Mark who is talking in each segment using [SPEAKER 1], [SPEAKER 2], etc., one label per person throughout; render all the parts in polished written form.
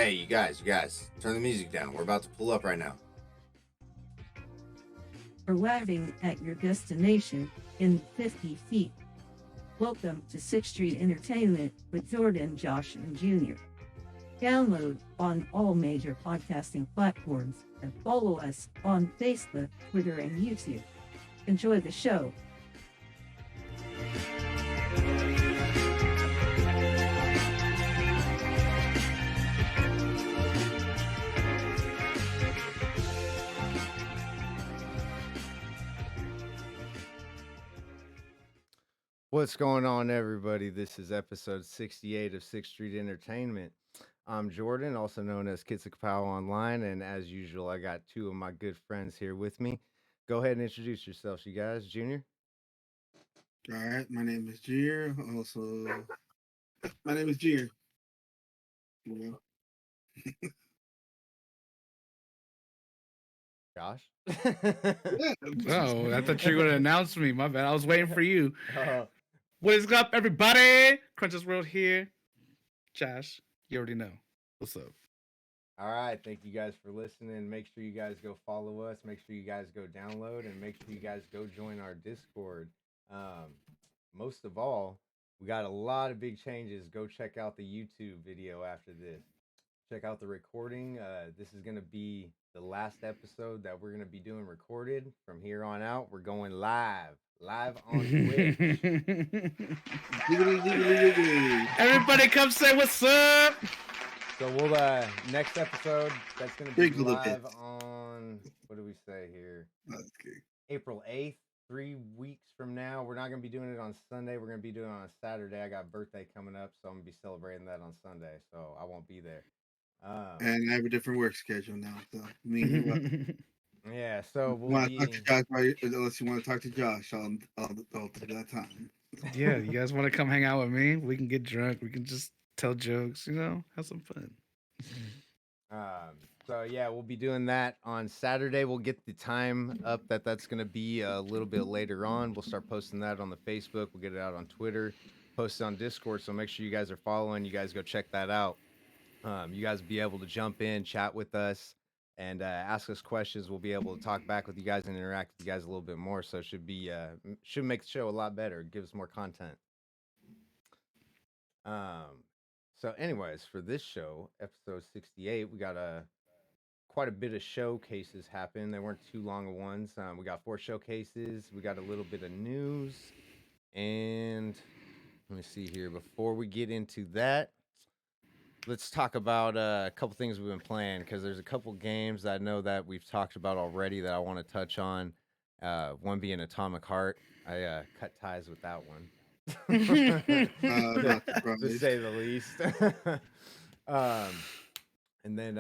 [SPEAKER 1] Hey, you guys, turn the music down. We're about to pull up right now.
[SPEAKER 2] Arriving at your destination in 50 feet. Welcome to 6th Street Entertainment with Jordan, Josh, and Junior. Download on all major podcasting platforms and follow us on Facebook, Twitter, and YouTube. Enjoy the show.
[SPEAKER 3] What's going on, everybody? This is episode 68 of 6th Street Entertainment. I'm Jordan, also known as Kitsakapow Online, and as usual, I got two of my good friends here with me. Go ahead and introduce yourselves, you guys. Junior?
[SPEAKER 4] All right, my name is Jeer. My name is Jeer.
[SPEAKER 3] Josh?
[SPEAKER 5] Oh, I thought you were going to announce me. My bad. I was waiting for you. What is up, everybody? Crunches World here. Josh, you already know. What's up?
[SPEAKER 3] All right, thank you guys for listening. Make sure you guys go follow us. Make sure you guys go download, and make sure you guys go join our Discord. Most of all, we got a lot of big changes. Go check out the YouTube video after this. Check out the recording. This is going to be the last episode that we're going to be doing recorded. From here on out, we're going live on Twitch.
[SPEAKER 5] Everybody come say what's up.
[SPEAKER 3] So we'll next episode, that's going to be live on, what do we say here? April 8th, 3 weeks from now. We're not going to be doing it on Sunday. We're going to be doing it on Saturday. I got a birthday coming up, so I'm going to be celebrating that on Sunday, so I won't be there.
[SPEAKER 4] And I have a different work schedule now, so
[SPEAKER 3] yeah, so
[SPEAKER 4] we'll be... talk to Josh, unless you want to talk to Josh, I'll take that time.
[SPEAKER 5] Yeah, you guys want to come hang out with me? We can get drunk. We can just tell jokes, have some fun.
[SPEAKER 3] So yeah, we'll be doing that on Saturday. We'll get the time up that's going to be a little bit later on. We'll start posting that on the Facebook. We'll get it out on Twitter, post it on Discord. So make sure you guys are following. You guys go check that out. You guys will be able to jump in, chat with us, and ask us questions. We'll be able to talk back with you guys and interact with you guys a little bit more. So it should make the show a lot better. Give us more content. So anyways, for this show, episode 68, we got quite a bit of showcases happen. They weren't too long of ones. We got 4 showcases. We got a little bit of news. And let me see here. Before we get into that, let's talk about a couple things we've been playing, because there's a couple games that I know that we've talked about already that I want to touch on. One being Atomic Heart. I cut ties with that one. To say the least. And then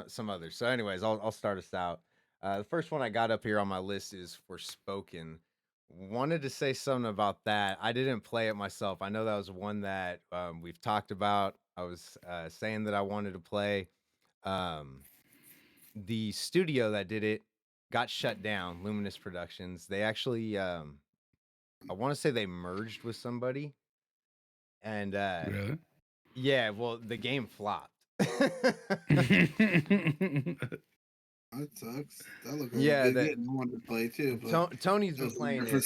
[SPEAKER 3] some others. So anyways, I'll start us out. The first one I got up here on my list is Forspoken. Wanted to say something about that. I didn't play it myself. I know that was one that we've talked about. I was saying that I wanted to play. The studio that did it got shut down, Luminous Productions. They actually I want to say they merged with somebody, and
[SPEAKER 5] really?
[SPEAKER 3] Yeah, well, the game flopped.
[SPEAKER 4] That sucks. That looks
[SPEAKER 3] I
[SPEAKER 4] wanted to play too. But
[SPEAKER 3] Tony's been playing it.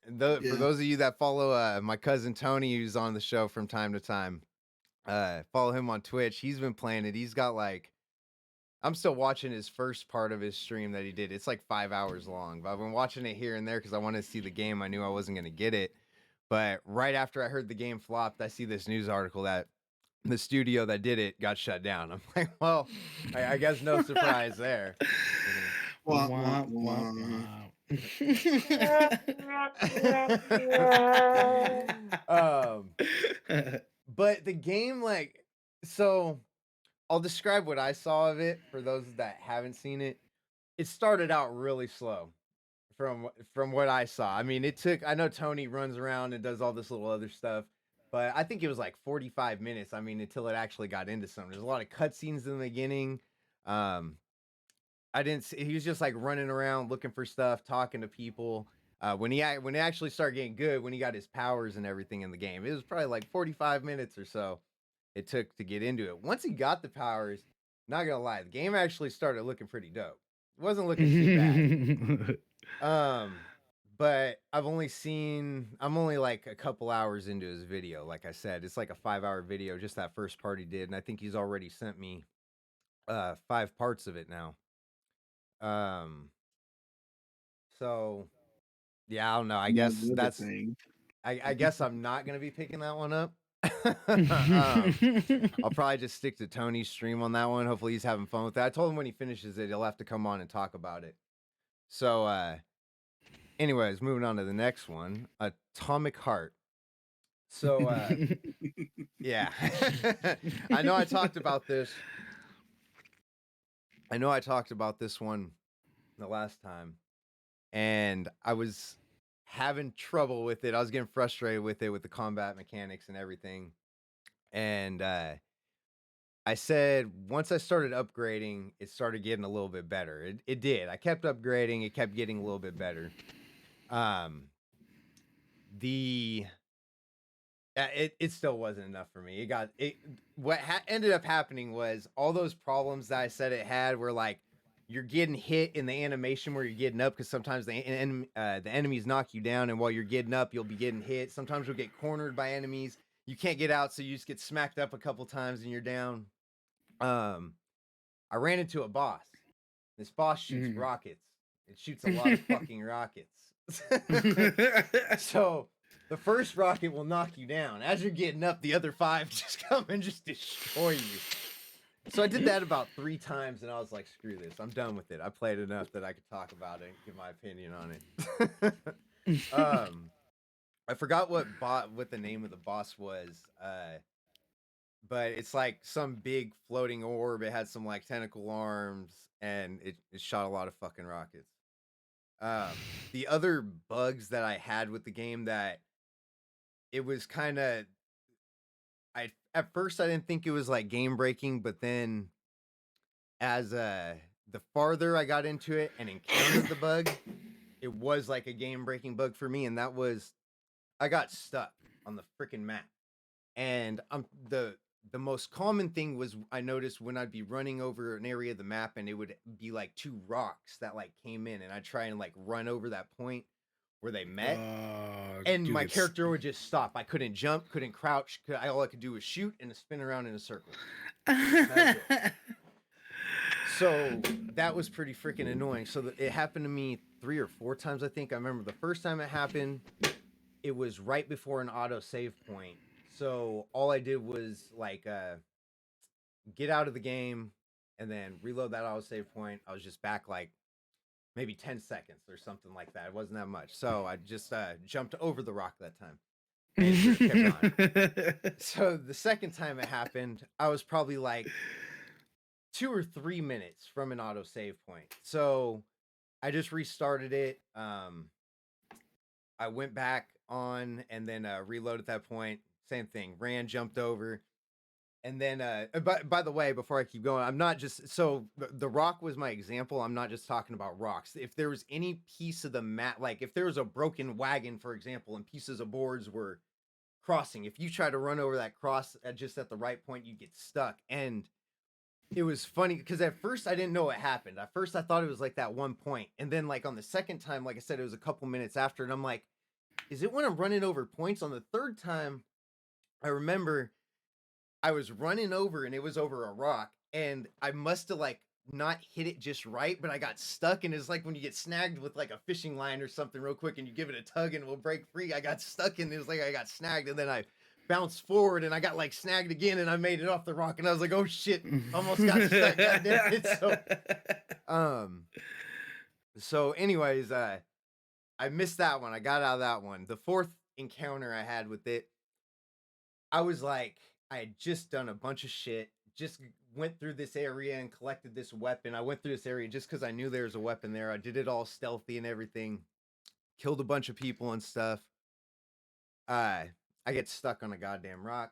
[SPEAKER 3] For those of you that follow my cousin Tony, who's on the show from time to time, follow him on Twitch. He's been playing it. He's got I'm still watching his first part of his stream that he did. It's like 5 hours long, but I've been watching it here and there because I wanted to see the game. I knew I wasn't going to get it. But right after I heard the game flopped, I see this news article that the studio that did it got shut down. I'm like, well, I guess no surprise there.
[SPEAKER 5] Wow.
[SPEAKER 3] But the game, so I'll describe what I saw of it for those that haven't seen it. It started out really slow from what I saw. I mean, I know Tony runs around and does all this little other stuff, but I think it was like 45 minutes. I mean, until it actually got into something. There's a lot of cutscenes in the beginning. He was just like running around looking for stuff, talking to people. When he actually started getting good, when he got his powers and everything in the game, it was probably like 45 minutes or so. it took to get into it. Once he got the powers, not gonna lie, the game actually started looking pretty dope. It wasn't looking too bad. But I'm only like a couple hours into his video. Like I said, it's like a 5-hour video, just that first part he did, and I think he's already sent me 5 parts of it now. So yeah, I don't know. I guess
[SPEAKER 4] Another
[SPEAKER 3] that's
[SPEAKER 4] thing.
[SPEAKER 3] I guess I'm not gonna be picking that one up. I'll probably just stick to Tony's stream on that one. Hopefully he's having fun with it. I told him when he finishes it, he'll have to come on and talk about it. So anyways, moving on to the next one, Atomic Heart. So yeah. I know I talked about this one the last time, and I was having trouble with it. I was getting frustrated with it, with the combat mechanics and everything. And I said once I started upgrading, it started getting a little bit better. It did. I kept upgrading. It kept getting a little bit better. It still wasn't enough for me. What ended up happening was all those problems that I said it had were like, you're getting hit in the animation where you're getting up, because sometimes the enemies knock you down, and while you're getting up, you'll be getting hit. Sometimes you'll get cornered by enemies. You can't get out, so you just get smacked up a couple times and you're down. I ran into a boss. This boss shoots rockets. It shoots a lot of fucking rockets. So the first rocket will knock you down. As you're getting up, the other 5 just come and just destroy you. So I did that about 3 times, and I was like, screw this. I'm done with it. I played enough that I could talk about it and give my opinion on it. I forgot what the name of the boss was, but it's like some big floating orb. It had some like tentacle arms, and it shot a lot of fucking rockets. The other bugs that I had with the game, that it was kind of, at first I didn't think it was like game breaking, but then as the farther I got into it and encountered the bug, it was like a game breaking bug for me, and that was, I got stuck on the freaking map. And the most common thing was, I noticed when I'd be running over an area of the map, and it would be like 2 rocks that like came in, and I'd try and like run over that point where they met, and my character would just stop. I couldn't jump, couldn't crouch. All I could do was shoot and spin around in a circle. So that was pretty freaking annoying. So it happened to me 3 or 4 times, I think. I remember the first time it happened, it was right before an auto save point. So all I did was like get out of the game and then reload that auto save point. I was just back like maybe 10 seconds or something like that. It wasn't that much. So I just jumped over the rock that time. And kept on. So the second time it happened, I was probably like 2 or 3 minutes from an auto save point. So I just restarted it. I went back on and then reloaded at that point. Same thing. Ran, jumped over. And then, by the way, before I keep going, I'm not just, so the rock was my example. I'm not just talking about rocks. If there was any piece of the map, like if there was a broken wagon, for example, and pieces of boards were crossing, if you try to run over that cross just at the right point, you get stuck. And it was funny because at first I didn't know what happened. At first I thought it was like that one point. And then like on the second time, like I said, it was a couple minutes after, and I'm like, is it when I'm running over points? On the third time, I remember I was running over and it was over a rock, and I must have like not hit it just right, but I got stuck. And it's like when you get snagged with like a fishing line or something real quick and you give it a tug and it will break free. I got stuck and it was like I got snagged, and then I bounced forward and I got like snagged again and I made it off the rock, and I was like, oh shit, almost got stuck. God damn it. So anyways, I missed that one. I got out of that one. The fourth encounter I had with it, I was like, I had just done a bunch of shit, just went through this area and collected this weapon. I went through this area just because I knew there was a weapon there. I did it all stealthy and everything, killed a bunch of people and stuff. I get stuck on a goddamn rock,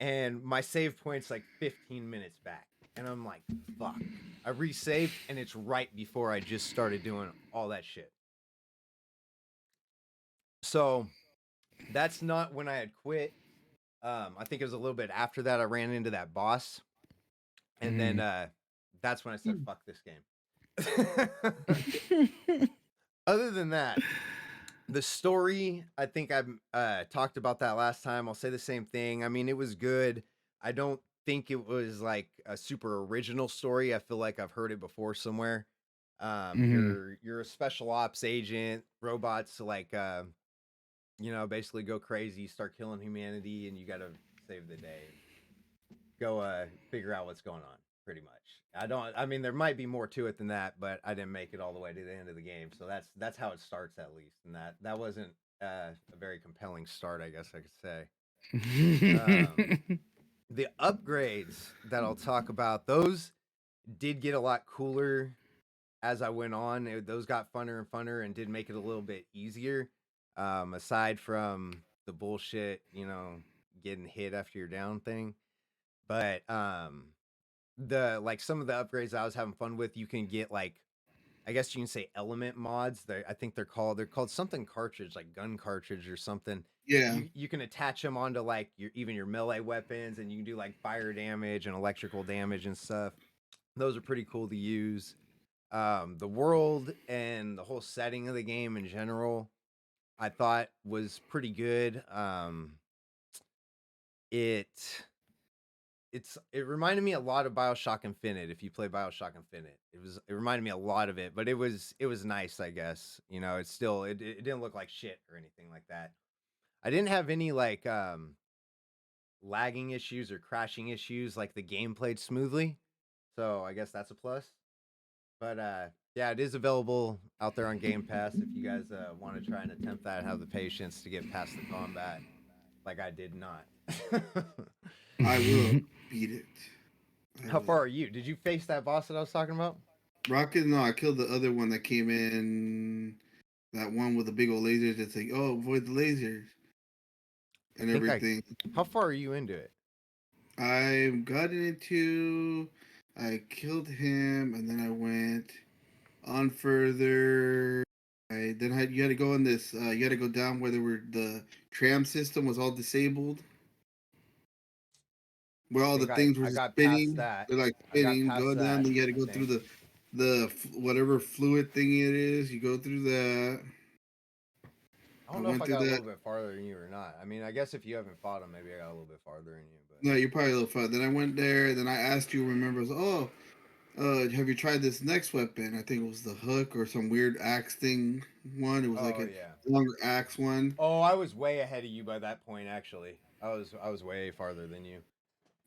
[SPEAKER 3] and my save point's like 15 minutes back. And I'm like, fuck. I resaved, and it's right before I just started doing all that shit. So that's not when I had quit. I think it was a little bit after that I ran into that boss, and then that's when I said, "Fuck this game." Other than that, the story, I think I talked about that last time. I'll say the same thing. I mean, it was good. I don't think it was like a super original story. I feel like I've heard it before somewhere. You're a special ops agent, robots like basically go crazy, start killing humanity, and you got to save the day. Go figure out what's going on, pretty much. I mean, there might be more to it than that, but I didn't make it all the way to the end of the game, so that's how it starts, at least. And that wasn't a very compelling start, I guess I could say. The upgrades that I'll talk about, those did get a lot cooler as I went on. Those got funner and funner and did make it a little bit easier. Aside from the bullshit, getting hit after you're down thing. But the like some of the upgrades I was having fun with, you can get like, I guess you can say element mods. I think they're called something cartridge, like gun cartridge or something.
[SPEAKER 4] Yeah.
[SPEAKER 3] You can attach them onto like your melee weapons, and you can do like fire damage and electrical damage and stuff. Those are pretty cool to use. The world and the whole setting of the game in general, I thought was pretty good. It reminded me a lot of BioShock Infinite. If you play BioShock Infinite, it reminded me a lot of it, but it was nice, I guess. It's still it didn't look like shit or anything like that. I didn't have any like lagging issues or crashing issues. Like the game played smoothly, so I guess that's a plus. But yeah, it is available out there on Game Pass if you guys want to try and attempt that and have the patience to get past the combat, like I did not.
[SPEAKER 4] I will beat it.
[SPEAKER 3] How far are you? Did you face that boss that I was talking about?
[SPEAKER 4] Rocket? No, I killed the other one that came in. That one with the big old lasers. That's like, oh, avoid the lasers and everything.
[SPEAKER 3] How far are you into it?
[SPEAKER 4] I got into. I killed him, and then I went on further. You had to go on this. You had to go down where the tram system was all disabled. Where all the things were spinning. They're like spinning. Go down, then you had to go through the whatever fluid thing it is. You go through that.
[SPEAKER 3] I don't know if I got a little bit farther than you or not. I mean, I guess if you haven't fought him, maybe I got a little bit farther than you. But
[SPEAKER 4] no, you're probably a little farther. Then I went there. Then I asked you. Remember? I was, have you tried this next weapon? I think it was the hook or some weird axe thing one. It was like a longer axe one.
[SPEAKER 3] Oh, I was way ahead of you by that point, actually. I was way farther than you.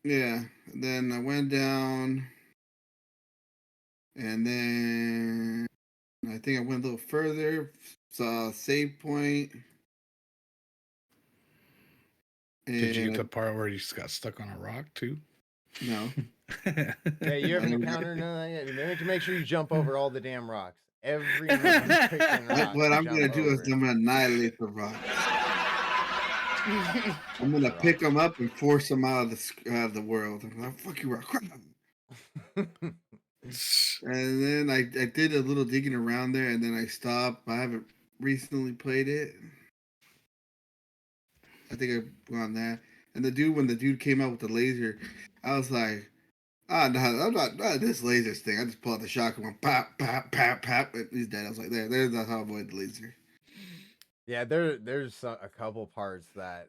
[SPEAKER 4] Yeah. Then I went down, and then I think I went a little further, saw a save point.
[SPEAKER 5] Did you get to the part where you just got stuck on a rock too?
[SPEAKER 4] No.
[SPEAKER 3] Okay, you haven't encountered none of that yet. You have to make sure you jump over all the damn rocks. Every rock.
[SPEAKER 4] What I'm gonna do is I'm gonna annihilate the rocks. I'm gonna pick them up and force them out of the world. I'm like, fuck you, rock. And then I did a little digging around there, and then I stopped. I haven't recently played it. I think I've gone there. And when the dude came out with the laser, I was like, no, I'm not this laser thing. I just pulled out the shotgun, went pop, pop, pop, pop, and he's dead. I was like, there's not how I avoid the laser.
[SPEAKER 3] Yeah, there's a couple parts that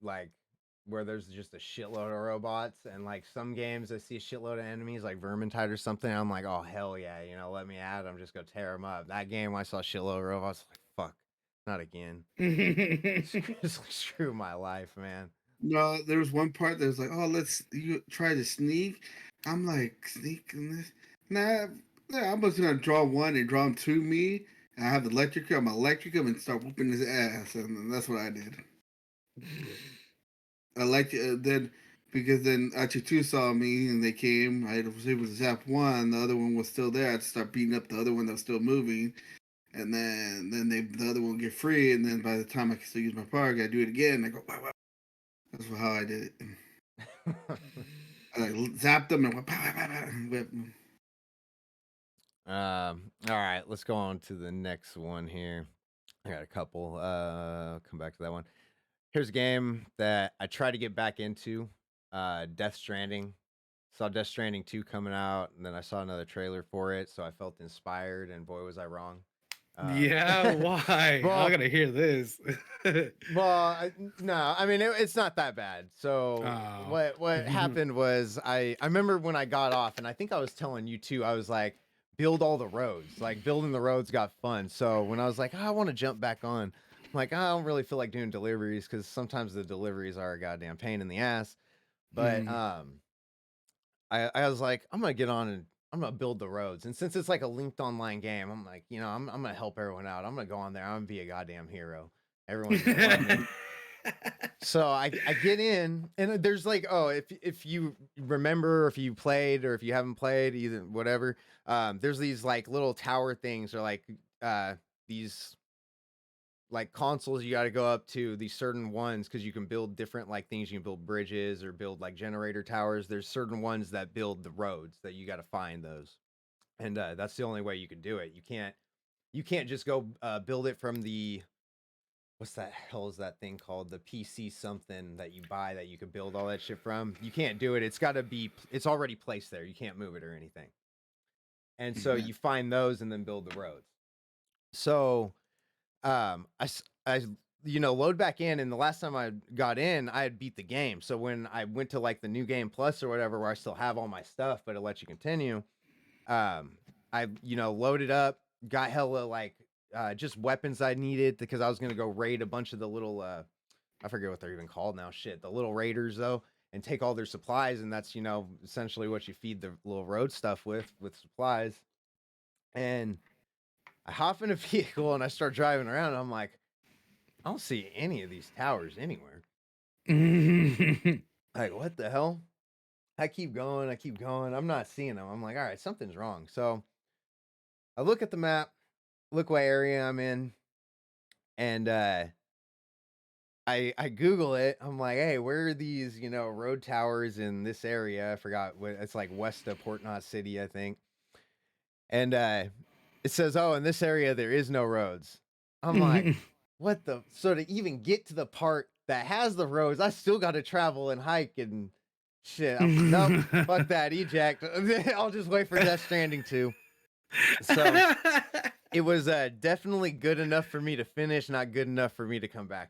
[SPEAKER 3] like where there's just a shitload of robots, and like some games I see a shitload of enemies like Vermintide or something. I'm like, oh hell yeah, let me at them, just go tear them up. That game I saw a shitload of robots, like fuck, not again. Screw my life, man.
[SPEAKER 4] No, there was one part that was like, oh, you try to sneak. I'm like, sneak in this? Nah, I'm just gonna draw one and draw him to me. And I have the electric. I'm electric him and start whooping his ass, and that's what I did. I liked it then because then actually two saw me and they came. I was able to zap one. The other one was still there. I had to start beating up the other one that was still moving, and then the other one would get free. And then by the time I can still use my power, I gotta do it again. I go, wow. That's how I did it. I zapped them and went, whip.
[SPEAKER 3] All right, let's go on to the next one here. I got a couple. Come back to that one. Here's a game that I try to get back into. Death Stranding. Saw Death Stranding 2 coming out, and then I saw another trailer for it, so I felt inspired, and boy was I wrong.
[SPEAKER 5] Yeah, why?
[SPEAKER 3] well-
[SPEAKER 5] I gotta hear this.
[SPEAKER 3] No, I mean it's not that bad. So
[SPEAKER 5] Oh.
[SPEAKER 3] what happened was I remember when I got off, and I think I was telling you too. I was like, build all the roads. Like building the roads got fun. So when I was like, I want to jump back on, I'm like, I don't really feel like doing deliveries because sometimes the deliveries are a goddamn pain in the ass. But I was like, I'm gonna get on and I'm gonna build the roads. And since it's like a linked online game, I'm like, I'm gonna help everyone out. I'm gonna go on there. I'm gonna be a goddamn hero. Everyone's gonna love me. So I get in, and there's like, if you remember, if you played or if you haven't played, either whatever, there's these like little tower things, or like these like consoles you got to go up to, these certain ones, because you can build different like things. You can build bridges or build like generator towers. There's certain ones that build the roads that you got to find those, and that's the only way you can do it. You can't just go build it from the, what's that hell is that thing called, the PC something that you buy that you can build all that shit from. You can't do it. It's got to be, it's already placed there. You can't move it or anything. And so you find those and then build the roads. So I load back in, and the last time I got in, I had beat the game. So when I went to like the new game plus or whatever, where I still have all my stuff, but it lets you continue, I loaded up, got hella like just weapons I needed, because I was gonna go raid a bunch of the little I forget what they're even called now, shit, the little raiders though, and take all their supplies, and that's essentially what you feed the little road stuff with supplies. And I hop in a vehicle and I start driving around, and I'm like, I don't see any of these towers anywhere. Like, what the hell? I keep going. I'm not seeing them. I'm like, all right, something's wrong. So I look at the map, look what area I'm in, and I Google it. I'm like, hey, where are these, road towers in this area? I forgot what it's like, west of Port Knot City, I think. And it says, oh, in this area there is no roads. I'm like, what the? So to even get to the part that has the roads, I still got to travel and hike and shit. Nope, fuck that, eject. I'll just wait for Death Stranding 2. So it was definitely good enough for me to finish, not good enough for me to come back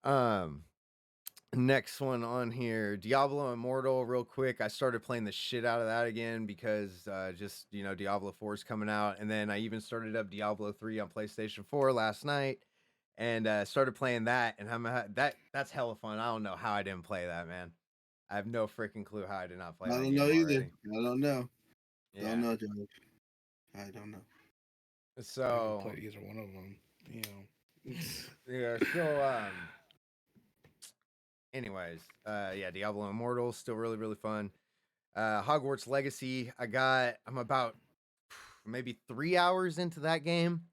[SPEAKER 3] to. Next one on here, Diablo Immortal, real quick. I started playing the shit out of that again because Diablo 4 is coming out, and then I even started up Diablo 3 on PlayStation 4 last night, and started playing that, and that's hella fun. I don't know how I didn't play that, man. I have no freaking clue how I did not play that.
[SPEAKER 4] I don't
[SPEAKER 3] game
[SPEAKER 4] know either.
[SPEAKER 3] already.
[SPEAKER 4] I don't know.
[SPEAKER 3] Yeah.
[SPEAKER 4] Don't know, George. I don't know.
[SPEAKER 3] So
[SPEAKER 5] I play either one of them,
[SPEAKER 3] yeah. So anyways, Diablo Immortal still really, really fun. Hogwarts Legacy, I'm about maybe 3 hours into that game,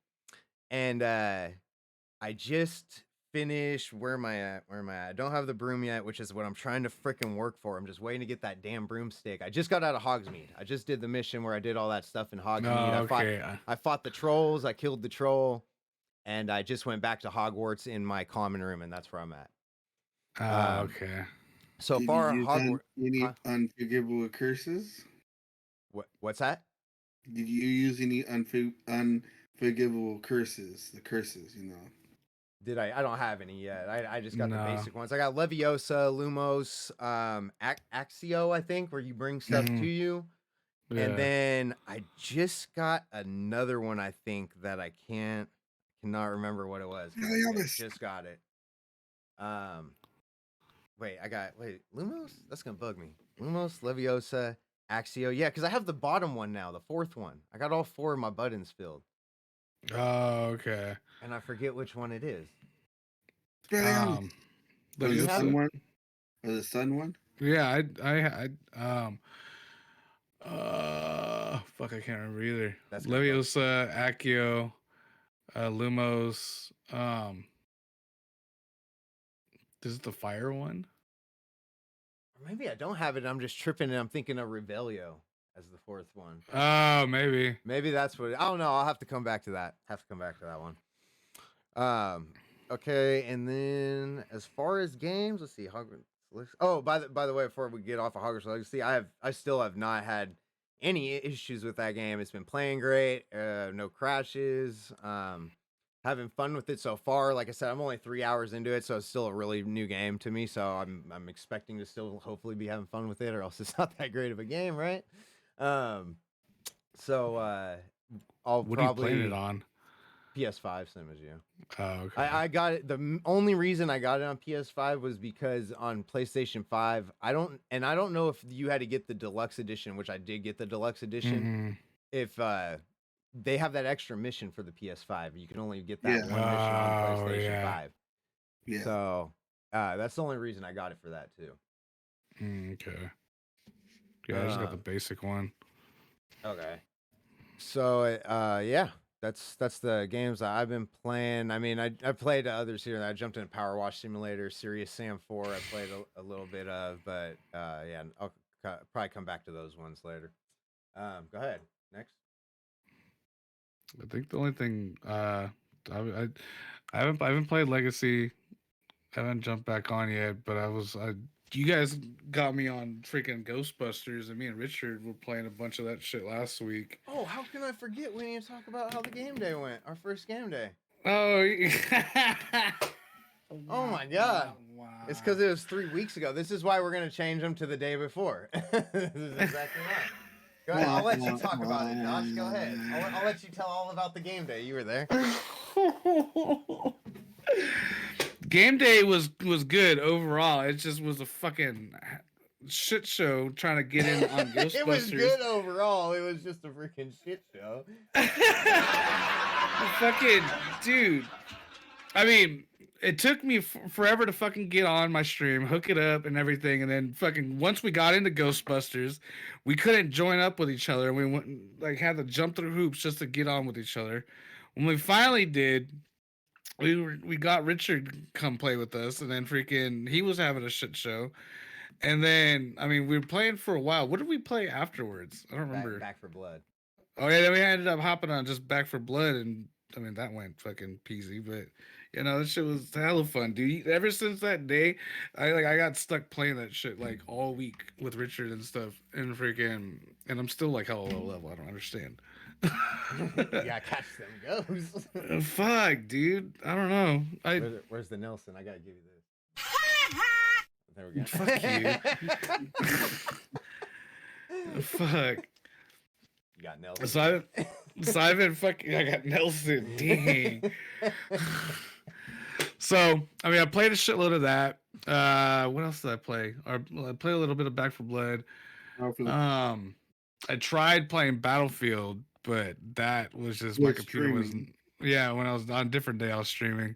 [SPEAKER 3] and I just finished, where am I at? I don't have the broom yet, which is what I'm trying to freaking work for. I'm just waiting to get that damn broomstick. I just got out of Hogsmeade. I just did the mission where I did all that stuff in Hogsmeade.
[SPEAKER 5] okay.
[SPEAKER 3] I fought the trolls, I killed the troll, and I just went back to Hogwarts in my common room, and that's where I'm at.
[SPEAKER 5] Okay.
[SPEAKER 3] So
[SPEAKER 4] Did
[SPEAKER 3] far,
[SPEAKER 4] you use
[SPEAKER 3] Hogwarts.
[SPEAKER 4] any unforgivable curses?
[SPEAKER 3] What's that?
[SPEAKER 4] Did you use any unforgivable curses? The curses,
[SPEAKER 3] Did I? I don't have any yet. I just got the
[SPEAKER 5] No.
[SPEAKER 3] basic ones. I got Leviosa, Lumos, Axio, I think, where you bring stuff to you.
[SPEAKER 5] Yeah.
[SPEAKER 3] And then I just got another one, I think, that I cannot remember what it was. I just got it. Wait, Lumos? That's gonna bug me. Lumos, Leviosa, Axio. Yeah, because I have the bottom one now, the fourth one. I got all 4 of my buttons filled.
[SPEAKER 5] Oh, okay.
[SPEAKER 3] And I forget which one it is.
[SPEAKER 4] the
[SPEAKER 3] you have
[SPEAKER 4] sun
[SPEAKER 3] it?
[SPEAKER 4] one? Or the sun one?
[SPEAKER 5] Yeah, fuck, I can't remember either.
[SPEAKER 3] That's gonna bug me.
[SPEAKER 5] Leviosa, Accio, Lumos. This is the fire one.
[SPEAKER 3] Or maybe I don't have it. I'm just tripping, and I'm thinking of Revelio as the 4th one.
[SPEAKER 5] Oh, maybe.
[SPEAKER 3] Maybe that's what. I don't know. I'll have to come back to that. One. Okay, and then as far as games, let's see. Hogwarts Legacy. Oh, by the way, before we get off of Hogwarts Legacy, I still have not had any issues with that game. It's been playing great. No crashes. Having fun with it so far. Like I said, I'm only 3 hours into it, so it's still a really new game to me. So I'm expecting to still hopefully be having fun with it, or else it's not that great of a game, right? So I'll
[SPEAKER 5] What are you
[SPEAKER 3] probably
[SPEAKER 5] playing it on?
[SPEAKER 3] PS5, same as you.
[SPEAKER 5] Oh, okay.
[SPEAKER 3] I got it. The only reason I got it on PS5 was because on PlayStation 5, I don't know if you had to get the deluxe edition, which I did get the deluxe edition. If they have that extra mission for the PS5, you can only get that one mission on PlayStation 5.
[SPEAKER 4] Yeah.
[SPEAKER 3] So that's the only reason I got it for that too.
[SPEAKER 5] Okay. Yeah, I just got the basic one.
[SPEAKER 3] Okay. So yeah. That's the games that I've been playing. I mean, I played others here. I jumped into Power Wash Simulator, Serious Sam 4. I played a little bit of, but yeah, I'll probably come back to those ones later. Go ahead. Next.
[SPEAKER 5] I think the only thing I haven't played Legacy. I haven't jumped back on yet, but you guys got me on freaking Ghostbusters, and me and Richard were playing a bunch of that shit last week.
[SPEAKER 3] Oh, how can I forget? We didn't even talk about how the game day went. Our first game day.
[SPEAKER 5] Oh,
[SPEAKER 3] oh my god! Wow. It's because it was 3 weeks ago. This is why we're gonna change them to the day before. This is exactly right. Go ahead. I'll let you talk about it, Josh. Go ahead. I'll let you tell all about the game day. You were there.
[SPEAKER 5] Game day was good overall. It just was a fucking shit show trying to get in on Ghostbusters.
[SPEAKER 3] It was good overall. It was just a freaking shit show.
[SPEAKER 5] Fucking dude. I mean, it took me forever to fucking get on my stream, hook it up and everything, and then fucking once we got into Ghostbusters, we couldn't join up with each other. We went like had to jump through hoops just to get on with each other. When we finally did, we got Richard come play with us, and then freaking he was having a shit show. And then I mean we were playing for a while. What did we play afterwards? I don't remember.
[SPEAKER 3] Back 4 Blood.
[SPEAKER 5] Oh yeah, then we ended up hopping on just Back 4 Blood, and I mean that went fucking peasy, but you know that shit was hella fun, dude. Ever since that day, I got stuck playing that shit like all week with Richard and stuff, and freaking, and I'm still like hella low level. I don't understand.
[SPEAKER 3] Yeah, catch them goes.
[SPEAKER 5] Fuck, dude. I don't know.
[SPEAKER 3] Where's the Nelson? I gotta give you this. There we go.
[SPEAKER 5] Fuck you. Fuck.
[SPEAKER 3] You got Nelson.
[SPEAKER 5] So I've been fucking. I got Nelson. Dang. So I mean, I played a shitload of that. What else did I play? I played a little bit of Back 4 Blood. I tried playing Battlefield, but that was just my computer wasn't. Yeah, when I was on a different day, I was streaming.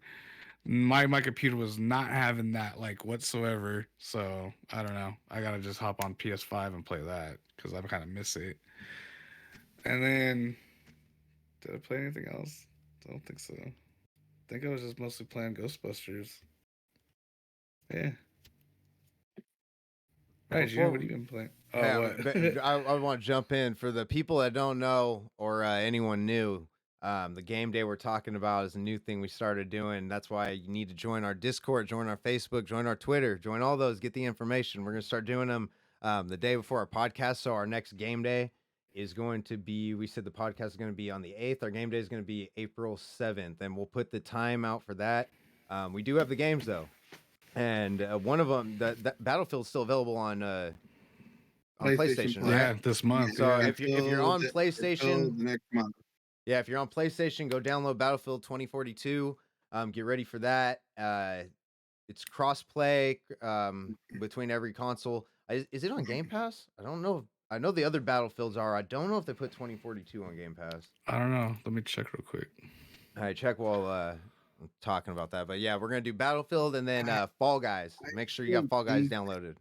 [SPEAKER 5] My computer was not having that like whatsoever. So I don't know. I gotta just hop on PS5 and play that because I kind of miss it. And then, did I play anything else? I don't think so. I think I was just mostly playing Ghostbusters. Yeah. Right, Junior, what have you been playing? Oh,
[SPEAKER 3] yeah, I want to jump in for the people that don't know or anyone new. The game day we're talking about is a new thing we started doing. That's why you need to join our Discord, join our Facebook, join our Twitter, join all those. Get the information. We're gonna start doing them the day before our podcast. So our next game day is going to be. We said the podcast is going to be on the 8th. Our game day is going to be April 7th, and we'll put the time out for that. We do have the games though. And one of them, that Battlefield's still available on PlayStation, right?
[SPEAKER 5] Yeah, this month.
[SPEAKER 3] So if you're on PlayStation,
[SPEAKER 4] next month.
[SPEAKER 3] Yeah, if you're on PlayStation, go download Battlefield 2042. Get ready for that. It's cross-play between every console. Is it on Game Pass? I don't know. I know the other Battlefields are. I don't know if they put 2042 on Game Pass.
[SPEAKER 5] I don't know. Let me check real quick.
[SPEAKER 3] All right, check while I'm talking about that. But yeah, we're gonna do Battlefield and then Fall Guys. Make sure you got Fall Guys downloaded.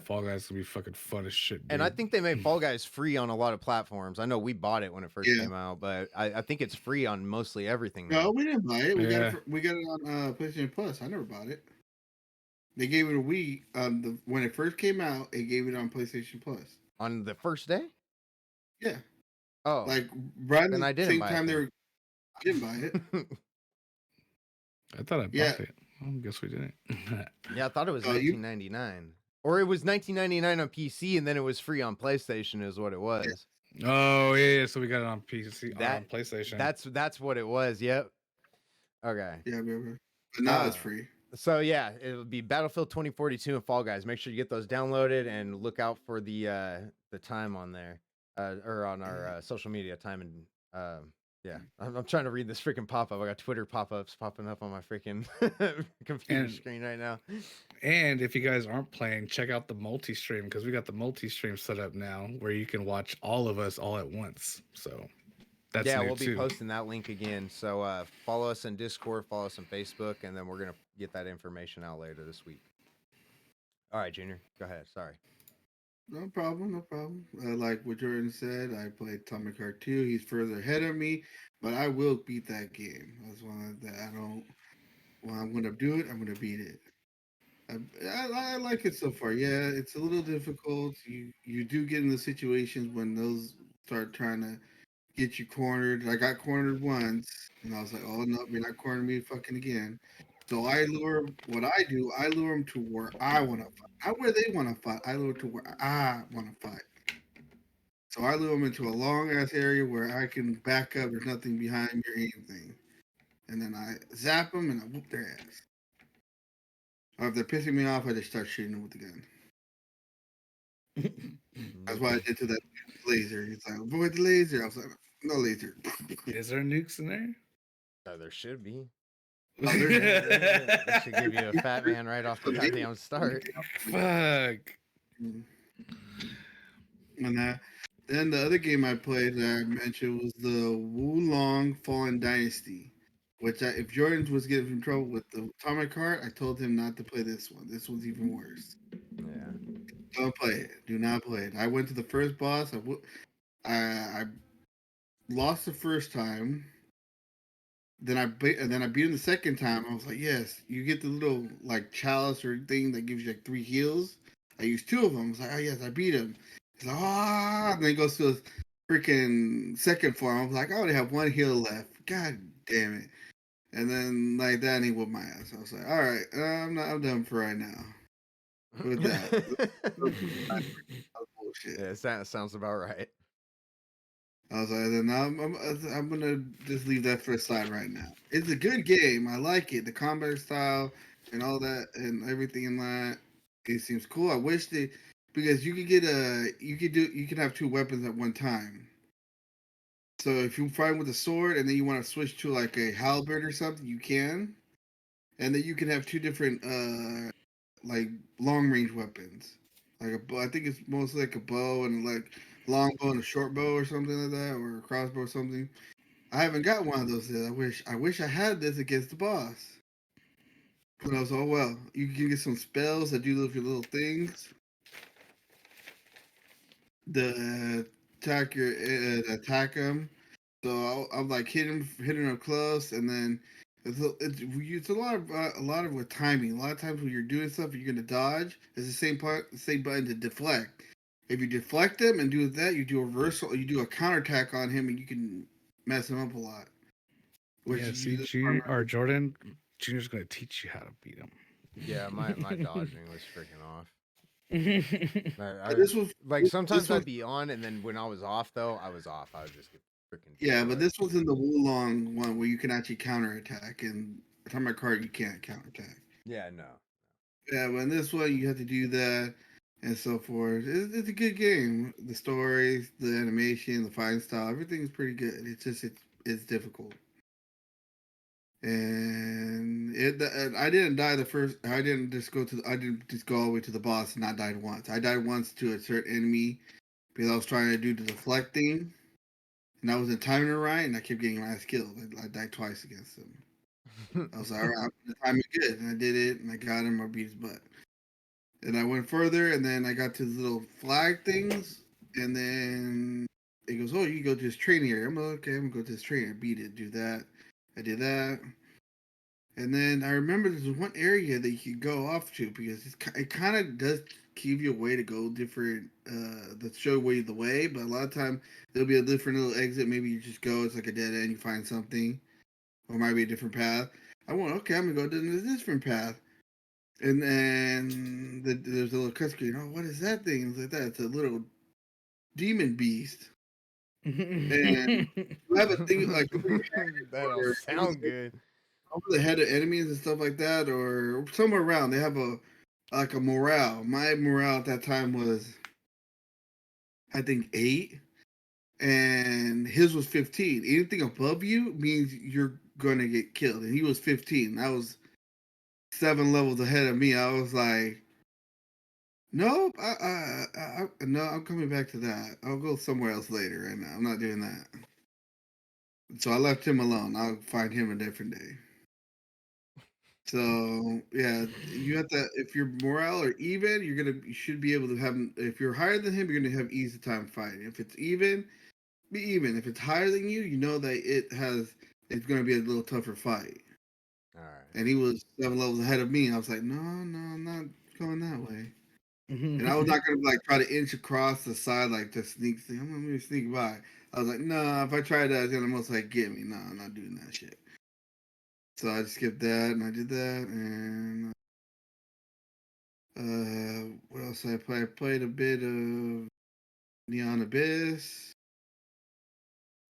[SPEAKER 5] Fall Guys will be fucking fun as shit, dude.
[SPEAKER 3] And I think they made Fall Guys free on a lot of platforms. I know we bought it when it first came out, but I think it's free on mostly everything now.
[SPEAKER 4] No, we didn't buy it. We got it on PlayStation Plus. I never bought it. They gave it a week. When it first came out, they gave it on PlayStation Plus.
[SPEAKER 3] On the first day?
[SPEAKER 4] Yeah.
[SPEAKER 3] Oh.
[SPEAKER 4] Like right at
[SPEAKER 3] the
[SPEAKER 4] the same time they were. I didn't buy it.
[SPEAKER 5] I thought I
[SPEAKER 4] Yeah.
[SPEAKER 5] bought it. I guess we didn't.
[SPEAKER 3] Yeah, I thought it was
[SPEAKER 4] Oh, you-
[SPEAKER 3] $19.99. Or it was $19.99 on PC and then it was free on PlayStation is what it was.
[SPEAKER 5] Oh yeah, so we got it on PC
[SPEAKER 3] That-
[SPEAKER 5] on PlayStation.
[SPEAKER 3] That's what it was. Yep. Okay.
[SPEAKER 4] Yeah, I remember. But now it's
[SPEAKER 3] Ah.
[SPEAKER 4] free.
[SPEAKER 3] So yeah, it'll be Battlefield 2042 and Fall Guys. Make sure you get those downloaded and look out for the time on there, or on our social media time and yeah. I'm trying to read this freaking pop up. I got Twitter pop ups popping up on my freaking computer
[SPEAKER 5] And-
[SPEAKER 3] screen right now.
[SPEAKER 5] And if you guys aren't playing, check out the multi-stream because we got the multi-stream set up now where you can watch all of us all at once. So that's
[SPEAKER 3] yeah,
[SPEAKER 5] new
[SPEAKER 3] we'll be
[SPEAKER 5] too.
[SPEAKER 3] posting that link again. So follow us on Discord, follow us on Facebook, and then we're gonna get that information out later this week. All right, Junior, go ahead. Sorry.
[SPEAKER 4] No problem, no problem. Like what Jordan said, I played Atomic Heart 2. He's further ahead of me, but I will beat that game. That's one that I don't. When I'm gonna do it, I'm gonna beat it. I like it so far. Yeah, it's a little difficult. You do get in the situations when those start trying to get you cornered. I got cornered once, and I was like, "Oh no, you're not cornering me fucking again." So I lure. What I do, I lure them to where I want to fight, not where they want to fight. I lure to where I want to fight. So I lure them into a long ass area where I can back up. There's nothing behind me or anything, and then I zap them and I whoop their ass. Or if they're pissing me off, I just start shooting them with the gun. That's what I did to that laser. He's like, avoid the laser. I was like, no laser.
[SPEAKER 5] Is there nukes in there?
[SPEAKER 3] There should be.
[SPEAKER 4] Oh, there's-
[SPEAKER 3] They should give you a fat man right off the goddamn start.
[SPEAKER 5] Fuck.
[SPEAKER 4] And then the other game I played that I mentioned was the Wulong Fallen Dynasty, which if Jordan was getting in trouble with the Atomic Heart, I told him not to play this one. This one's even worse.
[SPEAKER 3] Yeah.
[SPEAKER 4] Don't play it. Do not play it. I went to the first boss. I lost the first time. Then I beat him the second time. I was like, yes, you get the little like chalice or thing that gives you like 3 heals. I used 2 of them. I was like, oh yes, I beat him. He's like, and then he goes to his freaking second form. I was like, I only have 1 heal left. God damn it. And then like that, and he whooped my ass. I was like, all right, I'm done for right now. With that. That was bullshit.
[SPEAKER 3] Yeah, sounds about right.
[SPEAKER 4] I was like, then I'm gonna just leave that for a side right now. It's a good game. I like it. The combat style and all that and everything in that. It seems cool. I wish because you could have 2 weapons at one time. So if you fight with a sword and then you want to switch to like a halberd or something, you can. And then you can have 2 different like long range weapons. Like I think it's mostly like a bow and like long bow and a short bow or something like that, or a crossbow or something. I haven't got one of those yet. I wish I had this against the boss. But I was well. You can get some spells that do little things. The attack him. So I'm like hitting him close, and then it's a lot of with timing. A lot of times when you're doing stuff, you're gonna dodge. It's the same button to deflect. If you deflect him and do that, you do a reversal. You do a counterattack on him, and you can mess him up a lot.
[SPEAKER 5] Yeah, see, Junior or Jordan, Junior's gonna teach you how to beat him.
[SPEAKER 3] Yeah, my dodging was freaking off.
[SPEAKER 4] This was
[SPEAKER 3] Like sometimes
[SPEAKER 4] was-
[SPEAKER 3] I'd be on, and then when I was off, though, I was off. I would just get freaking.
[SPEAKER 4] yeah, but this was in the Wulong one where you can actually counterattack, and Atomic Heart you can't counterattack.
[SPEAKER 3] Yeah, no.
[SPEAKER 4] Yeah, but in this one you have to do that and so forth. It's a good game. The stories, the animation, the fighting style, everything is pretty good. It's just it's difficult. And I didn't die the first. I didn't just go all the way to the boss and not died once. I died once to a certain enemy because I was trying to do the deflecting, and I wasn't timing it right, and I kept getting my ass killed. I died twice against him. I was like, all right, I'm gonna time it good, and I did it, and I got him. I beat his butt. And I went further, and then I got to the little flag things, and then it goes, oh, you can go to this training area. I'm like, okay, I'm gonna go to this training. I beat it, do that. I did that. And then I remember there's one area that you could go off to because it kind of does give you a way to go different, that show you the way. But a lot of time there'll be a different little exit. Maybe you just go, it's like a dead end. You find something, or it might be a different path. I went, okay, I'm gonna go down this different path. And then there's a little cut screen. Oh, what is that thing? It's like that. It's a little demon beast. And you have a thing like over your head
[SPEAKER 3] That don't
[SPEAKER 4] or
[SPEAKER 3] sound good.
[SPEAKER 4] over the head of enemies and stuff like that, or somewhere around. They have a like a morale. My morale at that time was, I think, 8, and his was 15. Anything above you means you're gonna get killed, and he was 15. That was 7 levels ahead of me. I was like, nope, no, I'm coming back to that. I'll go somewhere else later, and I'm not doing that. So I left him alone. I'll find him a different day. So yeah, you have to. If your morale are even, you should be able to have. If you're higher than him, you're gonna have easy time fighting. If it's even, be even. If it's higher than you, you know that it's gonna be a little tougher fight.
[SPEAKER 3] All right.
[SPEAKER 4] And he was 7 levels ahead of me. I was like, no, I'm not going that way. And I was not gonna like try to inch across the side like to sneak. I'm gonna sneak by. I was like, no, if I try that, it's gonna most like get me. No, I'm not doing that shit. So I skipped that and I did that, and what else did I play? I played a bit of Neon Abyss,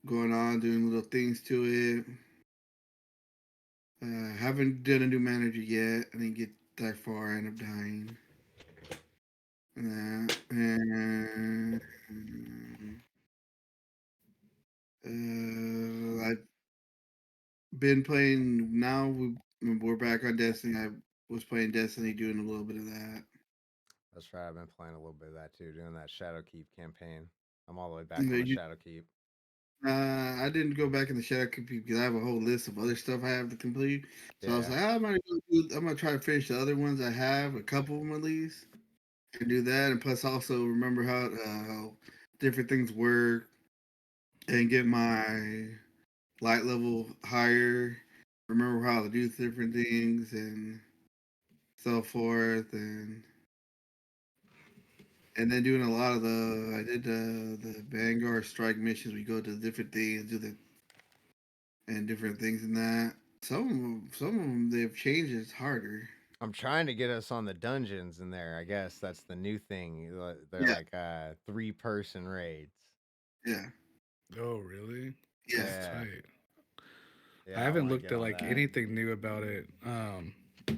[SPEAKER 4] going on doing little things to it. Haven't done a new manager yet. I didn't get that far. I ended up dying. And I've been playing now. We're back on Destiny. I was playing Destiny, doing a little bit of that.
[SPEAKER 3] That's right. I've been playing a little bit of that too, doing that Shadowkeep campaign. I'm all the way back
[SPEAKER 4] You know,
[SPEAKER 3] on the
[SPEAKER 4] you-
[SPEAKER 3] Shadowkeep.
[SPEAKER 4] I didn't go back in the Shadow Keep because I have a whole list of other stuff I have to complete. So I was
[SPEAKER 3] Yeah.
[SPEAKER 4] like, I'm gonna try to finish the other ones I have, a couple of them at least, and do that. And plus, also remember how different things work, and get my light level higher. Remember how to do different things and so forth, and then doing a lot of I did the Vanguard strike missions. We go to different things, do the and different things in that. Some of them they've changed. It's harder.
[SPEAKER 3] I'm trying to get us on the dungeons in there. I guess that's the new thing. They're
[SPEAKER 4] Yeah.
[SPEAKER 3] like 3-person raids.
[SPEAKER 4] Yeah.
[SPEAKER 5] Oh, really?
[SPEAKER 4] Yeah.
[SPEAKER 5] That's
[SPEAKER 3] Yeah.
[SPEAKER 5] tight.
[SPEAKER 3] Yeah,
[SPEAKER 5] I haven't
[SPEAKER 3] wanna
[SPEAKER 5] looked
[SPEAKER 3] get
[SPEAKER 5] at
[SPEAKER 3] on
[SPEAKER 5] like
[SPEAKER 3] that.
[SPEAKER 5] anything new about it.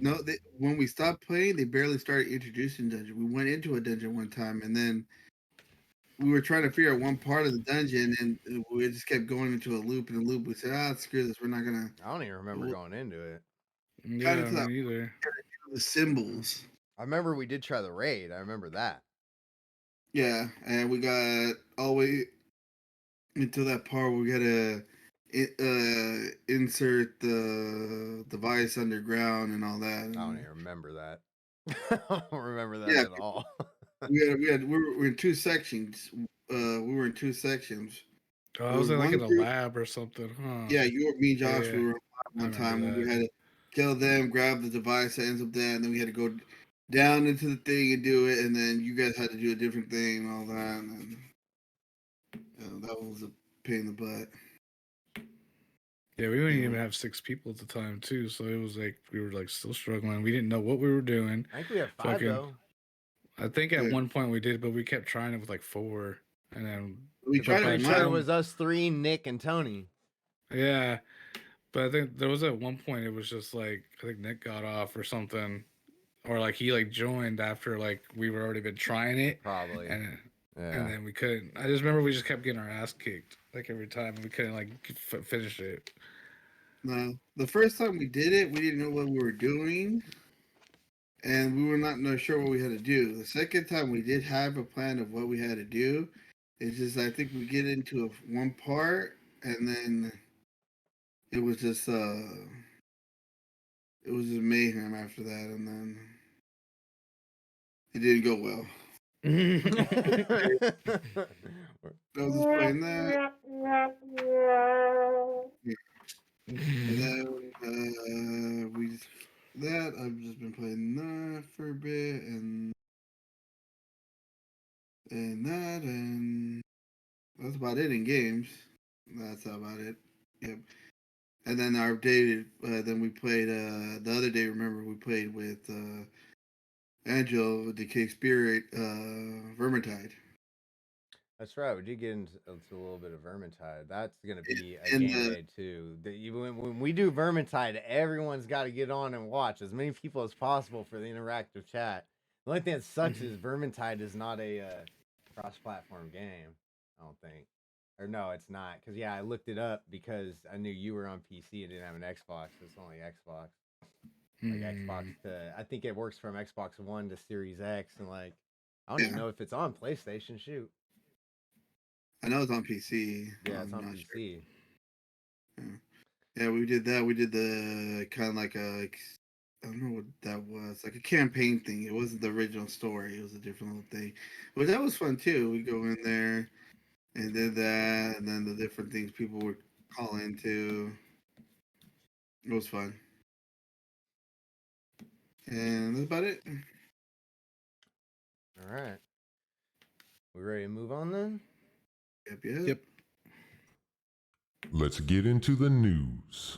[SPEAKER 4] No, when we stopped playing, they barely started introducing dungeon. We went into a dungeon one time, and then we were trying to figure out one part of the dungeon, and we just kept going into a loop and a loop. We said, screw this. We're not gonna.
[SPEAKER 3] I don't even remember
[SPEAKER 4] We'll,
[SPEAKER 3] going into it.
[SPEAKER 4] got
[SPEAKER 5] Yeah,
[SPEAKER 4] into that
[SPEAKER 5] me either.
[SPEAKER 4] the symbols.
[SPEAKER 3] I remember we did try the raid. I remember that.
[SPEAKER 4] Yeah, and we got all the way into that part where we gotta insert the device underground and all that.
[SPEAKER 3] I don't
[SPEAKER 4] And
[SPEAKER 3] even remember that. I don't remember that
[SPEAKER 4] yeah,
[SPEAKER 3] at all.
[SPEAKER 4] we were in 2 sections. We were in 2 sections.
[SPEAKER 5] Oh, I
[SPEAKER 4] There
[SPEAKER 5] was
[SPEAKER 4] was
[SPEAKER 5] in like in
[SPEAKER 4] one
[SPEAKER 5] a
[SPEAKER 4] group.
[SPEAKER 5] lab or something, huh?
[SPEAKER 4] Yeah, me, and Josh,
[SPEAKER 5] Yeah,
[SPEAKER 4] we were
[SPEAKER 5] I
[SPEAKER 4] one
[SPEAKER 5] remember
[SPEAKER 4] time when we
[SPEAKER 5] that.
[SPEAKER 4] had to kill them, grab the device that ends up there, and then we had to go down into the thing and do it, and then you guys had to do a different thing and all that, and that was a pain in the butt.
[SPEAKER 5] Yeah, we didn't
[SPEAKER 4] Yeah.
[SPEAKER 5] even have 6 people at the time too, so it was like we were like still struggling. We didn't know what we were doing.
[SPEAKER 3] I think we had 5
[SPEAKER 5] Fucking-
[SPEAKER 3] though.
[SPEAKER 5] I think at
[SPEAKER 4] Yeah.
[SPEAKER 5] one point we did, but we kept trying it with like 4, and then
[SPEAKER 4] We
[SPEAKER 5] but
[SPEAKER 4] tried
[SPEAKER 5] by
[SPEAKER 4] it
[SPEAKER 3] Pretty
[SPEAKER 5] the
[SPEAKER 3] sure it
[SPEAKER 5] time-
[SPEAKER 3] was us 3, Nick and Tony.
[SPEAKER 5] Yeah, but I think there was at one point it was just like I think Nick got off or something, or like he like joined after like we were already been trying it,
[SPEAKER 3] Probably.
[SPEAKER 5] and
[SPEAKER 3] Yeah.
[SPEAKER 5] then we couldn't. I just remember we just kept getting our ass kicked like every time, and we couldn't like finish it.
[SPEAKER 4] No, the first time we did it, we didn't know what we were doing, and we were not sure what we had to do. The second time, we did have a plan of what we had to do. It's just I think we get into one part, and then it was just mayhem after that, and then it didn't go well. I was just playing that, and then I've just been playing that for a bit, and about it in games. That's about it. Yep. And then our day, then we played the other day. Remember, we played with Angel, Decay Spirit, Vermintide.
[SPEAKER 3] That's right. We did get into a little bit of Vermintide. That's gonna
[SPEAKER 4] Yeah,
[SPEAKER 3] be a
[SPEAKER 4] and
[SPEAKER 3] game day too. When we do Vermintide, everyone's got to get on and watch as many people as possible for the interactive chat. The only thing that sucks is Vermintide is not a cross-platform game. I don't think, or no, it's not. Because yeah, I looked it up because I knew you were on PC and didn't have an Xbox. It's only Xbox. Like Xbox to, I think it works from Xbox One to Series X, and like I don't even
[SPEAKER 4] Yeah.
[SPEAKER 3] know if it's on PlayStation. Shoot.
[SPEAKER 4] I know it's on PC.
[SPEAKER 3] Yeah, it's
[SPEAKER 4] I'm
[SPEAKER 3] on
[SPEAKER 4] not
[SPEAKER 3] PC.
[SPEAKER 4] sure. Yeah, we did that. We did the kind of like a, I don't know what that was, like a campaign thing. It wasn't the original story. It was a different little thing. But that was fun too. We go in there and did that, and then the different things people would call into. It was fun. And that's about it.
[SPEAKER 3] All right. We ready to move on then?
[SPEAKER 4] Yep.
[SPEAKER 6] Let's get into the news.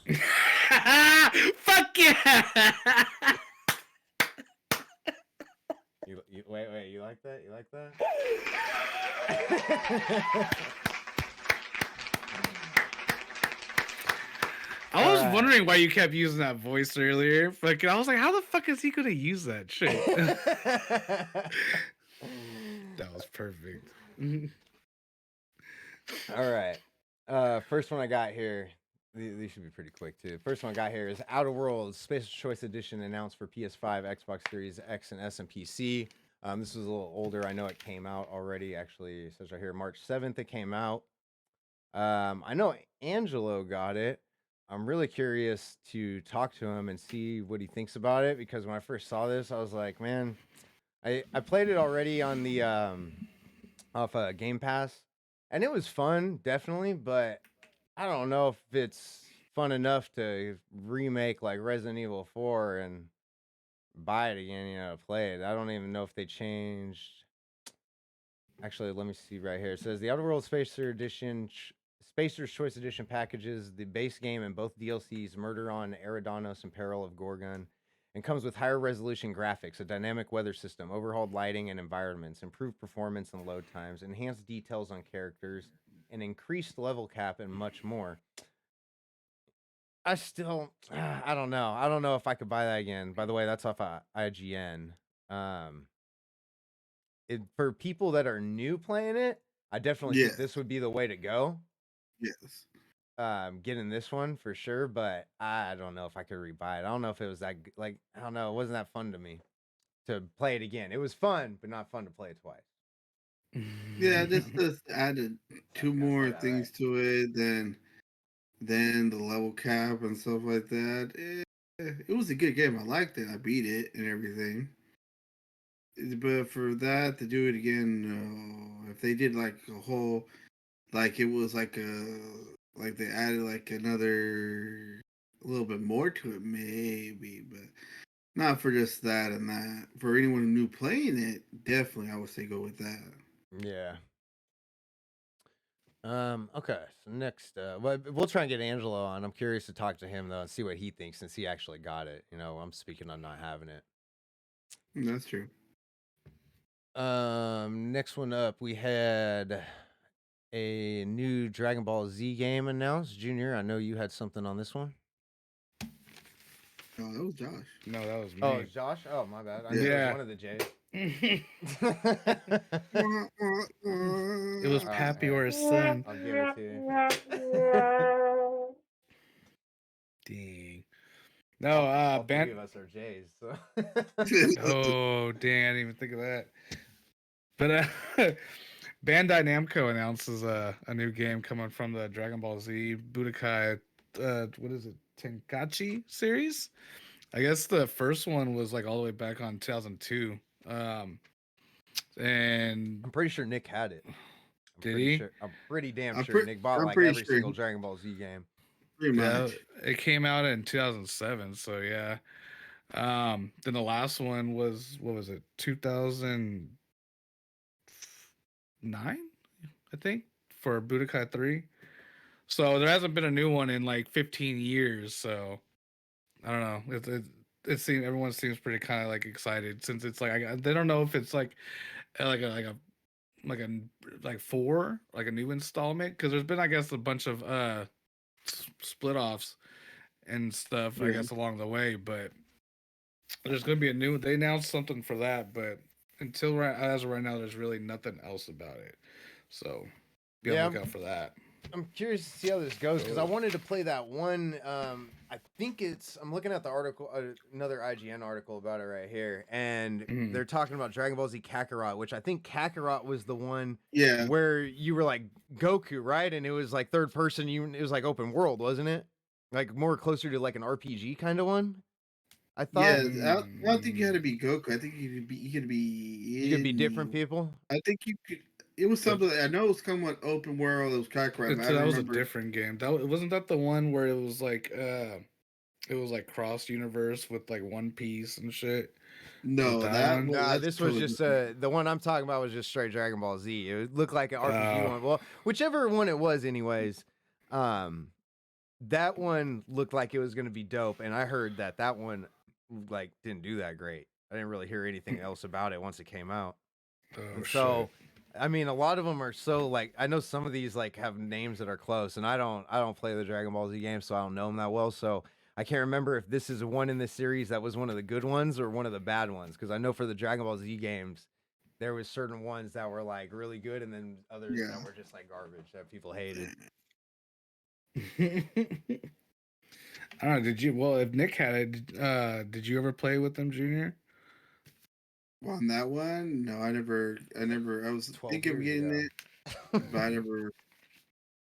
[SPEAKER 5] Fuck yeah!
[SPEAKER 3] Wait, you like that? You like that?
[SPEAKER 5] I was
[SPEAKER 3] Alright.
[SPEAKER 5] wondering why you kept using that voice earlier. Fucking, I was like, how the fuck is he gonna use that shit? That was perfect.
[SPEAKER 3] All right. First one I got here. These should be pretty quick too. First one I got here is Outer Worlds Special Choice Edition announced for PS5, Xbox Series X, and S and PC. This was a little older. I know it came out already. Actually, it says right here March 7th it came out. I know Angelo got it. I'm really curious to talk to him and see what he thinks about it because when I first saw this, I was like, man, I played it already on the off Game Pass, and it was fun, definitely, but I don't know if it's fun enough to remake like Resident Evil 4 and buy it again, to play it. I don't even know if they changed. Actually, let me see right here. It says the Outer Worlds Spacer Edition, Spacer's Choice Edition packages the base game and both DLCs, Murder on Eridanos and Peril of Gorgon, and comes with higher resolution graphics, a dynamic weather system, overhauled lighting and environments, improved performance and load times, enhanced details on characters, an increased level cap, and much more. I still, I don't know. I don't know if I could buy that again. By the way, that's off IGN. For people that are new playing it, I definitely think this would be the way to go.
[SPEAKER 4] Yes.
[SPEAKER 3] Getting this one for sure, but I don't know if I could rebuy it. I don't know if it was that like I don't know. It wasn't that fun to me to play it again. It was fun, but not fun to play it twice.
[SPEAKER 4] Yeah, just added two more things to it than the level cap and stuff like that. It was a good game. I liked it. I beat it and everything. But for that to do it again, no. If they did like a whole, like it was like they added like another a little bit more to it, maybe, but not for just that and that. For anyone new playing it, definitely I would say go with that.
[SPEAKER 3] Yeah. Okay. So next, we'll try and get Angelo on. I'm curious to talk to him though and see what he thinks since he actually got it. I'm speaking on not having it.
[SPEAKER 4] That's true.
[SPEAKER 3] Next one up, we had a new Dragon Ball Z game announced. Junior, I know you had something on this one.
[SPEAKER 4] Oh, that was Josh.
[SPEAKER 5] No, that was me.
[SPEAKER 3] Oh, Josh? Oh, my bad. I
[SPEAKER 5] Yeah.
[SPEAKER 3] knew it was one of the J's.
[SPEAKER 5] It was Pappy or his son.
[SPEAKER 3] I'll give it to you.
[SPEAKER 5] Dang. No,
[SPEAKER 3] Three of us are J's. So.
[SPEAKER 5] Oh, dang! I didn't even think of that. But Bandai Namco announces a new game coming from the Dragon Ball Z Budokai. What is it? Tenkaichi series. I guess the first one was like all the way back on 2002. And
[SPEAKER 3] I'm pretty sure Nick had it.
[SPEAKER 5] Did he?
[SPEAKER 3] I'm pretty damn sure Nick bought like every single Dragon Ball Z game.
[SPEAKER 4] Pretty
[SPEAKER 5] yeah,
[SPEAKER 4] much.
[SPEAKER 5] it came out in 2007. So yeah. Then the last one was, what was it? 2009, I think. for Budokai 3. So there hasn't been a new one in like 15 years. So I don't know. It seems everyone seems pretty kind of like excited since it's like they don't know if it's like like 4 like a new installment because there's been I guess a bunch of split offs and stuff I
[SPEAKER 4] Yeah.
[SPEAKER 5] guess along the way, but there's gonna be a new. They announced something for that, but as of right now, there's really nothing else about it. So be on
[SPEAKER 3] Yeah,
[SPEAKER 5] the lookout for that.
[SPEAKER 3] I'm curious to see how this goes because I wanted to play that one. I think I'm looking at the article, another IGN article about it right here, and
[SPEAKER 5] Mhm.
[SPEAKER 3] they're talking about Dragon Ball Z Kakarot, which I think Kakarot was the one
[SPEAKER 4] Yeah.
[SPEAKER 3] where you were like Goku, right? And it was like third person. It was like open world, wasn't it? Like more closer to like an RPG kind of one. I thought
[SPEAKER 4] Yeah, I don't think you had to be Goku. I think you could be
[SPEAKER 3] you could be different people.
[SPEAKER 4] I think you could. It was something. I know it was somewhat open world. It was Kakarot.
[SPEAKER 5] That was a different game. Wasn't that the one where it was like cross universe with like One Piece and shit.
[SPEAKER 4] No,
[SPEAKER 5] Was that
[SPEAKER 4] that
[SPEAKER 5] one?
[SPEAKER 3] Nah,
[SPEAKER 4] that's
[SPEAKER 3] this was
[SPEAKER 4] totally
[SPEAKER 3] just
[SPEAKER 4] different.
[SPEAKER 3] the one I'm talking about was just straight Dragon Ball Z. It looked like an RPG
[SPEAKER 5] Oh.
[SPEAKER 3] one. Well, whichever one it was, anyways. That one looked like it was gonna be dope, and I heard that one like didn't do that great. I didn't really hear anything else about it once it came out.
[SPEAKER 5] Oh,
[SPEAKER 3] And so, I mean, a lot of them are so like I know some of these like have names that are close, and I don't play the Dragon Ball Z games, so I don't know them that well. So I can't remember if this is one in this series that was one of the good ones or one of the bad ones. Because I know for the Dragon Ball Z games, there was certain ones that were like really good, and then others
[SPEAKER 4] Yeah.
[SPEAKER 3] that were just like garbage that people hated.
[SPEAKER 5] I don't know. Did you? Well, if Nick had it, did you ever play with them, Junior?
[SPEAKER 4] On that one, no, I never. I was
[SPEAKER 3] 12
[SPEAKER 4] thinking of
[SPEAKER 3] years
[SPEAKER 4] getting
[SPEAKER 3] ago.
[SPEAKER 4] it, but I never.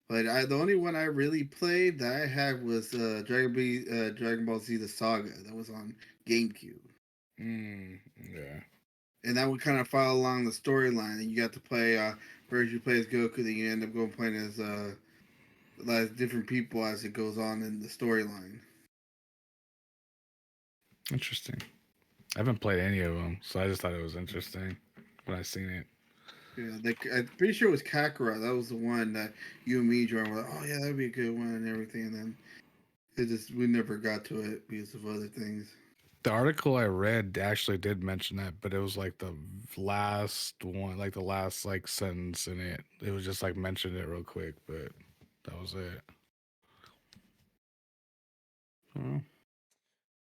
[SPEAKER 4] But the only one I really played that I had was Dragon Ball Z the Saga that was on GameCube,
[SPEAKER 5] Yeah.
[SPEAKER 4] and that would kind of follow along the storyline. And you got to play first you play as Goku, then you end up going playing as like different people as it goes on in the storyline.
[SPEAKER 5] Interesting. I haven't played any of them, so I just thought it was interesting when I seen it.
[SPEAKER 4] Yeah, I'm pretty sure it was Kakarot. That was the one that you and me joined. We're like, oh yeah, that'd be a good one and everything. And then we never got to it because of other things.
[SPEAKER 5] The article I read actually did mention that, but it was like the last one, like the last like sentence in it. It was just like mentioned it real quick, but that was it.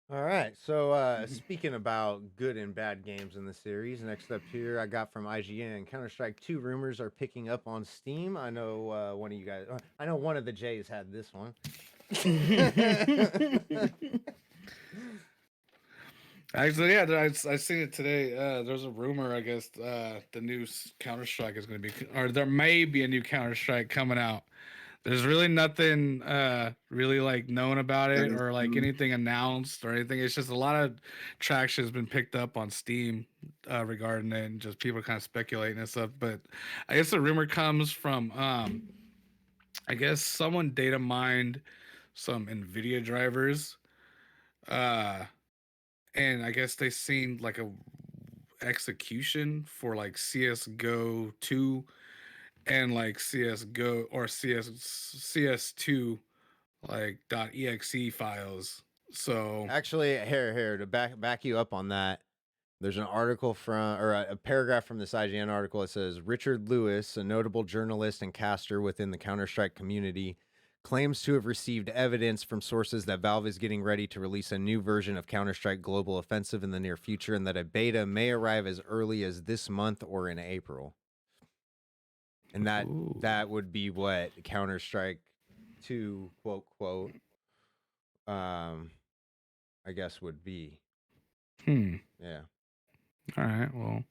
[SPEAKER 3] All right. So speaking about good and bad games in the series, next up here I got from IGN, Counter-Strike 2 rumors are picking up on Steam. I know one of you guys, I know one of the Jays had this one.
[SPEAKER 5] Actually, yeah, I seen it today. There's a rumor, I guess, the new Counter-Strike is going to be, or there may be a new Counter-Strike coming out. There's really nothing really like known about it or like anything announced or anything. It's just a lot of traction has been picked up on Steam regarding it, and just people kind of speculating and stuff. But I guess the rumor comes from I guess someone data mined some NVIDIA drivers, and I guess they seen like a execution for like CS:GO 2 and like CS:GO or CS2 like .exe files. So
[SPEAKER 3] Actually, here to back you up on that. There's an article from, or a paragraph from this IGN article. It says Richard Lewis, a notable journalist and caster within the Counter-Strike community, claims to have received evidence from sources that Valve is getting ready to release a new version of Counter-Strike Global Offensive in the near future, and that a beta may arrive as early as this month or in April. And that would be what Counter-Strike 2 quote I guess would be. Yeah.
[SPEAKER 5] All right. Well,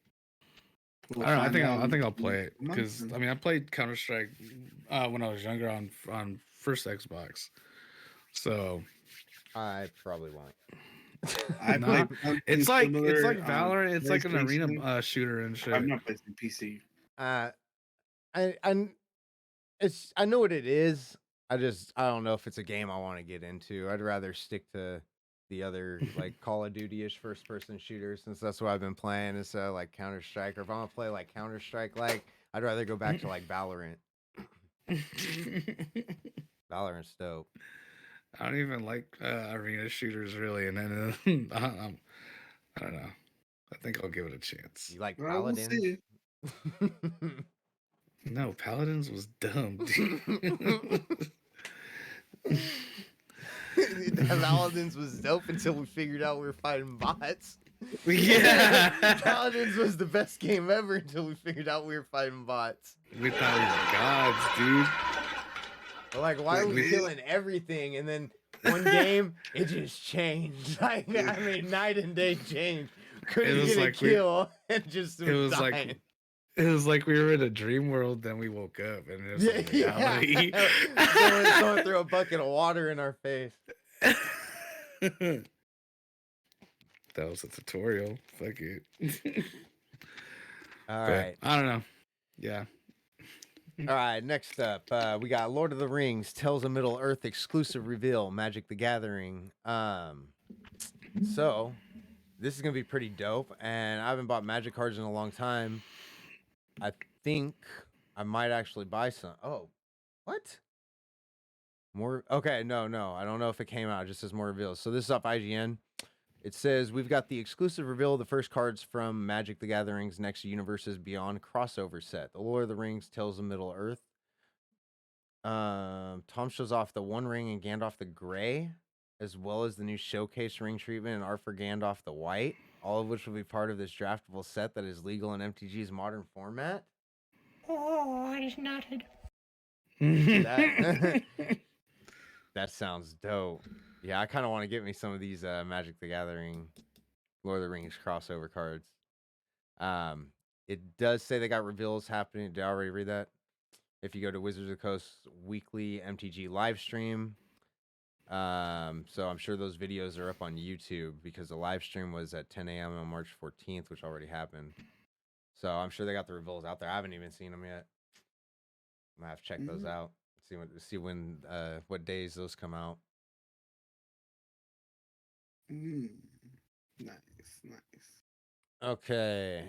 [SPEAKER 4] We'll
[SPEAKER 5] I don't know.
[SPEAKER 4] find out
[SPEAKER 5] I think I'll
[SPEAKER 4] in
[SPEAKER 5] play it
[SPEAKER 4] a month
[SPEAKER 5] because
[SPEAKER 4] then.
[SPEAKER 5] I mean I played Counter Strike when I was younger on first Xbox. So
[SPEAKER 3] I probably won't.
[SPEAKER 4] I
[SPEAKER 5] Nah,
[SPEAKER 4] played something
[SPEAKER 5] it's like
[SPEAKER 4] similar on
[SPEAKER 5] Valorant. It's like an arena
[SPEAKER 4] PlayStation.
[SPEAKER 5] shooter and shit.
[SPEAKER 4] I'm not playing PC.
[SPEAKER 3] I know what it is. I don't know if it's a game I want to get into. I'd rather stick to the other like Call of Duty-ish first person shooters, since that's what I've been playing instead of like Counter-Strike. Or if I want to play like Counter-Strike, like I'd rather go back to like Valorant. Valorant's dope.
[SPEAKER 5] I don't even like arena shooters really, and then I don't know. I think I'll give it a chance.
[SPEAKER 3] You like
[SPEAKER 4] Well, we'll
[SPEAKER 3] Paladins?
[SPEAKER 4] see.
[SPEAKER 5] No, Paladins was dumb, dude.
[SPEAKER 3] Paladins was dope until we figured out we were fighting bots.
[SPEAKER 5] Yeah.
[SPEAKER 3] Paladins was the best game ever until we figured out we were fighting bots.
[SPEAKER 5] We thought we were gods, dude.
[SPEAKER 3] But like, why are we killing everything? And then one game, it just changed. Like, I mean, night and day changed. Couldn't
[SPEAKER 5] was
[SPEAKER 3] get
[SPEAKER 5] like
[SPEAKER 3] a kill and just
[SPEAKER 5] It was
[SPEAKER 3] dying.
[SPEAKER 5] like it was like we were in a dream world. Then we woke up, and it was like reality.
[SPEAKER 3] Someone threw a bucket of water in our face.
[SPEAKER 5] That was a tutorial. Fuck it.
[SPEAKER 3] All
[SPEAKER 5] But
[SPEAKER 3] right.
[SPEAKER 5] I don't know. Yeah.
[SPEAKER 3] All right, next up, we got Lord of the Rings, Tales of Middle Earth exclusive reveal, Magic the Gathering. So this is gonna be pretty dope, and I haven't bought Magic cards in a long time. I think I might actually buy some. Oh, what? More? Okay, no, I don't know if it came out. It just says more reveals. So this is off IGN. It says we've got the exclusive reveal of the first cards from Magic the Gathering's Next Universes Beyond crossover set. The Lord of the Rings, Tales of Middle Earth. Tom shows off the One Ring and Gandalf the Gray, as well as the new showcase ring treatment and art for Gandalf the White, all of which will be part of this draftable set that is legal in MTG's modern format.
[SPEAKER 7] Oh, I just nodded.
[SPEAKER 3] That, that sounds dope. Yeah, I kind of want to get me some of these Magic the Gathering, Lord of the Rings crossover cards. It does say they got reveals happening. Did I already read that? If you go to Wizards of the Coast weekly MTG live stream. So I'm sure those videos are up on YouTube because the live stream was at 10 a.m. on March 14th, which already happened. So I'm sure they got the reveals out there. I haven't even seen them yet. I'm gonna have to check those out. See when what days those come out.
[SPEAKER 4] Nice.
[SPEAKER 3] Okay.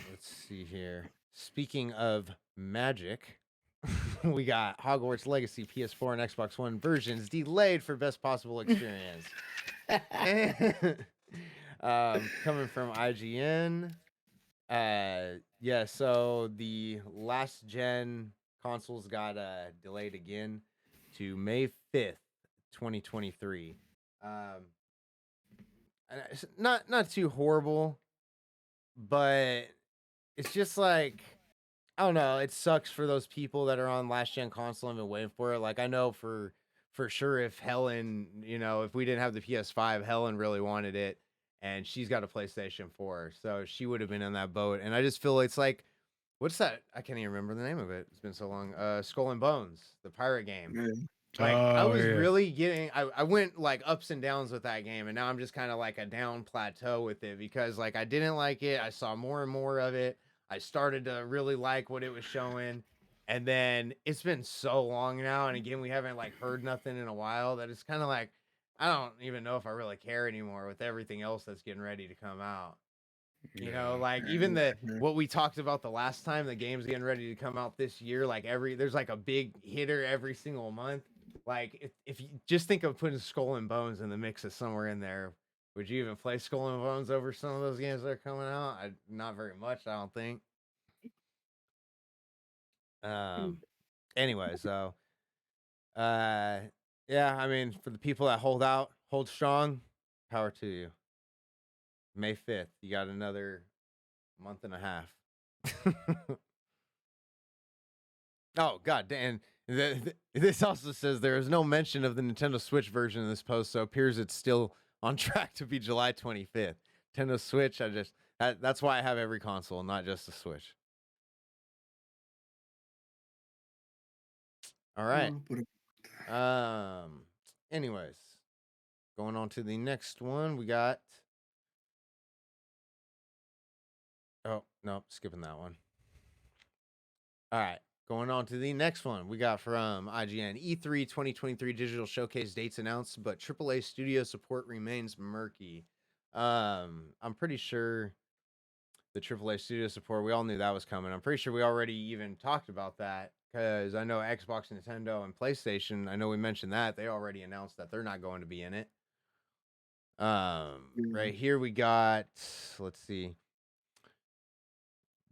[SPEAKER 3] Let's see here. Speaking of Magic, we got Hogwarts Legacy PS4 and Xbox One versions delayed for best possible experience. Coming from IGN. Yeah, so the last gen consoles got delayed again to May 5th, 2023. And it's not too horrible, but it's just like, I don't know, it sucks for those people that are on last gen console and been waiting for it. Like, I know for sure if Helen, if we didn't have the PS5, Helen really wanted it, and she's got a PlayStation 4, so she would have been in that boat. And I just feel it's like, what's that? I can't even remember the name of it. It's been so long. Skull and Bones, the pirate game. Like, I was really getting, I went like ups and downs with that game, and now I'm just kind of like a down plateau with it because like I didn't like it. I saw more and more of it. I started to really like what it was showing, and then it's been so long now, and again we haven't like heard nothing in a while that it's kind of like I don't even know if I really care anymore with everything else that's getting ready to come out. Like even what we talked about the last time, the game's getting ready to come out this year, like there's like a big hitter every single month. Like if you just think of putting Skull and Bones in the mix of somewhere in there, would you even play Skull and Bones over some of those games that are coming out? Not very much, I don't think. Anyway, so yeah, I mean, for the people that hold out, hold strong, power to you. May 5th, you got another month and a half. Oh, god damn. This also says there is no mention of the Nintendo Switch version in this post, so it appears it's still on track to be July 25th. Nintendo Switch, that's why I have every console, not just the Switch. All right. Anyways, going on to the next one, we got. Oh, no, skipping that one. All right. Going on to the next one, we got from IGN E3 2023 digital showcase dates announced, but AAA studio support remains murky. I'm pretty sure the AAA studio support. We all knew that was coming. I'm pretty sure we already even talked about that because I know Xbox, Nintendo, and PlayStation. I know we mentioned that they already announced that they're not going to be in it. Right here we got. Let's see.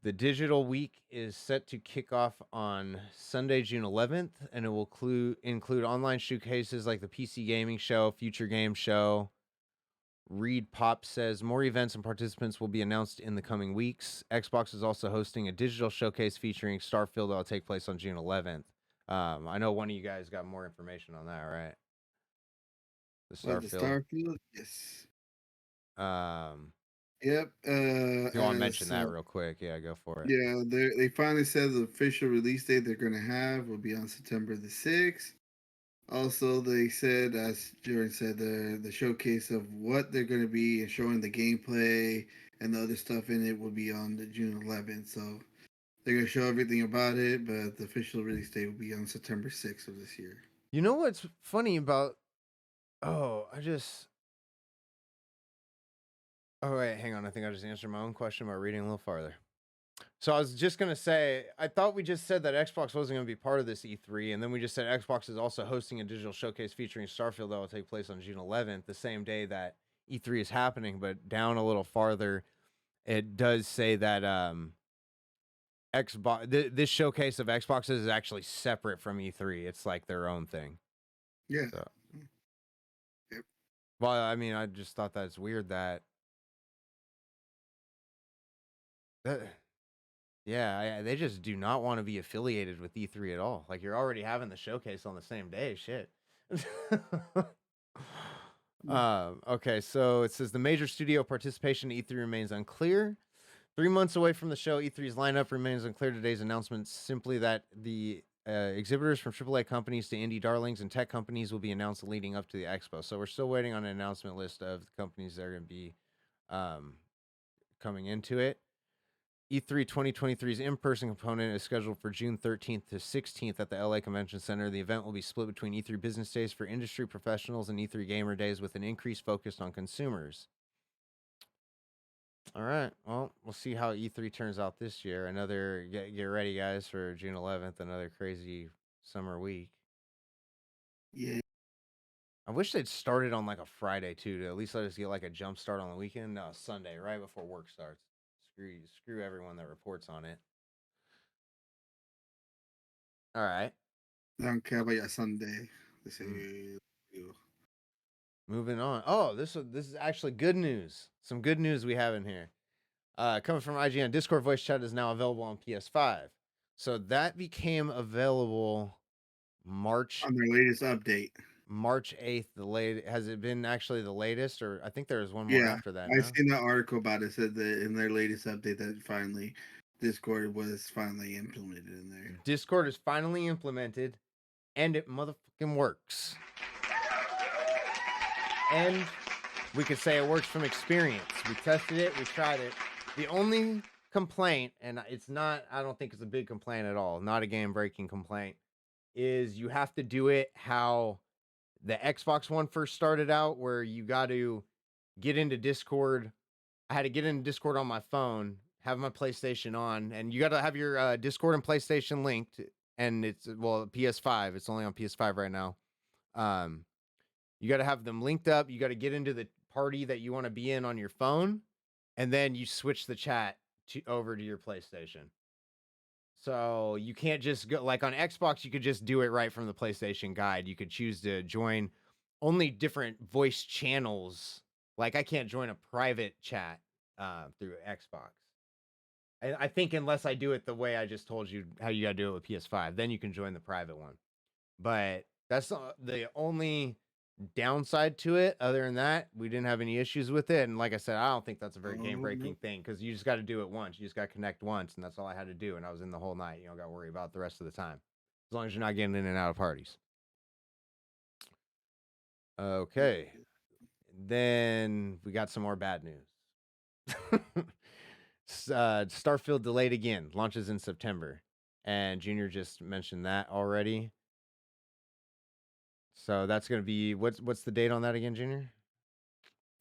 [SPEAKER 3] The digital week is set to kick off on Sunday, June 11th, and it will include online showcases like the PC Gaming Show, Future Game Show. Reed Pop says more events and participants will be announced in the coming weeks. Xbox is also hosting a digital showcase featuring Starfield that will take place on June 11th. I know one of you guys got more information on that, right? The Starfield.
[SPEAKER 4] Yes.
[SPEAKER 3] Yep.
[SPEAKER 4] If
[SPEAKER 3] you want to mention that real quick? Yeah, go for it.
[SPEAKER 4] Yeah, they finally said the official release date they're going to have will be on September the 6th. Also, they said, as Jordan said, the showcase of what they're going to be and showing the gameplay and the other stuff in it will be on the June 11th. So they're going to show everything about it, but the official release date will be on September 6th of this year.
[SPEAKER 3] You know what's funny about... Oh, wait, hang on. I think I just answered my own question by reading a little farther. So I was just going to say, I thought we just said that Xbox wasn't going to be part of this E3, and then we just said Xbox is also hosting a digital showcase featuring Starfield that will take place on June 11th, the same day that E3 is happening, but down a little farther, it does say that Xbox, this showcase of Xbox is actually separate from E3. It's like their own thing.
[SPEAKER 4] Yeah.
[SPEAKER 3] So.
[SPEAKER 4] Yep.
[SPEAKER 3] Well, I mean, I just thought that's weird that... Yeah, they just do not want to be affiliated with E3 at all. Like, you're already having the showcase on the same day. Shit. Okay, so it says the major studio participation in E3 remains unclear. 3 months away from the show, E3's lineup remains unclear. Today's announcement simply that the exhibitors from AAA companies to indie darlings and tech companies will be announced leading up to the expo. So we're still waiting on an announcement list of the companies that are going to be coming into it. E3 2023's in-person component is scheduled for June 13th to 16th at the LA Convention Center. The event will be split between E3 business days for industry professionals and E3 gamer days with an increased focus on consumers. All right, well, we'll see how E3 turns out this year. Get ready, guys, for June 11th, another crazy summer week.
[SPEAKER 4] Yeah.
[SPEAKER 3] I wish they'd started on like a Friday, too, to at least let us get like a jump start on the weekend. No, Sunday, right before work starts. Screw everyone that reports on it. All right.
[SPEAKER 4] I don't care about your Sunday. They say,
[SPEAKER 3] Moving on. Oh, this is actually good news. Some good news we have in here. Coming from IGN, Discord voice chat is now available on PS5. So that became available March
[SPEAKER 4] on their latest update.
[SPEAKER 3] March 8th, the late. Has it been actually the latest, or I think there was one more after that?
[SPEAKER 4] I seen that article about it. Said that in their latest update that finally Discord was finally implemented in there.
[SPEAKER 3] Discord is finally implemented, and it motherfucking works. And we could say it works from experience. We tested it, we tried it. The only complaint, and it's not, I don't think it's a big complaint at all, not a game-breaking complaint, is you have to do it how the Xbox One first started out, where you got to get into Discord. I had to get into Discord on my phone, have my PlayStation on, and you got to have your Discord and PlayStation linked, and it's, well, PS5. It's only on PS5 right now. You got to have them linked up. You got to get into the party that you want to be in on your phone, and then you switch the chat over to your PlayStation. So you can't just go, like on Xbox, you could just do it right from the PlayStation guide. You could choose to join only different voice channels. Like I can't join a private chat through Xbox. I think unless I do it the way I just told you how you got to do it with PS5, then you can join the private one. But that's the only downside to it. Other than that, we didn't have any issues with it, and like I said, I don't think that's a very game-breaking thing, because you just got to do it once. You just got to connect once, and that's all I had to do, and I was in the whole night. You don't got to worry about the rest of the time, as long as you're not getting in and out of parties. Okay, then we got some more bad news. Starfield delayed again, launches in September, and Junior just mentioned that already. So that's going to be, what's the date on that again, Junior?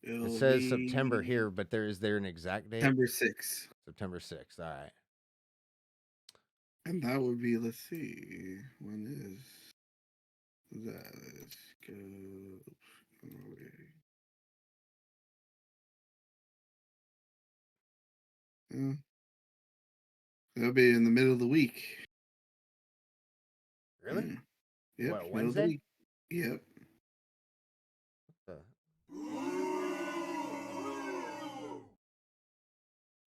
[SPEAKER 3] It says September here, but is there an exact date?
[SPEAKER 4] September 6th.
[SPEAKER 3] September 6th. All right.
[SPEAKER 4] And that would be, let's see, when is that? Let's go. Yeah. That'll be in the middle of the week.
[SPEAKER 3] Really?
[SPEAKER 4] Yeah. Yep.
[SPEAKER 3] What,
[SPEAKER 4] Middle of the
[SPEAKER 3] Wednesday?
[SPEAKER 4] week. Yep.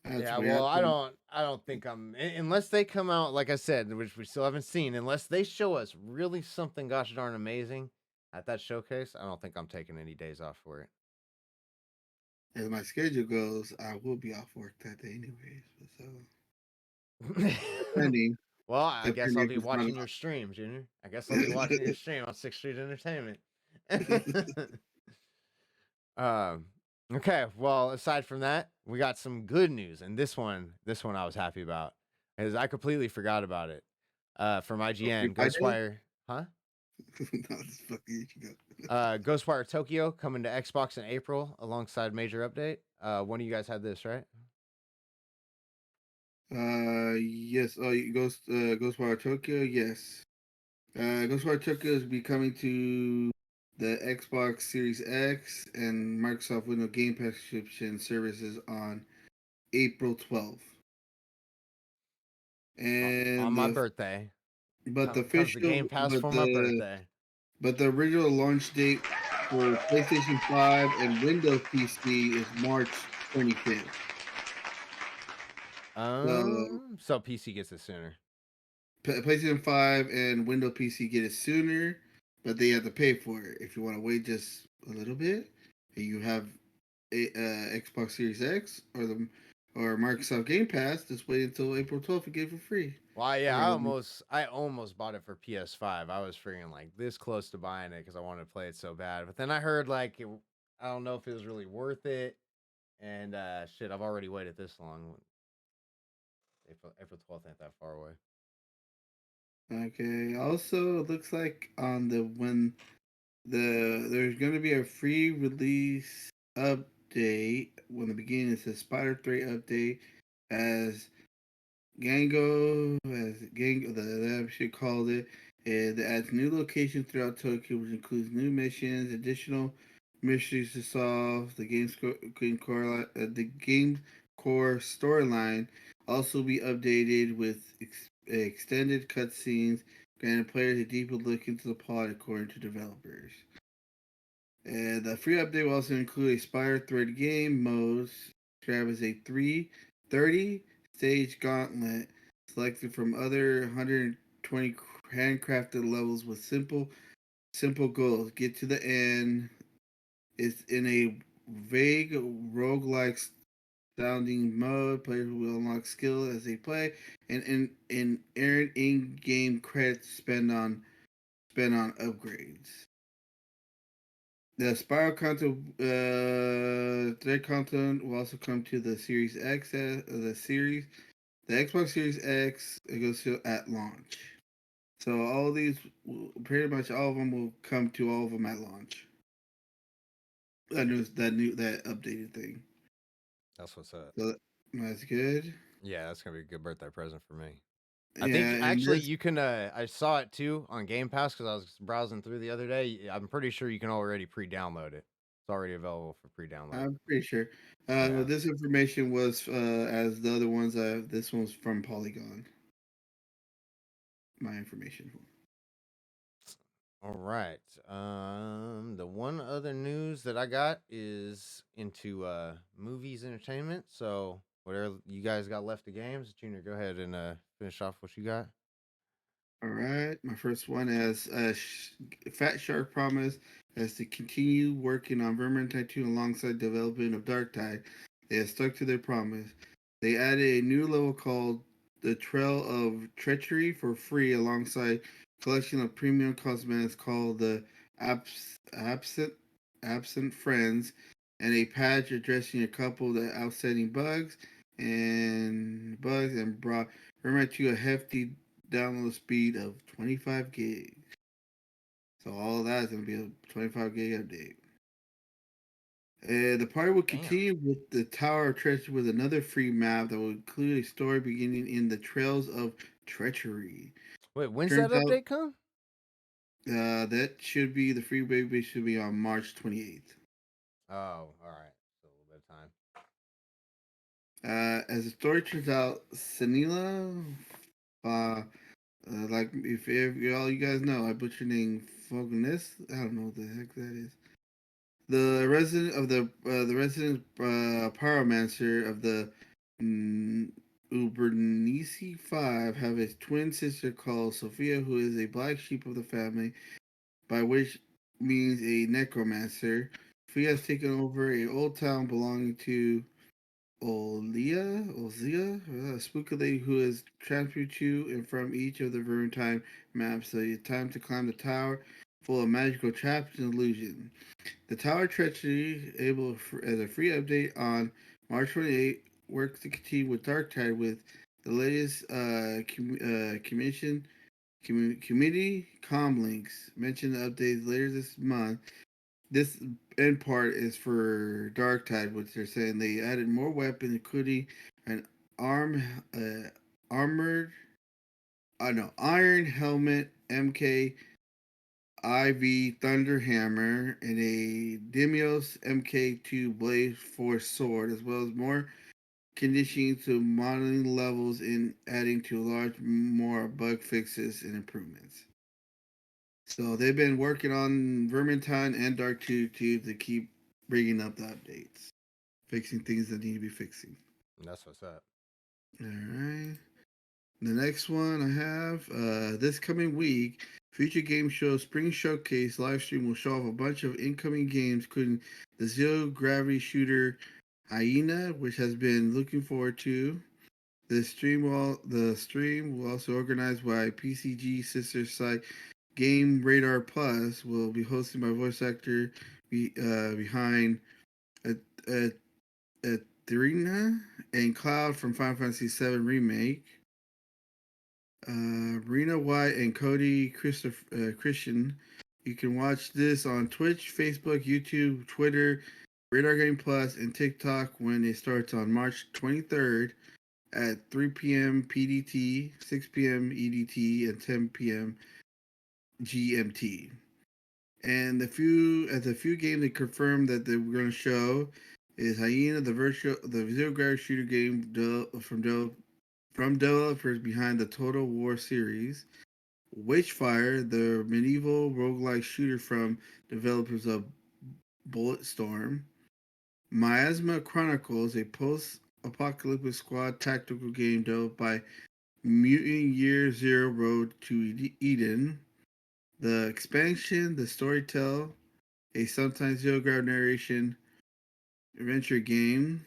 [SPEAKER 4] That's
[SPEAKER 3] Yeah,
[SPEAKER 4] weird.
[SPEAKER 3] well, I don't think unless they come out, like I said, which we still haven't seen, unless they show us really something gosh darn amazing at that showcase, I don't think I'm taking any days off for it.
[SPEAKER 4] As my schedule goes, I will be off work that day anyways. So depending.
[SPEAKER 3] Well, I guess I'll
[SPEAKER 4] Depending
[SPEAKER 3] be
[SPEAKER 4] if it's not
[SPEAKER 3] watching
[SPEAKER 4] an
[SPEAKER 3] your stream, Junior. I guess I'll be watching your stream on Sixth Street Entertainment. Okay, well, aside from that, we got some good news, and this one I was happy about, because I completely forgot about it. From IGN, Ghostwire, huh?
[SPEAKER 4] No, it's fucking you go.
[SPEAKER 3] Ghostwire Tokyo coming to Xbox in April alongside major update. One of you guys had this, right?
[SPEAKER 4] Yes. Oh, Ghostwire Tokyo. Yes. Ghostwire Tokyo is be coming to the Xbox Series X and Microsoft Windows Game Pass subscription services on April 12th. And
[SPEAKER 3] on my birthday.
[SPEAKER 4] But the
[SPEAKER 3] comes the Game Pass for my birthday.
[SPEAKER 4] But the original launch date for PlayStation 5 and Windows PC is March 25th.
[SPEAKER 3] So PC gets it sooner.
[SPEAKER 4] PlayStation 5 and Windows PC get it sooner, but they have to pay for it. If you want to wait just a little bit, and you have a Xbox Series X or Microsoft Game Pass, just wait until April 12th and get it for free.
[SPEAKER 3] Well, yeah, I almost bought it for PS5. I was freaking like this close to buying it because I wanted to play it so bad. But then I heard like I don't know if it was really worth it, and shit, I've already waited this long. April 12th ain't that far away.
[SPEAKER 4] Okay. Also, it looks like on there's going to be a free release update. When the beginning it says Spider 3 update as the shit called it. It adds new locations throughout Tokyo, which includes new missions, additional mysteries to solve. The game core storyline also be updated with extended cutscenes, granting players a deeper look into the plot, according to developers. And the free update will also include a Spire Thread game mode, described as a 30 stage gauntlet selected from other 120 handcrafted levels with simple goals. Get to the end. It's in a vague roguelike sounding mode. Players will unlock skill as they play, and earn in-game credits spent on upgrades. The Spiral content, their content will also come to the Series X, the Xbox Series X. It goes to at launch. So all these, pretty much all of them will come to all of them at launch. That updated thing.
[SPEAKER 3] That's what's up.
[SPEAKER 4] So that's good.
[SPEAKER 3] Yeah, that's gonna be a good birthday present for me.
[SPEAKER 4] Yeah,
[SPEAKER 3] I think actually you can. I saw it too on Game Pass because I was browsing through the other day. I'm pretty sure you can already pre-download it. It's already available for pre-download.
[SPEAKER 4] I'm pretty sure. This information was as the other ones. This one's from Polygon. My information.
[SPEAKER 3] All right. The one other news that I got is into movies, entertainment. So whatever you guys got left of games, Junior, go ahead and finish off what you got.
[SPEAKER 4] All right, my first one is Fat Shark promised as to continue working on Vermintide 2 alongside development of Darktide. They have stuck to their promise. They added a new level called the Trail of Treachery for free alongside a collection of premium cosmetics called the Absent Friends and a patch addressing a couple of the outstanding bugs and brought Vermintide 2 a hefty download speed of 25 gigs. So all of that is going to be a 25 gig update. The party will
[SPEAKER 3] Damn.
[SPEAKER 4] continue with the Tower of Treachery with another free map that will include a story beginning in the Trails of Treachery.
[SPEAKER 3] Wait, when's
[SPEAKER 4] Turns
[SPEAKER 3] that
[SPEAKER 4] out
[SPEAKER 3] update come?
[SPEAKER 4] that should be the free baby should be on March 28th.
[SPEAKER 3] Oh, all right. So a little bit of time.
[SPEAKER 4] As the story turns out, Sanila, like if all you guys know, I butchered name Fogness. I don't know what the heck that is. The resident of the resident pyromancer of the Ubernisi Five have a twin sister called Sophia, who is a black sheep of the family, by which means a necromancer. Sophia has taken over a old town belonging to Olzia, a spooky lady who has transferred to and from each of the Vermintide maps. So it's time to climb the tower, full of magical traps and illusion. The Tower Treachery, able as a free update on March 28th, works to continue with Darktide with the latest committee com links. Mention the updates later this month. This end part is for Darktide, which they're saying they added more weapons, including an armored, iron helmet, MK IV Thunder Hammer, and a Demios MK2 Blade Force Sword, as well as more conditioning to modeling levels and adding to large more bug fixes and improvements. So they've been working on Vermintide and Dark 2 to keep bringing up the updates, fixing things that need to be fixing.
[SPEAKER 3] That's what's up.
[SPEAKER 4] All right. The next one I have this coming week, Future Game Show Spring Showcase live stream will show off a bunch of incoming games, including the Zero Gravity shooter Hyena, which has been looking forward to. The stream will also organized by PCG sister site Game Radar Plus will be hosted by voice actor behind Athena and Cloud from Final Fantasy VII Remake. Rena White and Cody Christian. You can watch this on Twitch, Facebook, YouTube, Twitter, Radar Game Plus, and TikTok when it starts on March 23rd at 3 p.m. PDT, 6 p.m. EDT, and 10 p.m. GMT. And the few games they confirmed that they were going to show is Hyena, the Zero Gravity shooter game from developers behind the Total War series, Witchfire, the medieval roguelike shooter from developers of Bulletstorm, Miasma Chronicles, a post-apocalyptic squad tactical game developed by Mutant Year Zero Road to Eden, the expansion, the Storytell, a sometimes zero gravity narration adventure game,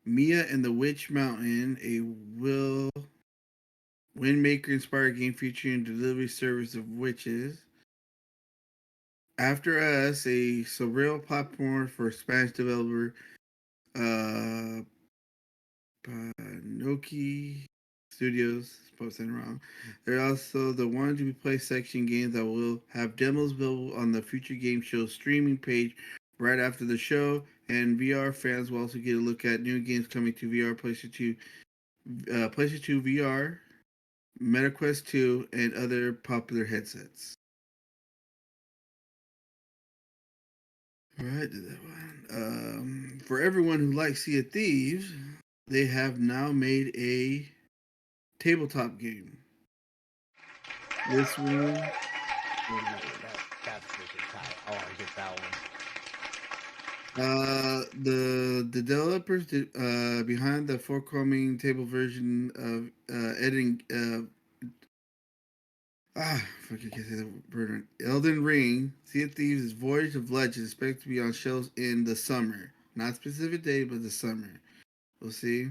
[SPEAKER 4] Mia and the Witch Mountain, a Windmaker inspired game featuring delivery service of witches. After Us, a surreal platform for Spanish developer Noki Studios. Supposed to say it wrong. There are also the one to be played section games that will have demos available on the Future Game Show streaming page right after the show. And VR fans will also get a look at new games coming to VR, PlayStation 2 VR, MetaQuest 2, and other popular headsets. All right, did that one. For everyone who likes Sea of Thieves, they have now made a tabletop game. This one,
[SPEAKER 3] That's freaking tight. I want to get that one.
[SPEAKER 4] the developers behind the forthcoming table version of editing fuck, I can't say the word. Elden Ring, Sea of Thieves' Voyage of Legends is expected to be on shelves in the summer. Not specific date, but the summer. We'll see.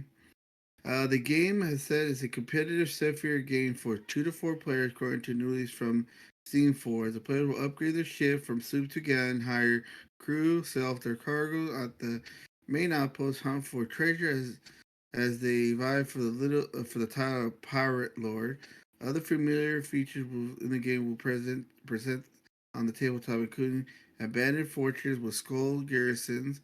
[SPEAKER 4] The game has said it's a competitive set-fair game for 2 to 4 players, according to news from Steam 4. The players will upgrade their ship from sloop to gun, hire crew, sell off their cargo at the main outpost, hunt for treasure as they vie for the title of Pirate Lord. Other familiar features in the game will present on the tabletop, including Abandoned Fortress with skeleton garrisons,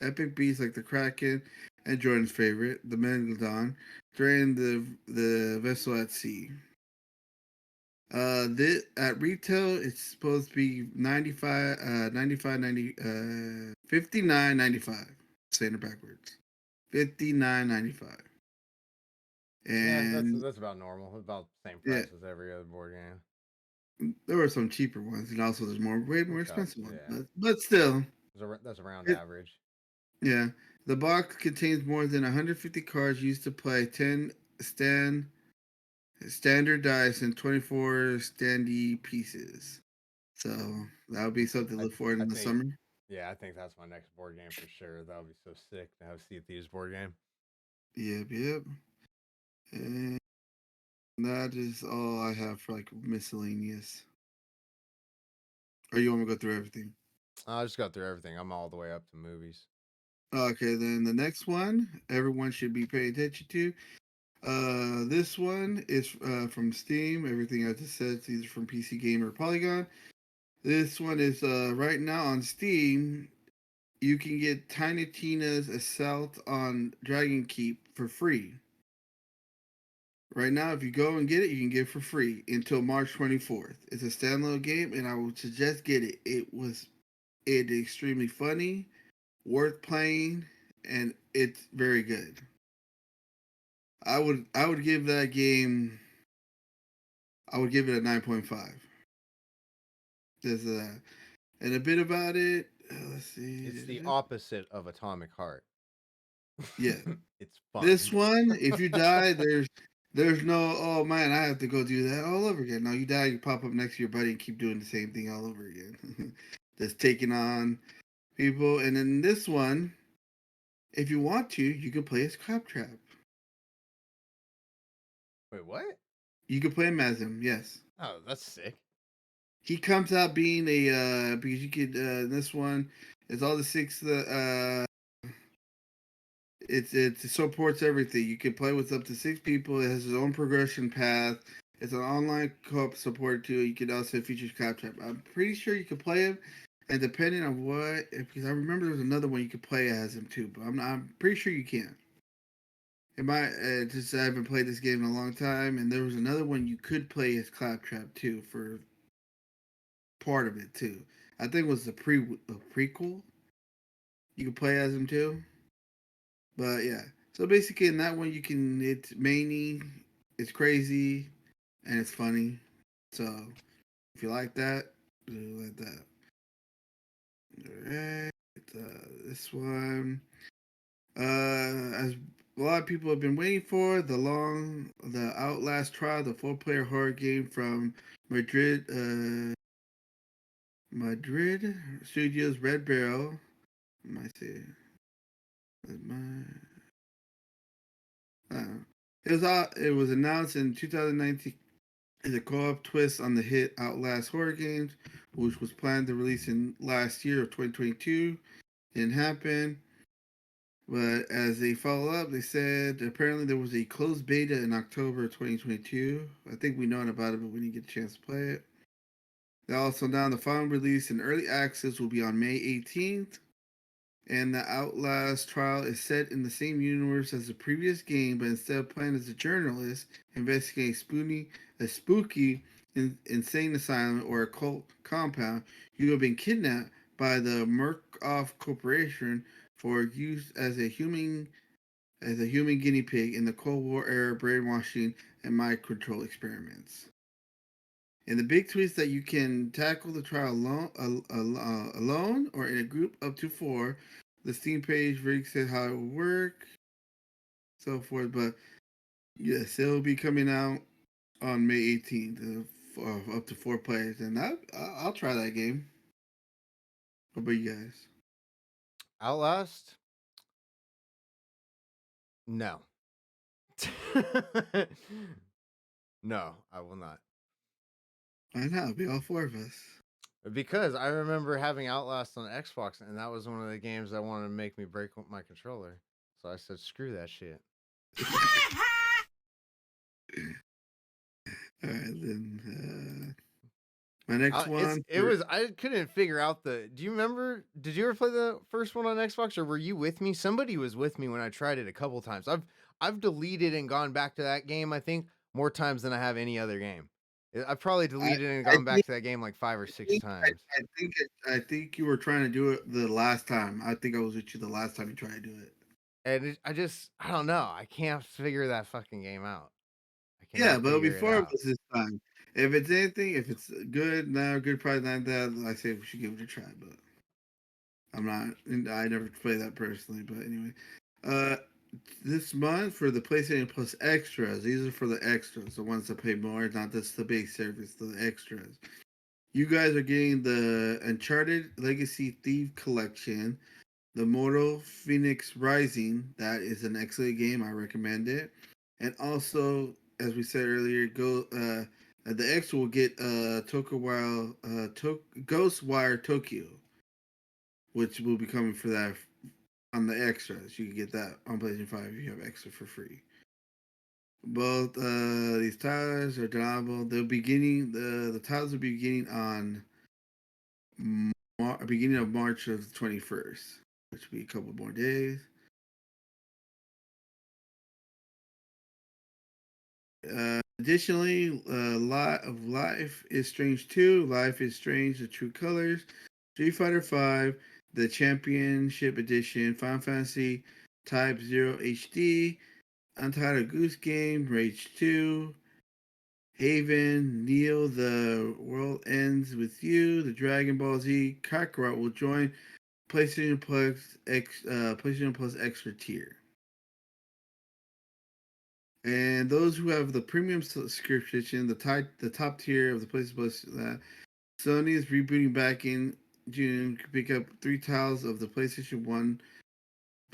[SPEAKER 4] epic beasts like the Kraken, and Jordan's favorite, the Megalodon, during the vessel at sea. This at retail it's supposed to be 95 59.95. Saying it backwards. 59.95.
[SPEAKER 3] Yeah,
[SPEAKER 4] And
[SPEAKER 3] that's about normal. About the same
[SPEAKER 4] yeah,
[SPEAKER 3] price as every other board game.
[SPEAKER 4] there were some cheaper ones, and also there's way more
[SPEAKER 3] A couple,
[SPEAKER 4] expensive ones.
[SPEAKER 3] yeah.
[SPEAKER 4] But still,
[SPEAKER 3] That's around
[SPEAKER 4] it,
[SPEAKER 3] average.
[SPEAKER 4] yeah. The box contains more than 150 cards used to play 10 standard dice and 24 standee pieces. So that would be something to look forward
[SPEAKER 3] I
[SPEAKER 4] in the
[SPEAKER 3] think,
[SPEAKER 4] summer.
[SPEAKER 3] yeah, I think that's my next board game for sure. That would be so sick to have a Sea of Thieves board game.
[SPEAKER 4] Yep. And that is all I have for like miscellaneous. Or you want me to go through everything?
[SPEAKER 3] I'll just go through everything. I'm all the way up to movies.
[SPEAKER 4] Okay, then the next one everyone should be paying attention to. This one is from Steam. Everything I just said is either from PC Gamer or Polygon. This one is right now on Steam. You can get Tiny Tina's Assault on Dragon Keep for free. Right now, if you go and get it, you can get it for free until March 24th. It's a standalone game, and I would suggest get it. It's extremely funny, worth playing, and it's very good. I would give that game. I would give it a 9.5. There's and a bit about it. Let's see.
[SPEAKER 3] It's the opposite of Atomic Heart.
[SPEAKER 4] Yeah.
[SPEAKER 3] It's fun.
[SPEAKER 4] This one, if you die, there's no, oh man, I have to go do that all over again. No, you die, you pop up next to your buddy and keep doing the same thing all over again. Just taking on people. And then this one, if you want to, you can play as Claptrap.
[SPEAKER 3] Wait, what?
[SPEAKER 4] You can play him as him, yes.
[SPEAKER 3] Oh, that's sick.
[SPEAKER 4] He comes out being a because you could this one is all the six it supports everything. You can play with up to 6 people. It has its own progression path. It's an online co-op support too. You can also feature Claptrap. I'm pretty sure you can play him, and depending on what, because I remember there was another one you could play as him too, but I'm pretty sure you can. It might just I haven't played this game in a long time, and there was another one you could play as Claptrap too for part of it too. I think it was a prequel. You could play as him too. But yeah. So basically in that one it's many, it's crazy, and it's funny. So if you like that, do like that. Alright. This one. As a lot of people have been waiting for, the Outlast trial, the 4-player horror game from Madrid Studios Red Barrel. Let me see. It was announced in 2019 as a co-op twist on the hit Outlast horror games, which was planned to release in last year of 2022. Didn't happen. But as they follow up, they said apparently there was a closed beta in October 2022. I think we know about it, but we didn't get a chance to play it. They also announced the final release in early access will be on May 18th. And the Outlast trial is set in the same universe as the previous game, but instead of playing as a journalist investigating a spooky insane asylum or a cult compound, you have been kidnapped by the Murkoff Corporation for use as a human guinea pig in the Cold War era brainwashing and mind control experiments. And the big twist that you can tackle the trial alone or in a group up to 4. The Steam page really said how it will work, so forth. But yes, it will be coming out on May 18th, up to 4 players, and I'll try that game. What about you guys?
[SPEAKER 3] Outlast? No. No, I will not.
[SPEAKER 4] Why not? It'll be all 4 of us.
[SPEAKER 3] Because I remember having Outlast on Xbox, and that was one of the games that wanted to make me break my controller. So I said, screw that shit.
[SPEAKER 4] All right, then. My next one.
[SPEAKER 3] I couldn't figure out the. Do you remember? Did you ever play the first one on Xbox, or were you with me? Somebody was with me when I tried it a couple times. I've deleted and gone back to that game. I think more times than I have any other game. I've probably deleted and
[SPEAKER 4] I
[SPEAKER 3] gone back to that game like 5 or 6 times.
[SPEAKER 4] I think you were trying to do it the last time. I think I was with you the last time you tried to do it.
[SPEAKER 3] And I don't know. I can't figure that fucking game out. I
[SPEAKER 4] Yeah,
[SPEAKER 3] cannot
[SPEAKER 4] but
[SPEAKER 3] figure it
[SPEAKER 4] before it
[SPEAKER 3] out.
[SPEAKER 4] was this time. If it's anything, if it's good now, good price like that, I say we should give it a try. But I'm not. I never played that personally. But anyway, this month for the PlayStation Plus extras. These are for the extras, the ones that pay more, not just the base service, the extras. You guys are getting the Uncharted Legacy Thief Collection, the Mortal Phoenix Rising. That is an excellent game. I recommend it. And also, as we said earlier, the X will get Ghostwire Tokyo, which will be coming for that on the extras. You can get that on PlayStation 5 if you have extra for free. Both these titles are downloadable. The titles will be beginning on beginning of March of the 21st, which will be a couple more days. Additionally, Life is Strange 2, Life is Strange: The True Colors, Street Fighter 5, the Championship Edition, Final Fantasy Type 0 HD, Untitled Goose Game, Rage 2, Haven, Neo, The World Ends With You, the Dragon Ball Z, Kakarot will join PlayStation Plus Extra tier. And those who have the premium subscription, the top tier of the PlayStation Plus, Sony is rebooting back in June. You can pick up 3 tiles of the PlayStation 1,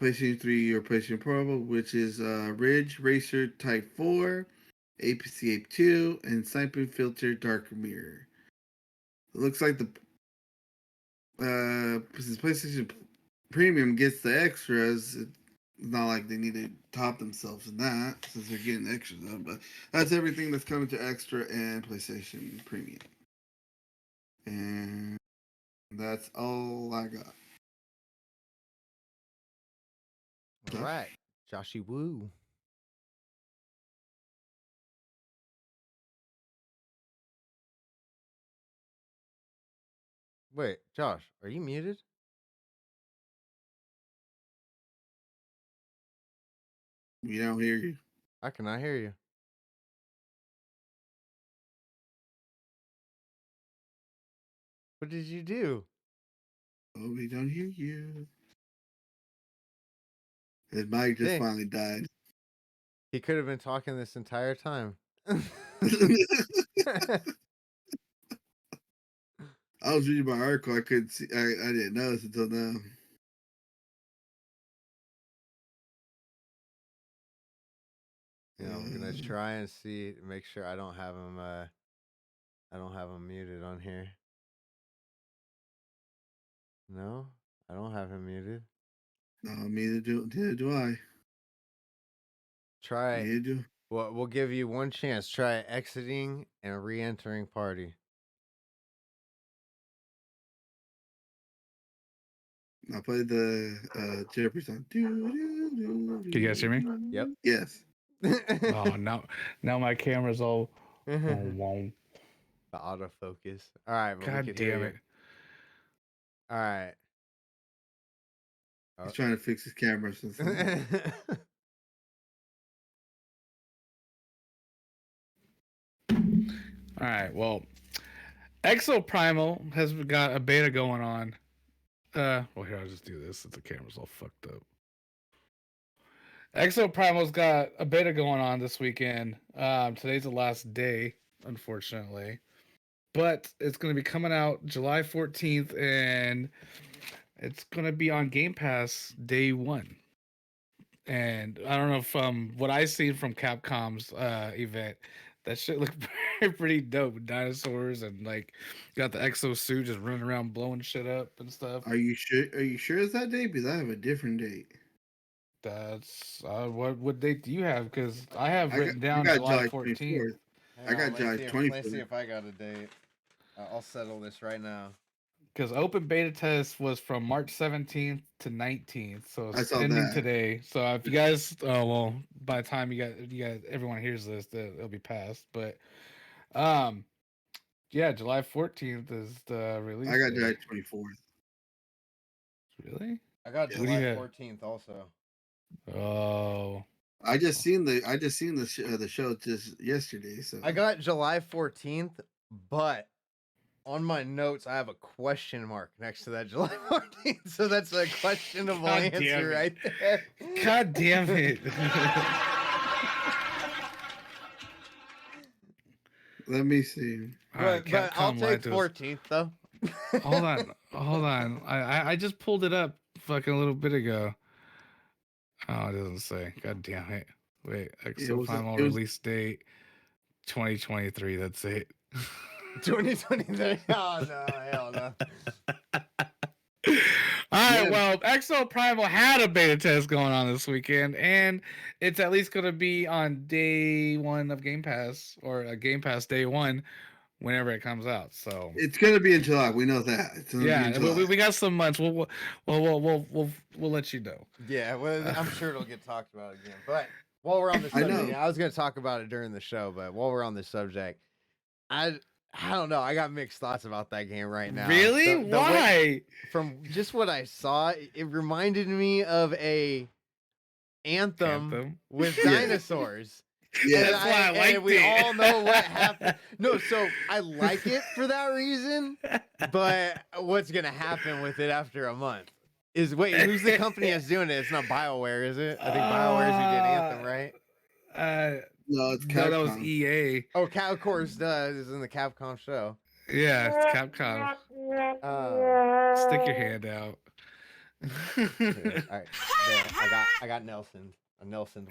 [SPEAKER 4] PlayStation 3, or PlayStation Portable, which is Ridge Racer Type 4, APC Ape 2, and Siphon Filter Dark Mirror. It looks like the since PlayStation Premium gets the extras, it's not like they need to top themselves in that since they're getting extras. But that's everything that's coming to Extra and PlayStation Premium. And that's all I got.
[SPEAKER 3] All right, Joshy Woo. Wait, Josh, are you muted?
[SPEAKER 4] We don't hear you.
[SPEAKER 3] I cannot hear you. What did you do?
[SPEAKER 4] Oh, we don't hear you. His mic just
[SPEAKER 3] Dang.
[SPEAKER 4] finally died.
[SPEAKER 3] He could have been talking this entire time.
[SPEAKER 4] I was reading my article. I couldn't see. I didn't notice until now.
[SPEAKER 3] Yeah, I'm gonna try and see, make sure I don't have him. I don't have him muted on here. No, I don't have him muted.
[SPEAKER 4] No, neither do I.
[SPEAKER 3] Try.
[SPEAKER 4] Neither do.
[SPEAKER 3] Well, we'll give you one chance. Try exiting and re-entering party.
[SPEAKER 4] I played the Jeopardy song.
[SPEAKER 5] Can you guys hear me?
[SPEAKER 3] Yep.
[SPEAKER 4] Yes.
[SPEAKER 5] Oh, now my camera's all.
[SPEAKER 3] The autofocus. All right, but
[SPEAKER 5] God
[SPEAKER 3] we can hear
[SPEAKER 5] damn
[SPEAKER 3] you.
[SPEAKER 5] it!
[SPEAKER 3] All right.
[SPEAKER 4] He's trying to fix his camera. Since
[SPEAKER 5] All right, well, Exoprimal has got a beta going on. Well, here, I'll just do this since the camera's all fucked up. Exoprimal's got a beta going on this weekend. Today's the last day, unfortunately. But it's going to be coming out July 14th, and it's going to be on Game Pass day 1. And I don't know if what I seen from Capcom's event, that shit looked pretty dope. Dinosaurs and like got the exo suit just running around blowing shit up and stuff.
[SPEAKER 4] Are you sure? Are you sure it's that date? Because I have a different date.
[SPEAKER 5] That's what date do you have? Because I have written down July 14th.
[SPEAKER 4] I got July 24th.
[SPEAKER 3] Let's see if I got a date. I'll settle this right now.
[SPEAKER 5] Because open beta test was from March 17th to 19th, so
[SPEAKER 4] I
[SPEAKER 5] it's
[SPEAKER 4] saw
[SPEAKER 5] ending
[SPEAKER 4] that.
[SPEAKER 5] today. So if you guys, well, by the time you guys, everyone hears this, it'll be passed. But, yeah, July 14th is the release.
[SPEAKER 4] I got
[SPEAKER 5] date.
[SPEAKER 4] July 24th.
[SPEAKER 5] Really?
[SPEAKER 3] I got
[SPEAKER 4] Yeah.
[SPEAKER 5] What do you
[SPEAKER 3] July
[SPEAKER 5] have?
[SPEAKER 3] 14th also.
[SPEAKER 5] Oh,
[SPEAKER 4] I just seen the show just yesterday. So
[SPEAKER 3] I got July 14th, but on my notes I have a question mark next to that July 14th, so that's a questionable
[SPEAKER 5] God damn
[SPEAKER 3] answer
[SPEAKER 5] it.
[SPEAKER 3] right there.
[SPEAKER 5] God damn it!
[SPEAKER 4] let me see.
[SPEAKER 5] All right,
[SPEAKER 3] But I'll
[SPEAKER 5] Capcom lied
[SPEAKER 3] take
[SPEAKER 5] to us.
[SPEAKER 3] 14th though.
[SPEAKER 5] Hold on. I just pulled it up fucking a little bit ago. Oh, it doesn't say. God damn it. Wait, Exo final release date 2023. That's it.
[SPEAKER 3] 2023. Oh no, hell no.
[SPEAKER 5] All right,
[SPEAKER 4] Yeah.
[SPEAKER 5] well, Exo Primal had a beta test going on this weekend, and it's at least going to be on day 1 of Game Pass, or a Game Pass day 1, whenever it comes out. So
[SPEAKER 4] It's gonna be in July. We know that. It's gonna be in
[SPEAKER 5] yeah,
[SPEAKER 4] July.
[SPEAKER 5] we got some months. We'll let you know.
[SPEAKER 3] Yeah, well, I'm sure it'll get talked about again. But while we're on the
[SPEAKER 4] I know.
[SPEAKER 3] subject, I was going to talk about it during the show, but while we're on the subject, I don't know. I got mixed thoughts about that game right now.
[SPEAKER 5] Really?
[SPEAKER 3] The
[SPEAKER 5] Why?
[SPEAKER 3] way- from just what I saw, it reminded me of a Anthem. With
[SPEAKER 4] Yeah.
[SPEAKER 3] dinosaurs.
[SPEAKER 4] Yeah.
[SPEAKER 5] That's why I liked
[SPEAKER 3] we
[SPEAKER 5] it.
[SPEAKER 3] all know what happened. No, so I like it for that reason, but what's gonna happen with it after a month is who's the company that's doing it? It's not BioWare, is it? I think BioWare's who did Anthem, right?
[SPEAKER 4] No, it's Capcom.
[SPEAKER 5] No, that was EA.
[SPEAKER 3] Oh, of course, is in the Capcom show.
[SPEAKER 5] Yeah, it's Capcom. Stick your hand out.
[SPEAKER 3] Here, all right, there, I got Nelson. A Nelson.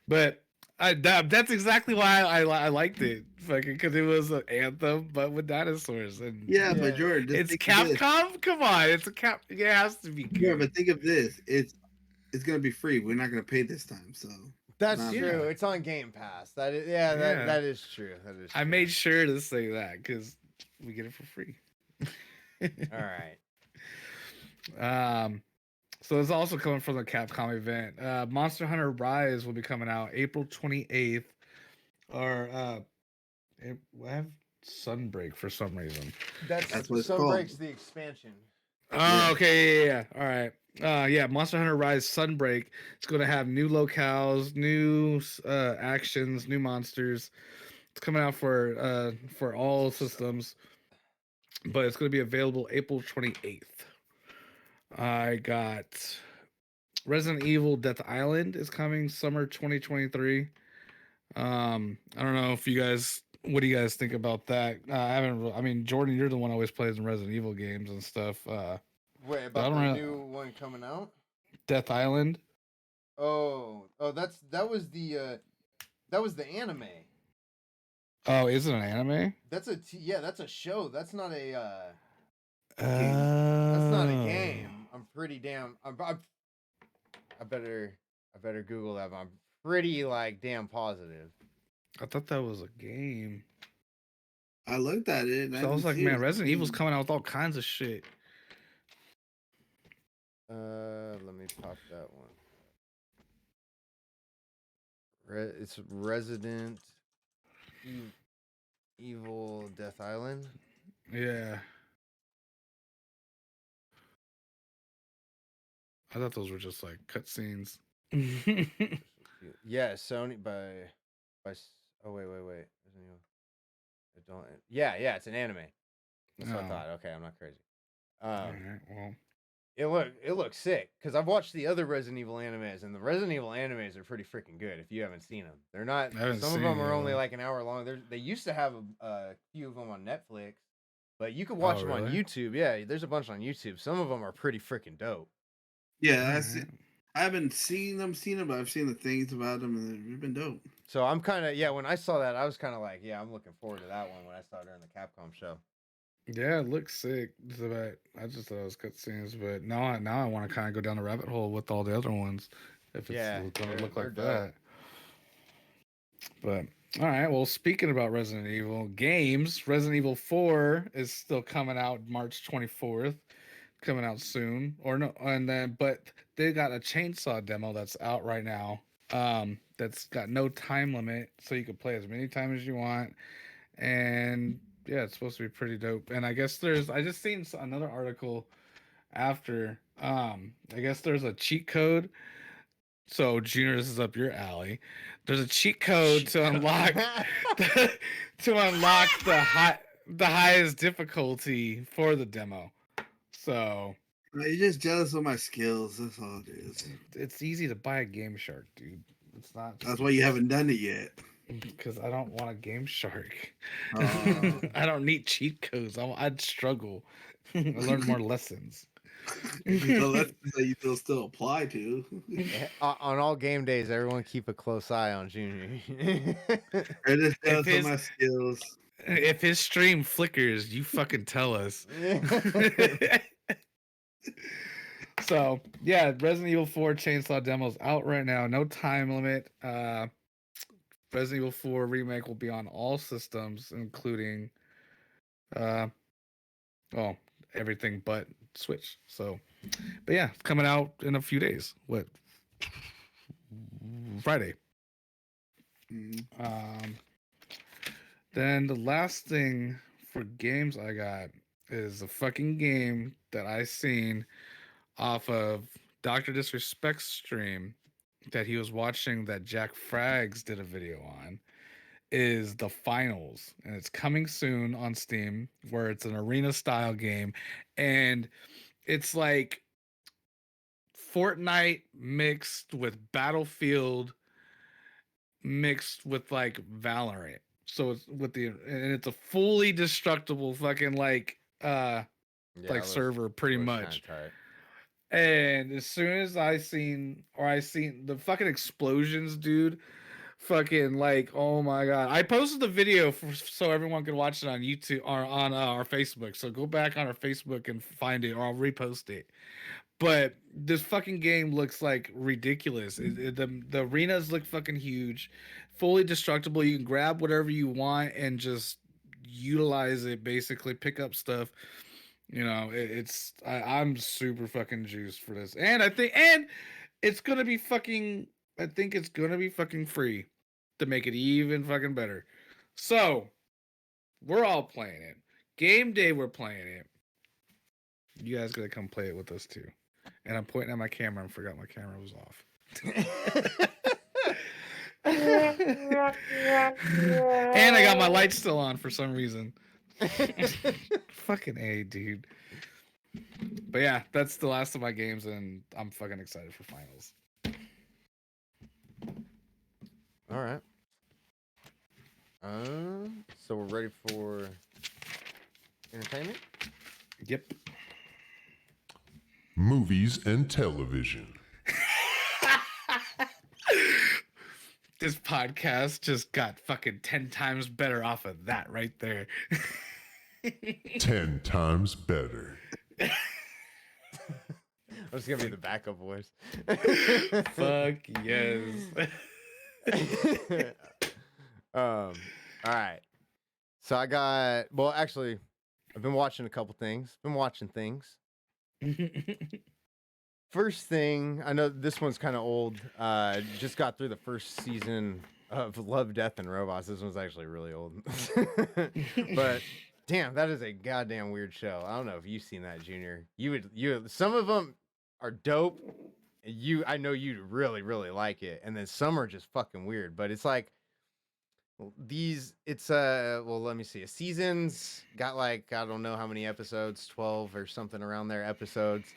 [SPEAKER 5] But that's exactly why I liked it, fucking, because it was an Anthem but with dinosaurs. And
[SPEAKER 4] Yeah, but Jordan, just
[SPEAKER 5] it's
[SPEAKER 4] think of this.
[SPEAKER 5] Capcom. Come on, it's a It has to be
[SPEAKER 4] Yeah,
[SPEAKER 5] good.
[SPEAKER 4] but think of this. It's gonna be free. We're not gonna pay this time, so
[SPEAKER 3] That's
[SPEAKER 4] Nah,
[SPEAKER 3] true.
[SPEAKER 5] yeah.
[SPEAKER 3] It's on Game Pass. That is,
[SPEAKER 5] Yeah.
[SPEAKER 3] that is true. That is.
[SPEAKER 5] I
[SPEAKER 3] true.
[SPEAKER 5] made sure to say that because we get it for free.
[SPEAKER 3] All right.
[SPEAKER 5] So it's also coming from the Capcom event. Monster Hunter Rise will be coming out April 28th. Or I have Sunbreak for some reason.
[SPEAKER 4] That's what it's
[SPEAKER 3] Sunbreak's
[SPEAKER 4] called.
[SPEAKER 3] the expansion.
[SPEAKER 5] Oh, okay, yeah. All right. Yeah, Monster Hunter Rise Sunbreak. It's going to have new locales, new actions, new monsters. It's coming out for all systems, but it's going to be available April 28th. I got Resident Evil Death Island is coming summer 2023. I don't know if you guys, what do you guys think about that? I mean, Jordan, you're the one who always plays in Resident Evil games and stuff.
[SPEAKER 3] Wait,
[SPEAKER 5] I
[SPEAKER 3] about
[SPEAKER 5] don't
[SPEAKER 3] the
[SPEAKER 5] know.
[SPEAKER 3] new one coming out?
[SPEAKER 5] Death Island.
[SPEAKER 3] Oh, that was the anime.
[SPEAKER 5] Oh, is it an anime?
[SPEAKER 3] That's a show. That's not a
[SPEAKER 5] That's
[SPEAKER 3] not a game. I'm pretty damn. I better Google that. But I'm pretty damn positive.
[SPEAKER 5] I thought that was a game.
[SPEAKER 4] I looked at it. And
[SPEAKER 5] So I was like, man, Resident Evil's
[SPEAKER 4] coming.
[SPEAKER 5] coming out with all kinds of shit.
[SPEAKER 3] Let me pop that one. It's Resident Evil Death Island.
[SPEAKER 5] Yeah. I thought those were just like cutscenes.
[SPEAKER 3] Yeah, Sony by. Oh wait. Resident Evil. Yeah, it's an anime. That's what I
[SPEAKER 5] Oh.
[SPEAKER 3] thought. Okay, I'm not crazy.
[SPEAKER 5] Alright, well,
[SPEAKER 3] It looks sick because I've watched the other Resident Evil animes, and the Resident Evil animes are pretty freaking good. If you haven't seen them, they're not.
[SPEAKER 5] I haven't
[SPEAKER 3] Some of
[SPEAKER 5] seen
[SPEAKER 3] them are
[SPEAKER 5] any of
[SPEAKER 3] only
[SPEAKER 5] them.
[SPEAKER 3] like an hour long. They used to have a few of them on Netflix, but you could watch them on
[SPEAKER 5] really?
[SPEAKER 3] YouTube. Yeah, there's a bunch on YouTube. Some of them are pretty freaking dope.
[SPEAKER 4] Yeah,
[SPEAKER 5] alright.
[SPEAKER 4] I haven't seen them, but I've seen the things about them, and they've been dope.
[SPEAKER 3] So I'm kind of when I saw that, I was kind of like, I'm looking forward to that one when I saw it during the Capcom show.
[SPEAKER 5] Yeah, it looks sick. But I just thought it was cutscenes, but now I want to kind of go down the rabbit hole with all the other ones. If it's
[SPEAKER 3] Yeah,
[SPEAKER 5] going to look
[SPEAKER 3] they're
[SPEAKER 5] like
[SPEAKER 3] dope.
[SPEAKER 5] that. But All right. Well, speaking about Resident Evil games, Resident Evil 4 is still coming out March 24th, coming out soon. Or no, and then but they got a chainsaw demo that's out right now. That's got no time limit, so you can play as many times as you want. And yeah, it's supposed to be pretty dope. And I guess I just seen another article after. I guess there's a cheat code. So Junior, this is up your alley. There's a cheat code to unlock the highest difficulty for the demo. So
[SPEAKER 4] You're just jealous of my skills. That's all it is.
[SPEAKER 5] it's easy to buy a Game Shark, dude. It's not
[SPEAKER 4] That's why you haven't done it yet.
[SPEAKER 5] because I don't want a Game Shark.
[SPEAKER 4] Oh.
[SPEAKER 5] I don't need cheat codes. I'd struggle. I learn more lessons.
[SPEAKER 4] So that's that you still apply to.
[SPEAKER 3] On all game days, everyone keep a close eye on Junior.
[SPEAKER 4] I just jealous
[SPEAKER 5] his-
[SPEAKER 4] of my skills.
[SPEAKER 5] If his stream flickers, you fucking tell us. So yeah, Resident Evil 4 Chainsaw Demo's out right now. No time limit. Resident Evil 4 remake will be on all systems, including everything but Switch. So, but yeah, it's coming out in a few days. What? Friday.
[SPEAKER 4] Mhm.
[SPEAKER 5] Then the last thing for games I got is a fucking game that I seen off of Dr. Disrespect's stream that he was watching that Jack Frags did a video on is The Finals, and it's coming soon on Steam, where it's an arena style game, and it's like Fortnite mixed with Battlefield mixed with like Valorant. So it's and it's a fully destructible fucking like server pretty much. And as soon as I seen the fucking explosions, dude, fucking like, oh my god! I posted the video so everyone can watch it on YouTube or on our Facebook. So go back on our Facebook and find it, or I'll repost it. But this fucking game looks like ridiculous. The arenas look fucking huge, fully destructible. You can grab whatever you want and just utilize it. Basically, pick up stuff. You know, I'm super fucking juiced for this, and I think it's gonna be fucking. I think it's gonna be fucking free to make it even fucking better. So we're all playing it. Game day, we're playing it. You guys gotta come play it with us too. And I'm pointing at my camera and forgot my camera was off. And I got my lights still on for some reason. Fucking A, dude. But yeah, that's the last of my games, and I'm fucking excited for finals.
[SPEAKER 3] All right. So we're ready for entertainment?
[SPEAKER 5] Yep.
[SPEAKER 6] Movies and television.
[SPEAKER 5] This podcast just got fucking 10 times better off of that right there.
[SPEAKER 6] 10 times better.
[SPEAKER 3] I'm just gonna be the backup voice.
[SPEAKER 5] Fuck yes.
[SPEAKER 3] All right. So I got actually I've been watching a couple things. First thing, I know this one's kind of old. Just got through the first season of Love, Death, and Robots. This one's actually really old. But damn, that is a goddamn weird show. I don't know if you've seen that, Junior. You some of them are dope. I know you'd really, really like it. And then some are just fucking weird. But it's like let me see. A season's got like, I don't know how many episodes, 12 or something around there episodes.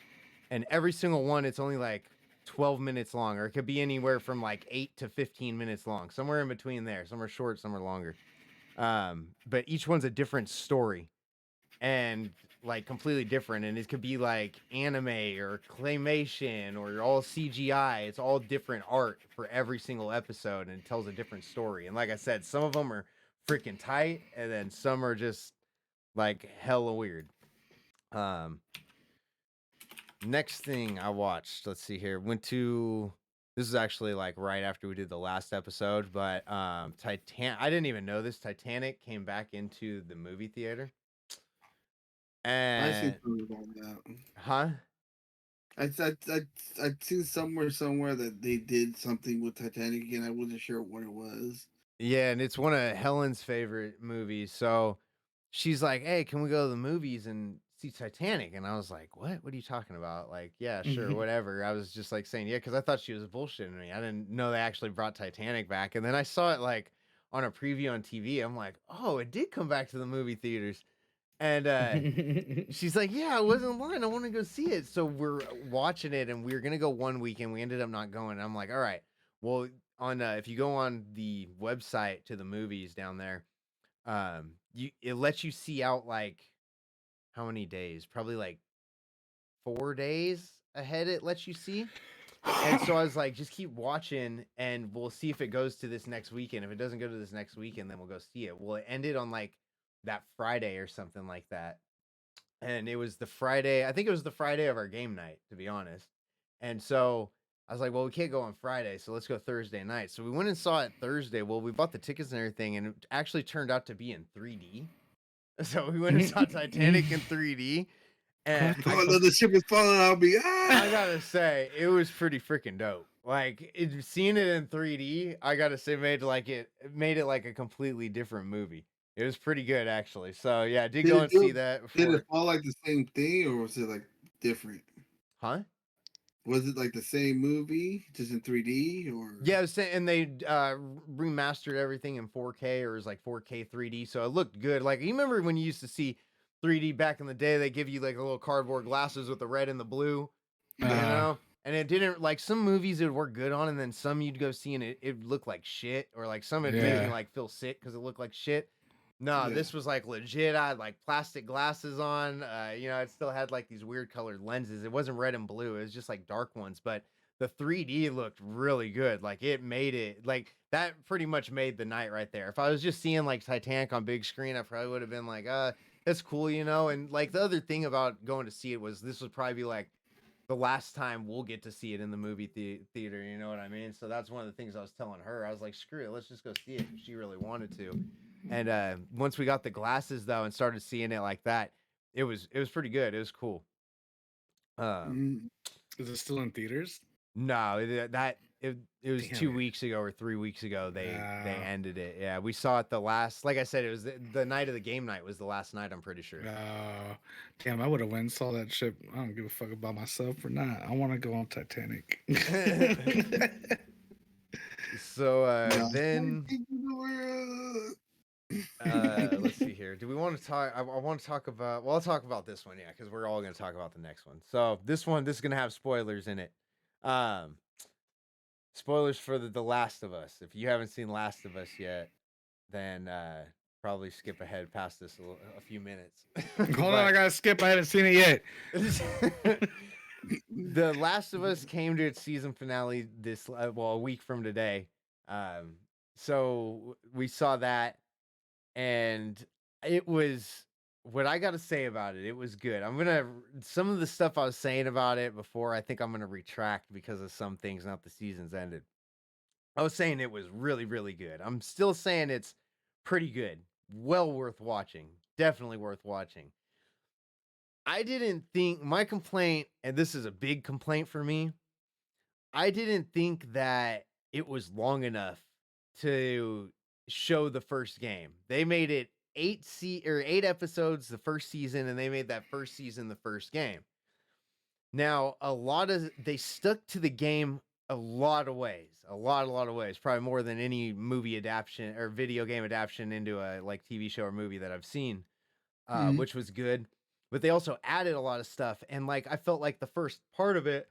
[SPEAKER 3] And every single one, it's only like 12 minutes long, or it could be anywhere from like 8 to 15 minutes long, somewhere in between there. Some are short, some are longer. But each one's a different story and like completely different. And it could be like anime or claymation or all CGI. It's all different art for every single episode, and it tells a different story. And like I said, some of them are freaking tight, and then some are just like hella weird. Next thing I watched, let's see here, went to This is actually like right after we did the last episode, but I didn't even know this. Titanic came back into the movie theater.
[SPEAKER 4] I seen
[SPEAKER 3] And
[SPEAKER 4] something about that.
[SPEAKER 3] huh?
[SPEAKER 4] I'd seen somewhere that they did something with Titanic, and I wasn't sure what it was.
[SPEAKER 3] Yeah, and it's one of Helen's favorite movies. So she's like, "Hey, can we go to the movies and see Titanic?" And I was like, "What? What are you talking about?" Like, yeah, sure, whatever. I was just like saying, yeah, because I thought she was bullshitting me. I didn't know they actually brought Titanic back. And then I saw it like on a preview on TV. I'm like, oh, it did come back to the movie theaters. And she's like, yeah, I wasn't lying. I want to go see it. So we're watching it, and we were gonna go one weekend. We ended up not going. I'm like, all right, well, on if you go on the website to the movies down there, it lets you see out like how many days? Probably like 4 days ahead. It lets you see. And so I was like, just keep watching, and we'll see if it goes to this next weekend. If it doesn't go to this next weekend, then we'll go see it. Well, it ended on like that Friday or something like that. And it was the Friday, I think it was the Friday of our game night, to be honest. And so I was like, well, we can't go on Friday, so let's go Thursday night. So we went and saw it Thursday. Well, we bought the tickets and everything, and it actually turned out to be in 3D. So we went and saw Titanic in 3D. And
[SPEAKER 4] Oh no, the ship is falling on me.
[SPEAKER 3] I gotta say, it was pretty freaking dope. Like seeing it in 3D, I gotta say, made it like a completely different movie. It was pretty good actually. So yeah, I did go and see that
[SPEAKER 4] Did
[SPEAKER 3] before.
[SPEAKER 4] it fall like the same thing, or was it like different?
[SPEAKER 3] Huh?
[SPEAKER 4] Was it like the same movie, just in 3D, or?
[SPEAKER 3] Yeah, and they remastered everything in 4K, or it was like 4K 3D, so it looked good. Like you remember when you used to see 3D back in the day? They give you like a little cardboard glasses with the red and the blue, you know. And it didn't, like, some movies it would work good on, and then some you'd go see and it looked like shit, or like some it made me like feel sick because it looked like shit. No, this was like legit. I had like plastic glasses on. You know, it still had like these weird colored lenses. It wasn't red and blue. It was just like dark ones. But the 3D looked really good. Like it made it like that pretty much made the night right there. If I was just seeing like Titanic on big screen, I probably would have been like, that's cool, you know. And like the other thing about going to see it was this would probably be like the last time we'll get to see it in the movie theater. You know what I mean? So that's one of the things I was telling her. I was like, screw it, let's just go see it if she really wanted to. And once we got the glasses though and started seeing it like that, it was pretty good. It was cool.
[SPEAKER 5] Is it still in theaters?
[SPEAKER 3] No, it was 2 weeks ago or 3 weeks ago they ended it. Yeah, we saw it the last. Like I said, it was the night of the game night was the last night. I'm pretty sure.
[SPEAKER 5] Damn! I would have went and saw that shit. I don't give a fuck about myself or not. I want to go on Titanic.
[SPEAKER 3] So then. Let's see here. Do we want to talk? I want to talk about. Well, I'll talk about this one, yeah, because we're all going to talk about the next one. So this is going to have spoilers in it. Spoilers for the Last of Us. If you haven't seen Last of Us yet, then probably skip ahead past this a few minutes.
[SPEAKER 5] Hold on, I gotta skip. I haven't seen it yet.
[SPEAKER 3] The Last of Us came to its season finale a week from today. So we saw that. And it was, what I got to say about it, it was good. Some of the stuff I was saying about it before, I think I'm going to retract because of some things, not the season's ended. I was saying it was really, really good. I'm still saying it's pretty good. Well worth watching. Definitely worth watching. I didn't think, my complaint, and this is a big complaint for me, I didn't think that it was long enough to show the first game. They made it 8 episodes the first season, and they made that first season the first game. Now, they stuck to the game a lot of ways, probably more than any movie adaptation or video game adaptation into a like TV show or movie that I've seen, which was good. But they also added a lot of stuff, and like I felt like the first part of it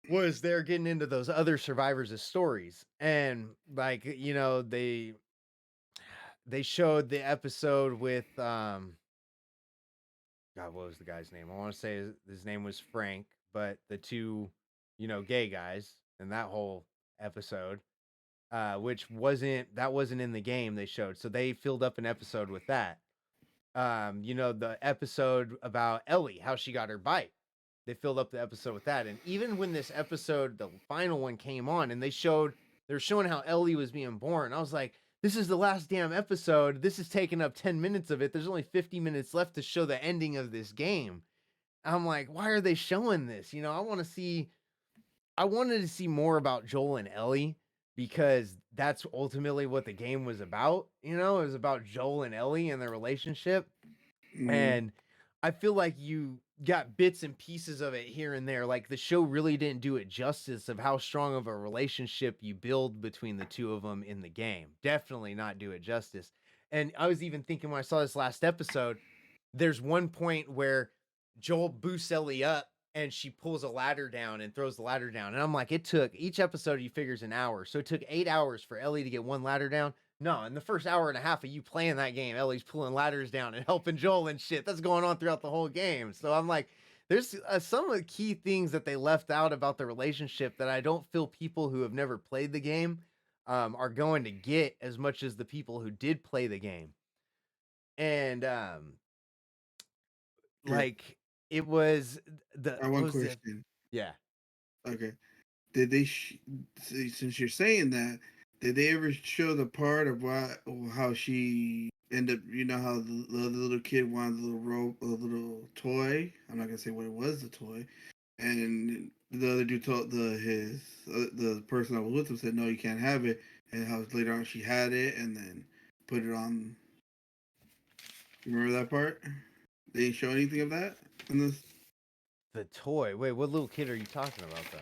[SPEAKER 3] was they're getting into those other survivors' stories, and like, you know, they showed the episode with God, what was the guy's name? I want to say his name was Frank, but the two, you know, gay guys in that whole episode, which wasn't in the game they showed, so they filled up an episode with that. You know, the episode about Ellie, how she got her bite. they filled up the episode with that. And even when this episode, the final one, came on, and they're showing how Ellie was being born, I was like, this is the last damn episode. This is taking up 10 minutes of it. There's only 50 minutes left to show the ending of this game. I'm like, why are they showing this? You know, I wanted to see more about Joel and Ellie, because that's ultimately what the game was about. You know, it was about Joel and Ellie and their relationship. And I feel like you got bits and pieces of it here and there. Like, the show really didn't do it justice of how strong of a relationship you build between the two of them in the game. Definitely not do it justice. And I was even thinking when I saw this last episode, there's one point where Joel boosts Ellie up and she pulls a ladder down and throws the ladder down. And I'm like, it took, each episode he figures an hour. So it took 8 hours for Ellie to get one ladder down. No, in the first hour and a half of you playing that game, Ellie's pulling ladders down and helping Joel and shit. That's going on throughout the whole game. So I'm like, there's some of the key things that they left out about the relationship that I don't feel people who have never played the game are going to get as much as the people who did play the game. And like, it was the
[SPEAKER 4] I have
[SPEAKER 3] what
[SPEAKER 4] one
[SPEAKER 3] was it?
[SPEAKER 4] question.
[SPEAKER 3] Yeah.
[SPEAKER 4] Okay. Did they, since you're saying that, did they ever show the part of how she ended up, you know, how the little kid wanted a little rope, a little toy? I'm not going to say what it was, the toy. And the other dude told the person that was with him said, no, you can't have it. And how later on she had it and then put it on. You remember that part? They didn't show anything of that in this.
[SPEAKER 3] The toy. Wait, what little kid are you talking about, though?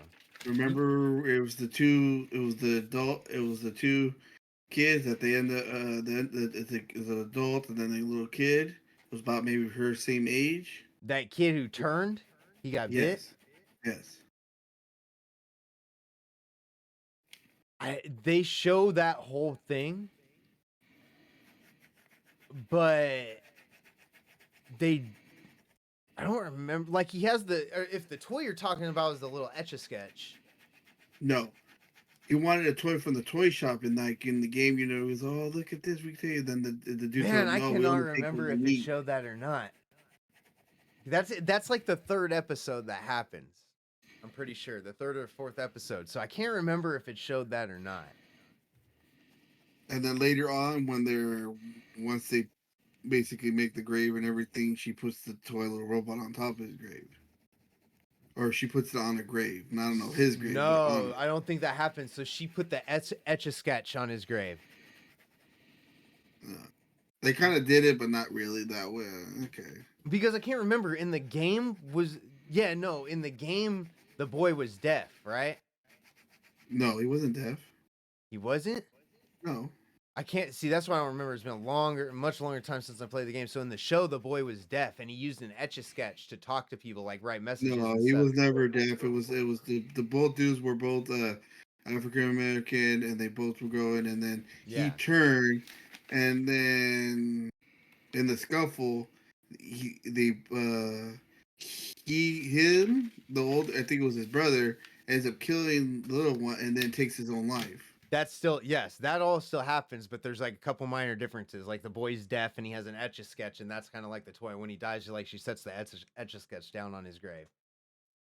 [SPEAKER 4] Remember, it was the two kids at the end of the adult and then the little kid. It was about maybe her same age.
[SPEAKER 3] That kid who turned, he got bit.
[SPEAKER 4] Yes.
[SPEAKER 3] They show that whole thing, but I don't remember. Like, he has if the toy you're talking about is the little Etch-a-Sketch.
[SPEAKER 4] No. He wanted a toy from the toy shop, and like in the game, you know, it was, oh, look at this, we tell you. Then the dude
[SPEAKER 3] Man,
[SPEAKER 4] told him,
[SPEAKER 3] I
[SPEAKER 4] no, we
[SPEAKER 3] cannot
[SPEAKER 4] only take
[SPEAKER 3] remember
[SPEAKER 4] what
[SPEAKER 3] if
[SPEAKER 4] we
[SPEAKER 3] it
[SPEAKER 4] need.
[SPEAKER 3] showed that or not. That's like the third episode that happens. I'm pretty sure the third or fourth episode. So I can't remember if it showed that or not.
[SPEAKER 4] And then later on, once they basically make the grave and everything, she puts the toy little robot on top of his grave. Or she puts it on a grave. And I don't know, his grave.
[SPEAKER 3] No, I don't think that happened. So she put the Etch-a-Sketch on his grave.
[SPEAKER 4] They kind of did it, but not really that way. Okay.
[SPEAKER 3] Because I can't remember. In the game in the game, the boy was deaf, right?
[SPEAKER 4] No, he wasn't deaf.
[SPEAKER 3] He wasn't?
[SPEAKER 4] No.
[SPEAKER 3] I can't see. That's why I don't remember. It's been a much longer time since I played the game. So in the show, the boy was deaf, and he used an Etch-a-Sketch to talk to people, like write messages.
[SPEAKER 4] No,
[SPEAKER 3] and
[SPEAKER 4] he
[SPEAKER 3] stuff.
[SPEAKER 4] was never deaf. It was the both dudes were both African American, and they both were going. And then he turned, and then in the scuffle, the old, I think it was his brother, ends up killing the little one, and then takes his own life.
[SPEAKER 3] That's still, yes, that all still happens, but there's like a couple minor differences. Like, the boy's deaf and he has an Etch-a-Sketch, and that's kind of like the toy. When he dies, she sets the Etch-a-Sketch down on his grave.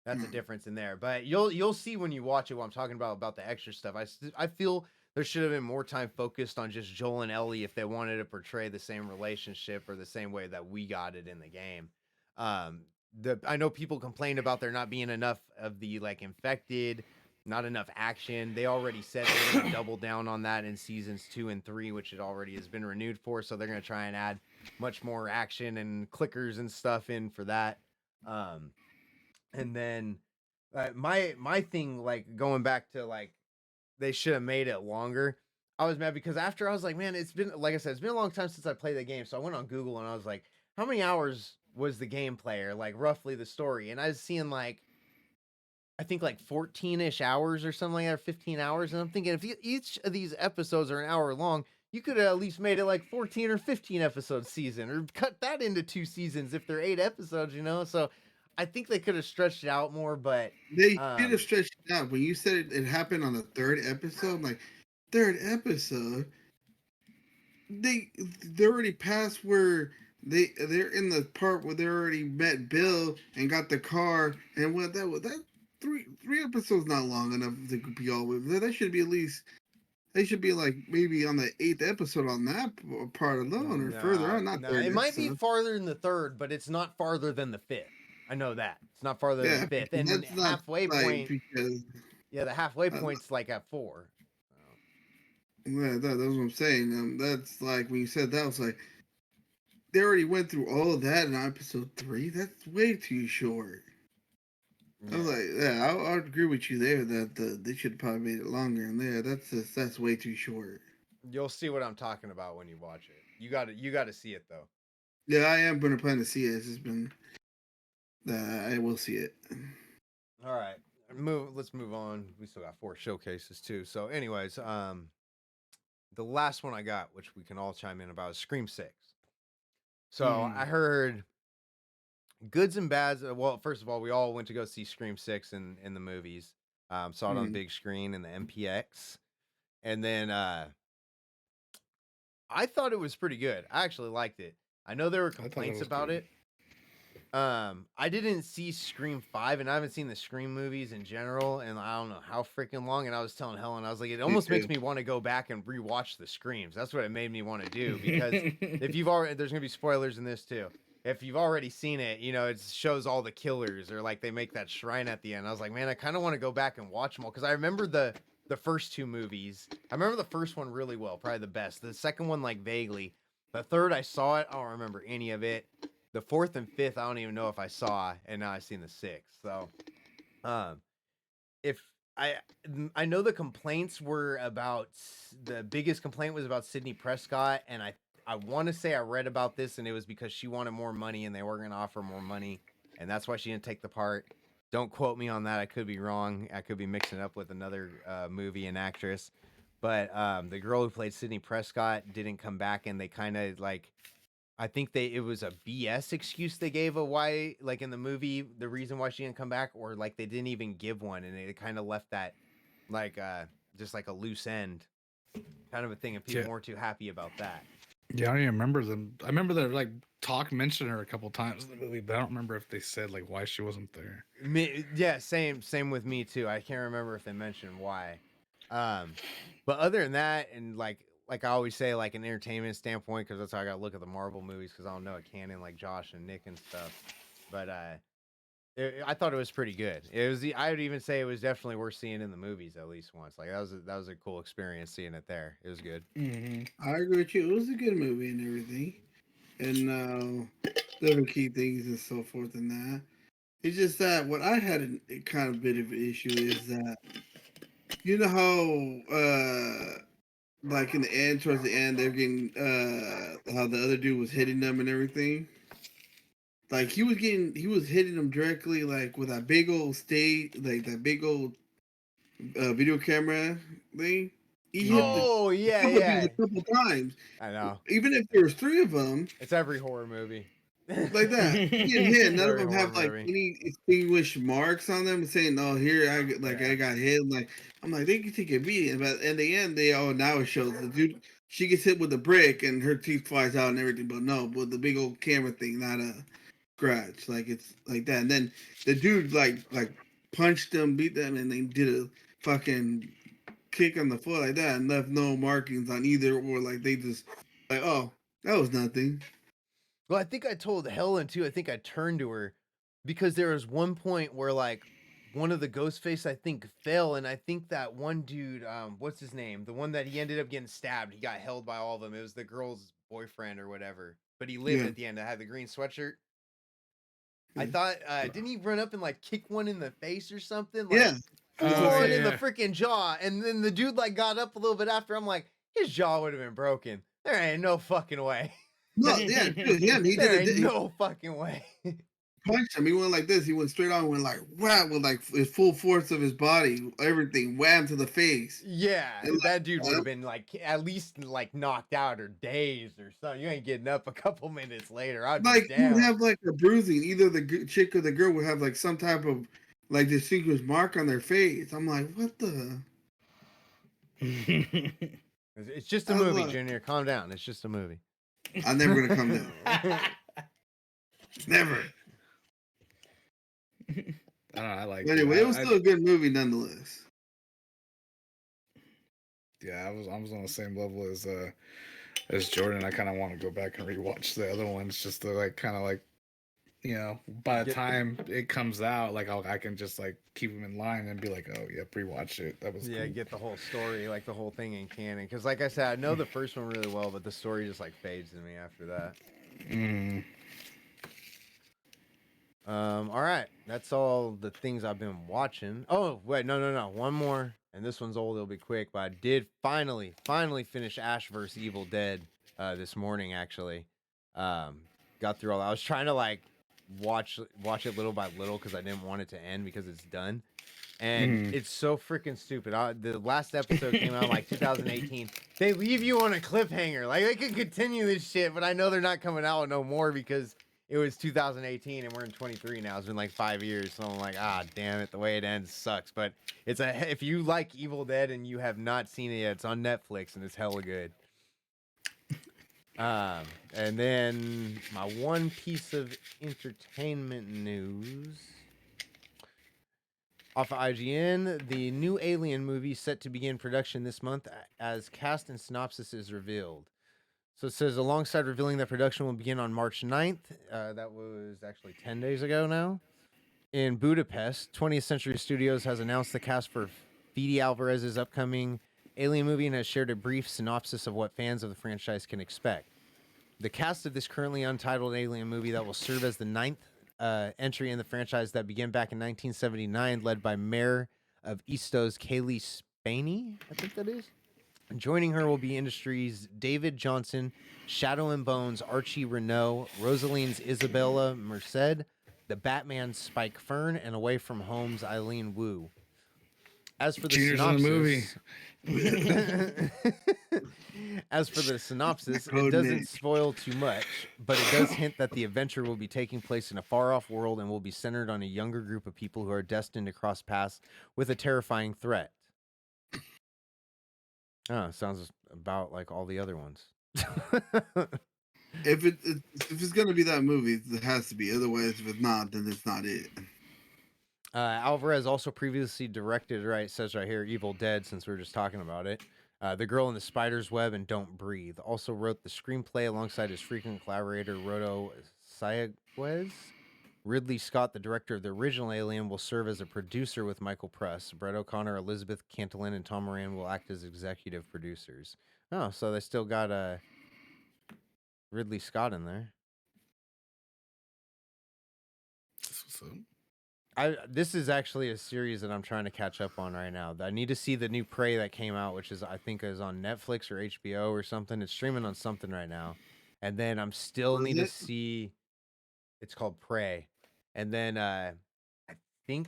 [SPEAKER 3] That's a difference in there. But you'll see when you watch it what I'm talking about the extra stuff. I feel there should have been more time focused on just Joel and Ellie if they wanted to portray the same relationship or the same way that we got it in the game. I know people complained about there not being enough of the like infected, not enough action. They already said they're going to double down on that in seasons 2 and 3, which it already has been renewed for. So they're going to try and add much more action and clickers and stuff in for that. And then my thing, like, going back to like, they should have made it longer. I was mad because after I was like, man, it's been, like I said, it's been a long time since I played the game. So I went on Google and I was like, how many hours was the gameplay, or like roughly the story? And I was seeing like, I think like 14-ish hours or something like that, or 15 hours. And I'm thinking, if each of these episodes are an hour long, you could have at least made it like 14 or 15 episode season, or cut that into 2 seasons if they're 8 episodes, you know? So I think they could have stretched it out more, but
[SPEAKER 4] they should have stretched it out. When you said it happened on the 3rd episode, like 3rd episode, they already passed where they're in the part where they already met Bill and got the car and what that three episodes not long enough to be all with that. Should be at least they should be like maybe on the 8th episode on that part alone or further on. Not
[SPEAKER 3] it might be farther than the 3rd, but it's not farther than the 5th. I know that it's not farther than the 5th, and the halfway point. Because, the halfway point's like at 4.
[SPEAKER 4] Yeah, that's what I'm saying. That's like when you said that, I was like, they already went through all of that in episode 3. That's way too short. Yeah. I was like, yeah, I'll agree with you there that they should have probably made it longer. And there, that's way too short.
[SPEAKER 3] You'll see what I'm talking about when you watch it. You got to see it though.
[SPEAKER 4] Yeah, I am gonna plan to see it. It's just been, I will see it.
[SPEAKER 3] All right, let's move on. We still got 4 showcases too. So, anyways, the last one I got, which we can all chime in about, is Scream 6. So I heard goods and bads. Well, first of all, we all went to go see Scream 6 in the movies. Saw it on the big screen in the MPX. And then I thought it was pretty good. I actually liked it. I know there were complaints about it. I didn't see Scream 5, and I haven't seen the Scream movies in general, and I don't know how freaking long. And I was telling Helen, I was like, it almost makes me want to go back and rewatch the Screams. That's what it made me want to do, because if you've already, there's gonna be spoilers in this too. If you've already seen it, you know, it shows all the killers, or like they make that shrine at the end. I was like, man, I kind of want to go back and watch them all, because I remember the first 2 movies. I remember the first one really well, probably the best. The second one, like, vaguely. The third, I saw it. I don't remember any of it. The 4th and 5th, I don't even know if I saw, and now I've seen the 6th. So, if I know the complaints were about, the biggest complaint was about Sidney Prescott, and I want to say I read about this, and it was because she wanted more money, and they were going to offer more money, and that's why she didn't take the part. Don't quote me on that. I could be wrong. I could be mixing up with another movie and actress. But the girl who played Sidney Prescott didn't come back, and they kind of like, I think it was a BS excuse they gave of why, like in the movie, the reason why she didn't come back, or like they didn't even give one, and they kind of left that like just like a loose end kind of a thing, and people weren't too happy about that.
[SPEAKER 5] Yeah, I don't even remember them. I remember their like talk mentioned her a couple times in the movie, but I don't remember if they said like why she wasn't there.
[SPEAKER 3] Yeah, same with me too. I can't remember if they mentioned why. But other than that, and like I always say, like an entertainment standpoint, because that's how I gotta look at the Marvel movies, because I don't know a canon like Josh and Nick and stuff. But I thought it was pretty good. It was I would even say it was definitely worth seeing in the movies at least once. Like that was a cool experience seeing it there. It was good.
[SPEAKER 4] I agree with you. It was a good movie and everything, and different key things and so forth and that. It's just that what I had a kind of bit of an issue is that, you know how like in the end, towards the end, they're getting how the other dude was hitting them and everything. Like he was hitting them directly, like with that big old that big old video camera thing. He hit a couple times.
[SPEAKER 3] I know.
[SPEAKER 4] Even if there was 3 of them,
[SPEAKER 3] it's every horror movie
[SPEAKER 4] like that. He getting hit. None of them have like any extinguished marks on them, saying, "Oh, here I got hit." Like I'm like, they can take a beating, but in the end, now it shows the dude. She gets hit with a brick and her teeth flies out and everything, but no, with the big old camera thing, not a scratch. Like it's like that. And then the dude like punched them, beat them, and they did a fucking kick on the foot like that and left no markings on either, or like they just like, oh, that was nothing.
[SPEAKER 3] Well, I think I told Helen too. I think I turned to her because there was one point where like one of the Ghostface, I think, fell, and I think that one dude, what's his name? The one that he ended up getting stabbed. He got held by all of them. It was the girl's boyfriend or whatever, but he lived at the end. I had the green sweatshirt. I thought, didn't he run up and like kick one in the face or something? Like, one in the freaking jaw, and then the dude like got up a little bit after. I'm like, his jaw would have been broken. There ain't no fucking way.
[SPEAKER 4] No, he did
[SPEAKER 3] no fucking way.
[SPEAKER 4] Punched him. He went like this. He went straight on, went like wham, with like his full force of his body, everything wham to the face.
[SPEAKER 3] Yeah, and that dude would have been like at least like knocked out or dazed or something. You ain't getting up a couple minutes later. I'd
[SPEAKER 4] like
[SPEAKER 3] be down.
[SPEAKER 4] You would have like a bruising. Either the chick or the girl would have like some type of like distinguished mark on their face. I'm like, what the?
[SPEAKER 3] It's just a movie, Junior. Calm down. It's just a movie.
[SPEAKER 4] I'm never gonna come down. Never.
[SPEAKER 5] I don't know. I like.
[SPEAKER 4] But anyway, it was still a good movie nonetheless.
[SPEAKER 5] Yeah, I was on the same level as Jordan. I kind of want to go back and rewatch the other ones just to like kind of like, you know, by the time it comes out, like I can just like keep them in line and be like, oh yeah, rewatch it. That was cool.
[SPEAKER 3] Get the whole story, like the whole thing in canon. Because like I said, I know the first one really well, but the story just like fades in me after that. All right, that's all the things I've been watching. Oh wait, no, one more, and this one's old. It'll be quick, but I did finally finish Ash vs. Evil Dead this morning. Actually, got through all. I was trying to like watch it little by little because I didn't want it to end because it's done, and it's so freaking stupid. The last episode came out in like 2018. They leave you on a cliffhanger. Like they could continue this shit, but I know they're not coming out with no more because it was 2018 and we're in 23 now. It's been like 5 years, so I'm like, damn it, the way it ends sucks. But if you like Evil Dead and you have not seen it yet, it's on Netflix and it's hella good. And then my one piece of entertainment news off of IGN, the new Alien movie set to begin production this month as cast and synopsis is revealed. So it says, alongside revealing that production will begin on March 9th, that was actually 10 days ago now, in Budapest, 20th Century Studios has announced the cast for Fede Alvarez's upcoming Alien movie and has shared a brief synopsis of what fans of the franchise can expect. The cast of this currently untitled Alien movie that will serve as the 9th entry in the franchise that began back in 1979, led by Mayor of Eastos Kaylee Spaney, I think that is. Joining her will be Industries' David Johnson, Shadow and Bones, Archie Renault, Rosalie's Isabella Merced, the Batman's Spike Fern, and Away from Home's Eileen Wu. As for the synopsis, it doesn't spoil too much, but it does hint that the adventure will be taking place in a far-off world and will be centered on a younger group of people who are destined to cross paths with a terrifying threat. Oh, sounds about like all the other ones.
[SPEAKER 4] If it's gonna be that movie, it has to be. Otherwise, if it's not, then it's not it.
[SPEAKER 3] Alvarez also previously directed, right, it says right here, Evil Dead, since we were just talking about it. The Girl in the Spider's Web and Don't Breathe. Also wrote the screenplay alongside his frequent collaborator, Rodo Sayagüez. Ridley Scott, the director of the original Alien, will serve as a producer with Michael Press. Brett O'Connor, Elizabeth Cantillon, and Tom Moran will act as executive producers. Oh, so they still got Ridley Scott in there. This is actually a series that I'm trying to catch up on right now. I need to see the new Prey that came out, which is I think is on Netflix or HBO or something. It's streaming on something right now. And then I'm still need to see. It's called Prey. And then I think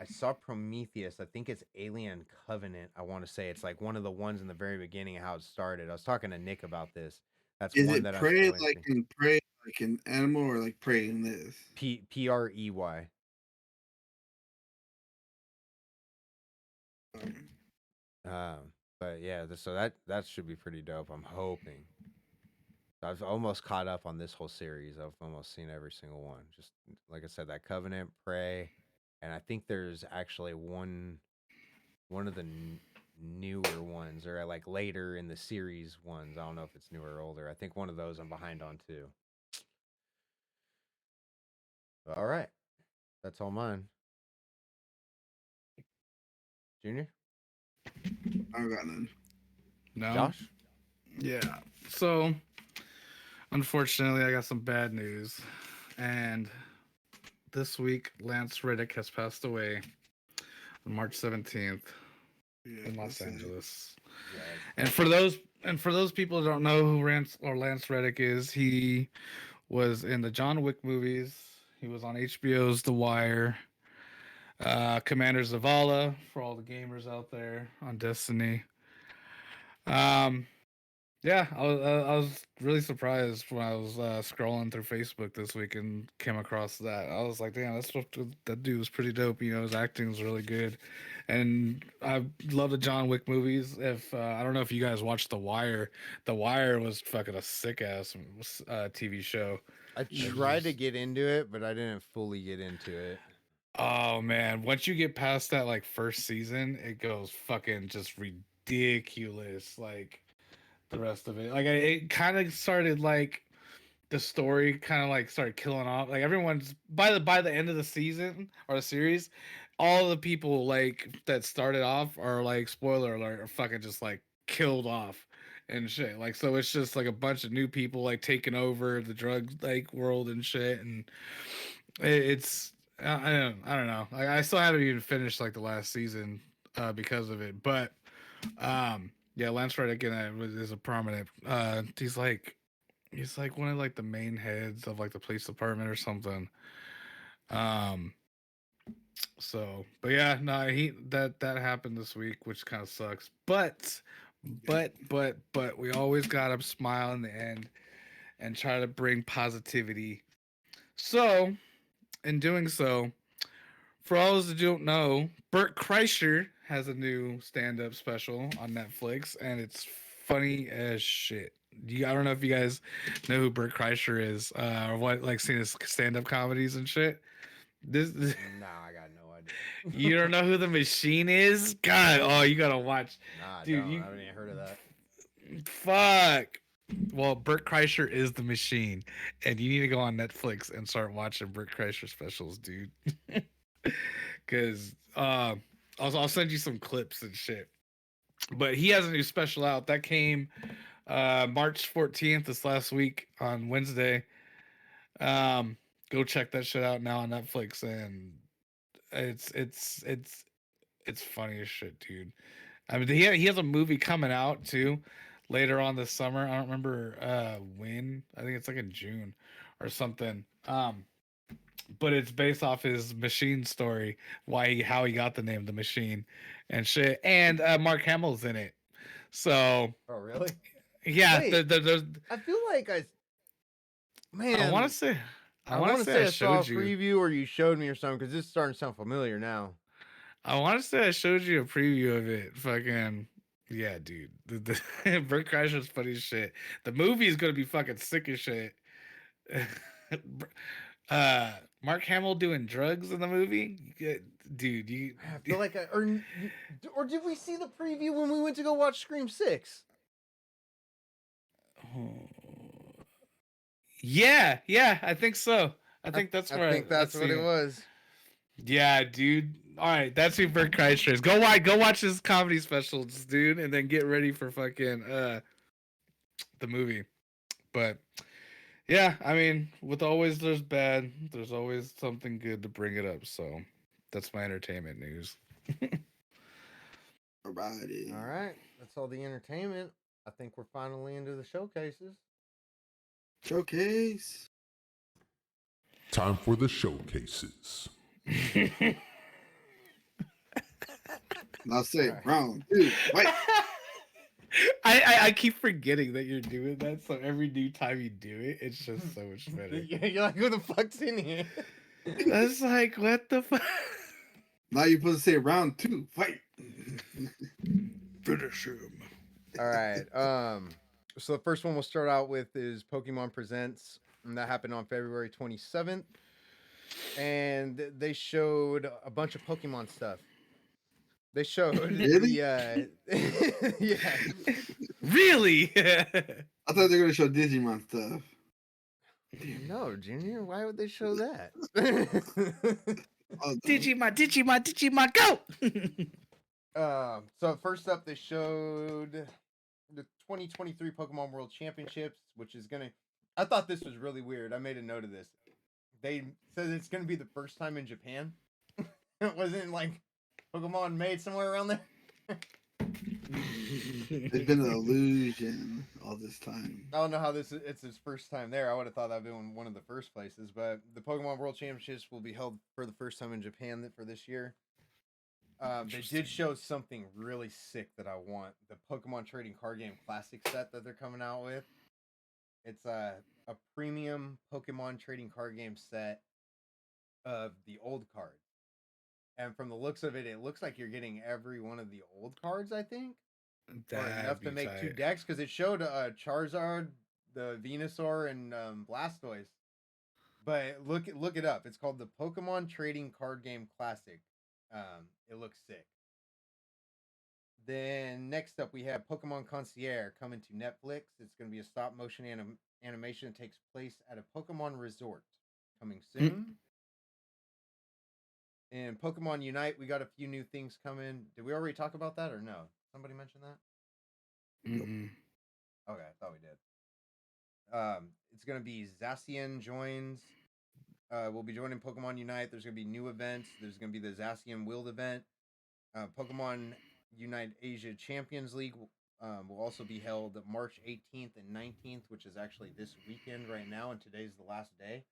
[SPEAKER 3] I saw Prometheus. I think it's Alien Covenant. I want to say it's like one of the ones in the very beginning of how it started. I was talking to Nick about this. That's
[SPEAKER 4] Is
[SPEAKER 3] one
[SPEAKER 4] it
[SPEAKER 3] that
[SPEAKER 4] prey
[SPEAKER 3] I'm
[SPEAKER 4] like in prey like an animal or like prey in this?
[SPEAKER 3] Prey. But yeah, so that should be pretty dope. I'm hoping. I've almost caught up on this whole series. I've almost seen every single one. Just like I said, that Covenant, Prey, and I think there's actually one of the newer ones, or like later in the series ones. I don't know if it's newer or older. I think one of those I'm behind on too. All right, that's all mine. Junior?
[SPEAKER 4] I got none.
[SPEAKER 5] No.
[SPEAKER 3] Josh?
[SPEAKER 5] Yeah. So, unfortunately, I got some bad news. And this week, Lance Reddick has passed away on March 17th in Los Angeles.
[SPEAKER 3] Yeah.
[SPEAKER 5] And for those people who don't know who Lance Reddick is, he was in the John Wick movies. He was on HBO's The Wire. Commander Zavala for all the gamers out there on Destiny. Yeah, Yeah, I was really surprised when I was scrolling through Facebook this week and came across that. I was like, damn, that dude was pretty dope. You know, his acting was really good, and I love the John Wick movies. If I don't know if you guys watched The Wire, The Wire was fucking a sick ass TV show.
[SPEAKER 3] I tried to get into it, but I didn't fully get into it.
[SPEAKER 5] Oh man, once you get past that like first season, it goes fucking just ridiculous. Like the rest of it, like it kind of started like the story kind of like started killing off. Like everyone's by the end of the season or the series, all the people like that started off are like spoiler alert are fucking just like killed off and shit. Like so it's just like a bunch of new people like taking over the drug like world and shit and it's I don't know. Like, I still haven't even finished like the last season because of it. But yeah, Lance Reddick is a prominent. He's like one of like the main heads of like the police department or something. So, but yeah, no, that happened this week, which kind of sucks. But we always gotta smile in the end and try to bring positivity. So in doing so, for all those that don't know, Bert Kreischer has a new stand-up special on Netflix, and it's funny as shit. I don't know if you guys know who Bert Kreischer is, or what, like, seen his stand-up comedies and shit. This
[SPEAKER 3] No, I got no idea.
[SPEAKER 5] you don't know who the Machine is? God, oh, you gotta watch,
[SPEAKER 3] Nah,
[SPEAKER 5] dude.
[SPEAKER 3] I haven't even heard of that.
[SPEAKER 5] Fuck. Well, Bert Kreischer is the Machine, and you need to go on Netflix and start watching Bert Kreischer specials, dude. Because I'll send you some clips and shit. But he has a new special out that came March 14th, this last week on Wednesday. Go check that shit out now on Netflix, and it's funny as shit, dude. I mean, he has a movie coming out too later on this summer. I don't remember when. I think it's like in June or something. But it's based off his Machine story, how he got the name The Machine and shit. And Mark Hamill's in it. So
[SPEAKER 3] Oh, really?
[SPEAKER 5] yeah,
[SPEAKER 3] Wait,
[SPEAKER 5] there's
[SPEAKER 3] I feel like man,
[SPEAKER 5] I want to say
[SPEAKER 3] I want to say I saw a
[SPEAKER 5] showed you.
[SPEAKER 3] preview or you showed me or something because this is starting to sound familiar now.
[SPEAKER 5] I want to say I showed you a preview of it. Fucking yeah, dude. The Bert Kreischer's funny as shit. The movie is gonna be fucking sick as shit. Mark Hamill doing drugs in the movie, dude.
[SPEAKER 3] I feel like or did we see the preview when we went to go watch Scream 6?
[SPEAKER 5] Yeah, I think so. I think that's
[SPEAKER 3] I think that's what it was.
[SPEAKER 5] Yeah, dude. All right, that's who Bert Kreischer is. Go watch his comedy specials, dude, and then get ready for fucking the movie. But yeah, I mean, with always there's bad, there's always something good to bring it up. So that's my entertainment news.
[SPEAKER 4] Alrighty.
[SPEAKER 3] All right, that's all the entertainment. I think we're finally into the showcases.
[SPEAKER 4] Showcase.
[SPEAKER 6] Time for the showcases.
[SPEAKER 4] I'll say round two, fight.
[SPEAKER 5] I keep forgetting that you're doing that, so every new time you do it, it's just so much better.
[SPEAKER 3] You're like, who the fuck's in here?
[SPEAKER 5] That's like, what the fuck?
[SPEAKER 4] Now you're supposed to say round two, fight.
[SPEAKER 5] Finish him.
[SPEAKER 3] All right. So the first one we'll start out with is Pokemon Presents, and that happened on February 27th. And they showed a bunch of Pokemon stuff. They showed
[SPEAKER 4] Really?
[SPEAKER 3] yeah.
[SPEAKER 5] Really?
[SPEAKER 4] I thought they were gonna show Digimon stuff.
[SPEAKER 3] No, Junior, why would they show that?
[SPEAKER 4] Oh, no.
[SPEAKER 5] Digimon, go!
[SPEAKER 3] So first up, they showed the 2023 Pokemon World Championships, which is gonna. I thought this was really weird. I made a note of this. They said it's gonna be the first time in Japan. It wasn't like Pokemon made somewhere around there.
[SPEAKER 4] It's been an illusion all this time.
[SPEAKER 3] I don't know how it's his first time there. I would have thought that'd been one of the first places, but the Pokemon World Championships will be held for the first time in Japan for this year. They
[SPEAKER 5] Interesting.
[SPEAKER 3] did show something really sick that I want. The Pokemon Trading Card Game Classic set that they're coming out with. It's a premium Pokemon Trading Card Game set of the old cards. And from the looks of it, it looks like you're getting every one of the old cards, I think. Or enough
[SPEAKER 5] That'd
[SPEAKER 3] to
[SPEAKER 5] be
[SPEAKER 3] make 2
[SPEAKER 5] tight.
[SPEAKER 3] decks, because it showed Charizard, the Venusaur, and Blastoise. But look it up. It's called the Pokemon Trading Card Game Classic. It looks sick. Then next up we have Pokemon Concierge coming to Netflix. It's going to be a stop motion animation that takes place at a Pokemon resort. Coming soon. And Pokemon Unite, we got a few new things coming. Did we already talk about that or no? Somebody mentioned that?
[SPEAKER 5] Mm-mm.
[SPEAKER 3] Okay, I thought we did. It's gonna be Zacian joins. We'll be joining Pokemon Unite. There's gonna be new events. There's gonna be the Zacian Wild event. Pokemon Unite Asia Champions League will also be held March 18th and 19th, which is actually this weekend right now, and today's the last day.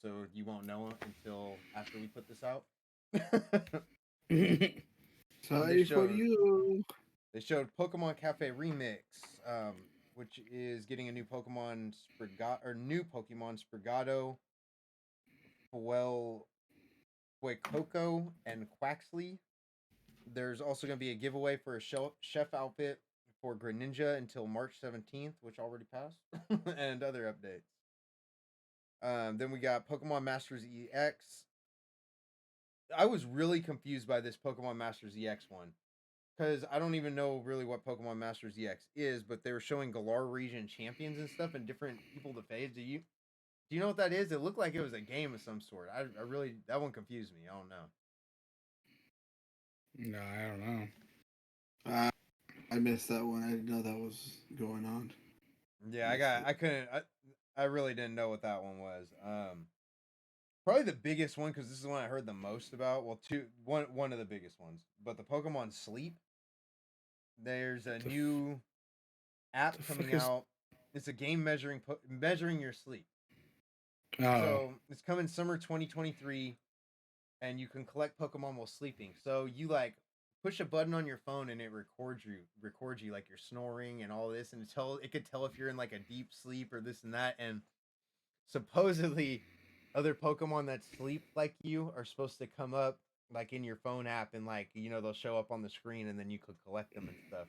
[SPEAKER 3] So you won't know until after we put this out.
[SPEAKER 4] Sorry for you.
[SPEAKER 3] They showed Pokemon Cafe Remix, which is getting a new Pokemon Sprigato, Fuecoco, and Quaxley. There's also going to be a giveaway for a chef outfit for Greninja until March 17th, which already passed, and other updates. Then we got Pokemon Masters EX. I was really confused by this Pokemon Masters EX one, because I don't even know really what Pokemon Masters EX is, but they were showing Galar region champions and stuff and different people to face. Do you know what that is? It looked like it was a game of some sort. I really, that one confused me. I don't know.
[SPEAKER 5] No, I don't know.
[SPEAKER 4] I missed that one. I didn't know that was going on.
[SPEAKER 3] Yeah, I really didn't know what that one was. Probably the biggest one, because this is the one I heard the most about. Well, one of the biggest ones, but the Pokemon Sleep. There's a new app coming out. It's a game measuring your sleep.
[SPEAKER 5] Oh,
[SPEAKER 3] So it's coming summer 2023, and you can collect Pokemon while sleeping. So you like push a button on your phone and it records you like you're snoring and all this, and it could tell if you're in like a deep sleep or this and that. And supposedly other Pokemon that sleep like you are supposed to come up like in your phone app, and like, you know, they'll show up on the screen and then you could collect them and stuff.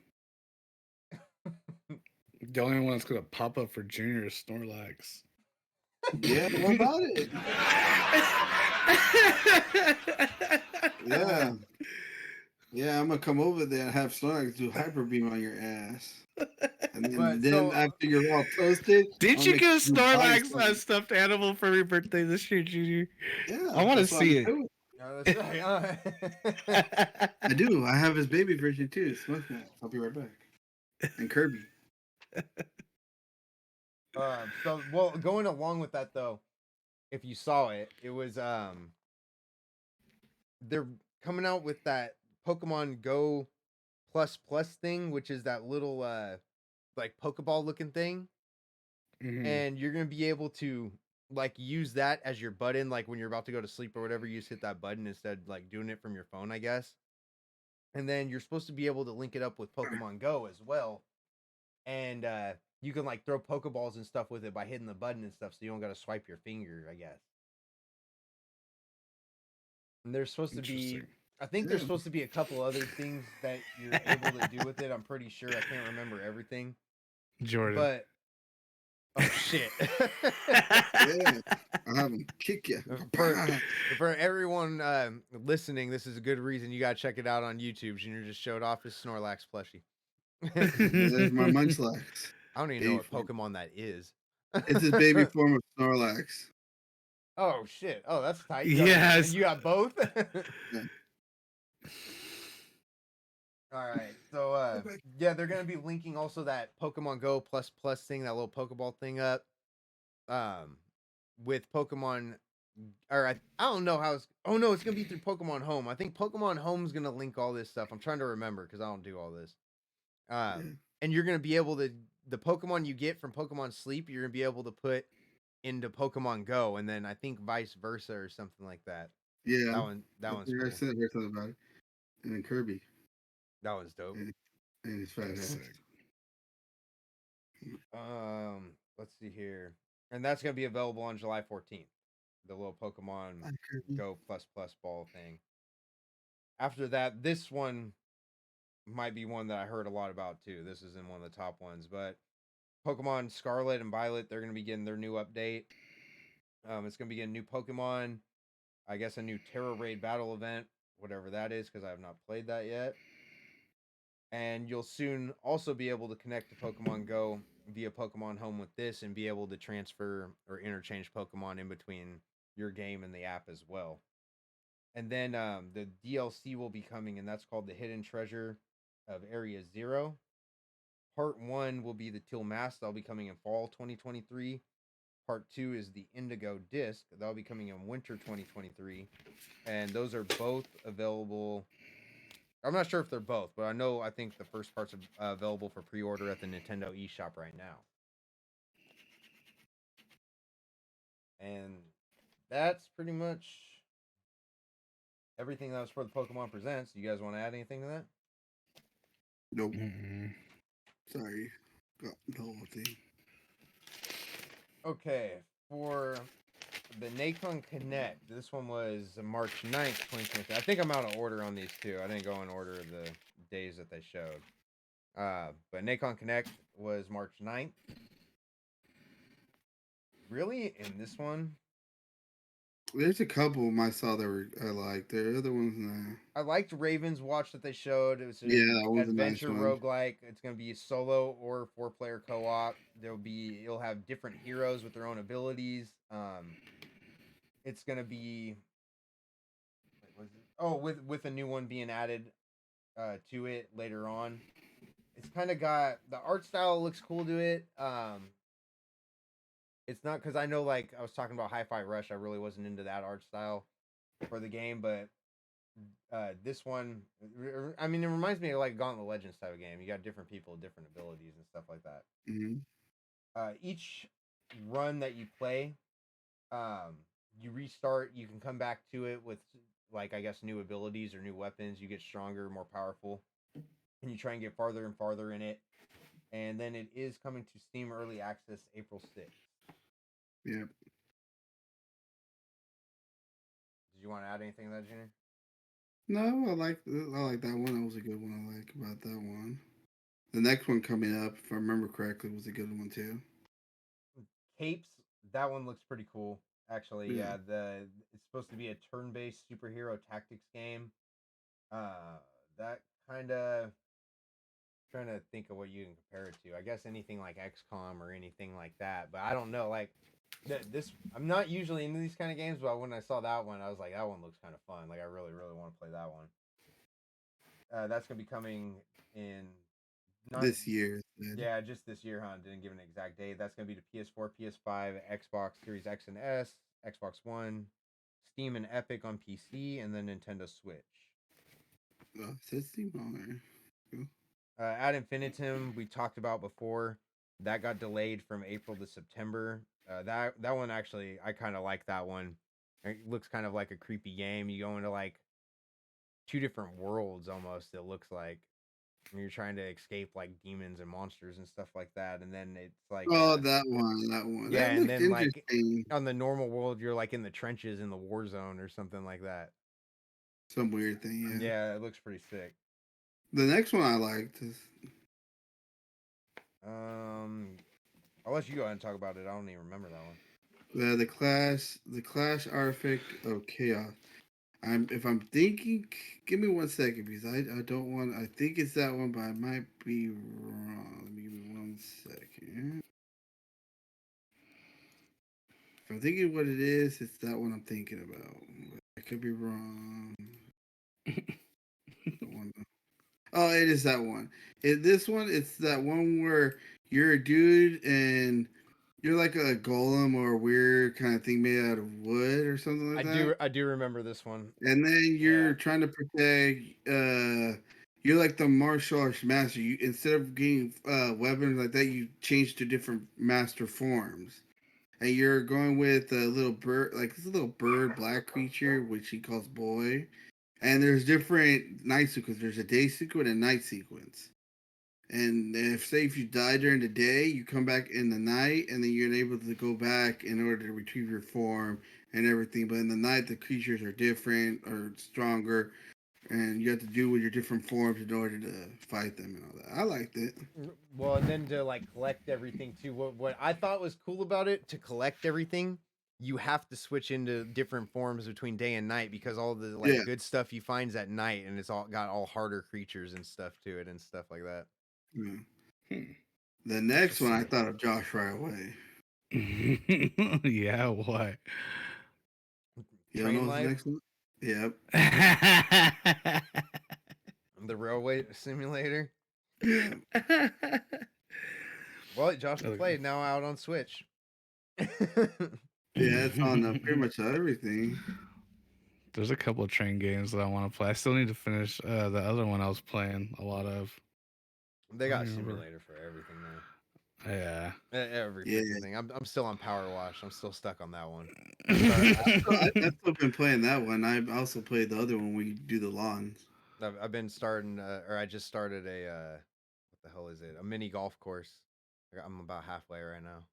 [SPEAKER 5] the only one that's gonna pop up for Junior is Snorlax.
[SPEAKER 4] Yeah, what about it? Yeah. Yeah, I'm gonna come over there and have Snorlax do Hyper Beam on your ass. And then after you're all toasted.
[SPEAKER 5] Did
[SPEAKER 4] I'll
[SPEAKER 5] you
[SPEAKER 4] make
[SPEAKER 5] get
[SPEAKER 4] you buy
[SPEAKER 5] Snorlax
[SPEAKER 4] something.
[SPEAKER 5] a stuffed animal for your birthday this year, Junior?
[SPEAKER 4] Yeah,
[SPEAKER 5] I want to
[SPEAKER 4] that's what
[SPEAKER 5] see
[SPEAKER 4] I'm
[SPEAKER 5] it.
[SPEAKER 4] doing.
[SPEAKER 3] Oh, that's right.
[SPEAKER 4] I do. I have his baby version too. Smoke that. I'll be right back. And Kirby.
[SPEAKER 3] Well, going along with that though, if you saw it, it was they're coming out with that Pokemon Go Plus thing, which is that little like Pokeball looking thing,
[SPEAKER 5] Mhm.
[SPEAKER 3] and you're gonna be able to like use that as your button, like when you're about to go to sleep or whatever. You just hit that button instead of like doing it from your phone, I guess. And then you're supposed to be able to link it up with Pokemon Go as well, and you can like throw Pokeballs and stuff with it by hitting the button and stuff, so you don't gotta swipe your finger, I guess. And there's supposed to be,
[SPEAKER 5] Interesting.
[SPEAKER 3] I think there's supposed to be a couple other things that you're able to do with it. I'm pretty sure. I can't remember everything.
[SPEAKER 5] Jordan.
[SPEAKER 3] But oh shit.
[SPEAKER 4] Yeah, I'll have him kick you.
[SPEAKER 3] For everyone listening, this is a good reason you gotta check it out on YouTube. Junior just showed off his Snorlax plushie.
[SPEAKER 4] There's my Munchlax.
[SPEAKER 3] I don't even know what Pokemon that is.
[SPEAKER 4] It's his baby form of Snorlax.
[SPEAKER 3] Oh shit! Oh, that's tight.
[SPEAKER 5] Yes.
[SPEAKER 3] And you got both.
[SPEAKER 4] Yeah.
[SPEAKER 3] All right. So yeah, they're gonna be linking also that Pokemon Go plus thing, that little Pokeball thing up, with Pokemon. Or I don't know how it's. Oh no, it's gonna be through Pokemon Home. I think Pokemon Home's gonna link all this stuff. I'm trying to remember because I don't do all this. And you're gonna be able to, the Pokemon you get from Pokemon Sleep, you're gonna be able to put into Pokemon Go, and then I think vice versa or something like that.
[SPEAKER 4] Yeah.
[SPEAKER 3] That one's
[SPEAKER 4] I
[SPEAKER 3] cool.
[SPEAKER 4] said something about it. and then Kirby,
[SPEAKER 3] That was dope.
[SPEAKER 4] and his fat
[SPEAKER 5] That's
[SPEAKER 4] ass.
[SPEAKER 5] sick.
[SPEAKER 3] Let's see here, and that's gonna be available on July 14th. The little Pokemon
[SPEAKER 4] Like Kirby.
[SPEAKER 3] Go plus ball thing. After that, this one might be one that I heard a lot about too. This is in one of the top ones, but Pokemon Scarlet and Violet, they're gonna be getting their new update. It's gonna be a new Pokemon, I guess a new Terra Raid battle event, whatever that is, because I have not played that yet. And you'll soon also be able to connect to Pokemon Go via Pokemon Home with this and be able to transfer or interchange Pokemon in between your game and the app as well. And then the DLC will be coming, and that's called the Hidden Treasure of Area Zero. Part 1 will be the Teal Mask. That'll be coming in fall 2023. Part 2 is the Indigo Disc. That'll be coming in winter 2023. And those are both available. I'm not sure if they're both, but I think the first part's available for pre-order at the Nintendo eShop right now. And that's pretty much everything that was for the Pokemon Presents. You guys want to add anything to that?
[SPEAKER 4] Nope.
[SPEAKER 5] Mm-mm.
[SPEAKER 4] Sorry. Got the whole thing.
[SPEAKER 3] Okay, for the Nacon Connect, this one was March 9th, 2023. I think I'm out of order on these two. I didn't go in order of the days that they showed. But Nacon Connect was March 9th. Really? In this one?
[SPEAKER 4] There's a couple of them I saw that I liked. There are other ones, nah.
[SPEAKER 3] I liked Raven's Watch that they showed. It was an
[SPEAKER 4] Yeah, that was a nice
[SPEAKER 3] adventure
[SPEAKER 4] one.
[SPEAKER 3] roguelike. It's going to be solo or 4-player co-op. You'll have different heroes with their own abilities. It's going to be with a new one being added to it later on. It's kind of got the art style looks cool to it. It's not because I know, like I was talking about Hi-Fi Rush, I really wasn't into that art style for the game, but this one, I mean, it reminds me of like Gauntlet Legends type of game. You got different people, different abilities, and stuff like that.
[SPEAKER 4] Mm-hmm.
[SPEAKER 3] Each run that you play, you restart. You can come back to it with, like, I guess, new abilities or new weapons. You get stronger, more powerful, and you try and get farther and farther in it. And then it is coming to Steam Early Access April 6th.
[SPEAKER 4] Yep.
[SPEAKER 3] Did you want to add anything to that, Junior?
[SPEAKER 4] No, I like that one. That was a good one. I like about that one. The next one coming up, if I remember correctly, was a good one too.
[SPEAKER 3] Capes, that one looks pretty cool. Actually,
[SPEAKER 4] Yeah.
[SPEAKER 3] It's supposed to be a turn-based superhero tactics game. That kind of trying to think of what you can compare it to. I guess anything like XCOM or anything like that. But I don't know. Like this, I'm not usually into these kind of games, but when I saw that one, I was like, that one looks kind of fun. Like I really, really want to play that one. That's gonna be coming in
[SPEAKER 4] This year.
[SPEAKER 3] Yeah, just this year, huh? Didn't give an exact date. That's gonna be the PS4, PS5, Xbox Series X and S, Xbox One, Steam and Epic on PC, and then Nintendo Switch.
[SPEAKER 4] Oh, it says Steam on there. Cool.
[SPEAKER 3] Ad Infinitum, we talked about before. That got delayed from April to September. That one actually, I kind of like that one. It looks kind of like a creepy game. You go into like two different worlds almost. It looks like. And you're trying to escape like demons and monsters and stuff like that, and then it's like
[SPEAKER 4] That one.
[SPEAKER 3] Yeah,
[SPEAKER 4] That
[SPEAKER 3] and
[SPEAKER 4] looked
[SPEAKER 3] then like
[SPEAKER 4] interesting.
[SPEAKER 3] on the normal world, you're like in the trenches in the war zone or something like that.
[SPEAKER 4] Some weird thing, yeah.
[SPEAKER 3] Yeah, it looks pretty sick.
[SPEAKER 4] The next one I liked is
[SPEAKER 3] I'll let you go ahead and talk about it. I don't even remember that one.
[SPEAKER 4] the Clash Artifact of Chaos. If I'm thinking, give me 1 second because I don't want. I think it's that one, but I might be wrong. Let me give me 1 second. If I'm thinking what it is, it's that one I'm thinking about. I could be wrong. Oh, it is that one. This one, it's that one where you're a dude and you're like a golem or a weird kind of thing made out of wood or something like that.
[SPEAKER 3] I do remember this one.
[SPEAKER 4] And then you're trying to protect. You're like the martial arts master. You instead of getting weapons like that, you change to different master forms. And you're going with a little bird, like this little bird, black creature, which he calls Boy. And there's different night sequences. There's a day sequence and night sequence. And if you die during the day, you come back in the night, and then you're able to go back in order to retrieve your form and everything. But in the night, the creatures are different or stronger, and you have to do with your different forms in order to fight them and all that. I liked it.
[SPEAKER 3] Well, and then to like collect everything too. What I thought was cool about it, to collect everything, you have to switch into different forms between day and night, because all the like
[SPEAKER 4] Yeah.
[SPEAKER 3] good stuff you find's at night, and it's all got all harder creatures and stuff to it and stuff like that.
[SPEAKER 4] Yeah.
[SPEAKER 5] Hmm.
[SPEAKER 4] The next one, I thought of Josh right away.
[SPEAKER 5] Yeah, what?
[SPEAKER 4] You
[SPEAKER 3] Train
[SPEAKER 4] know what's the
[SPEAKER 3] Life,
[SPEAKER 4] next one? Yep.
[SPEAKER 3] the railway simulator.
[SPEAKER 4] Yeah.
[SPEAKER 3] Well, Josh
[SPEAKER 5] Okay.
[SPEAKER 3] played now out on Switch.
[SPEAKER 4] Yeah, it's on pretty much everything.
[SPEAKER 5] There's a couple of train games that I want to play. I still need to finish the other one I was playing a lot of.
[SPEAKER 3] They got a
[SPEAKER 5] I remember.
[SPEAKER 3] simulator for everything now.
[SPEAKER 5] Yeah.
[SPEAKER 3] Every
[SPEAKER 4] Yeah.
[SPEAKER 3] freaking thing. I'm still on Power Wash. I'm still stuck on that one.
[SPEAKER 4] I've still been playing that one. I also played the other one where you do the lawns.
[SPEAKER 3] I've been starting, or I just started a what the hell is it? A mini golf course. I'm about halfway right now.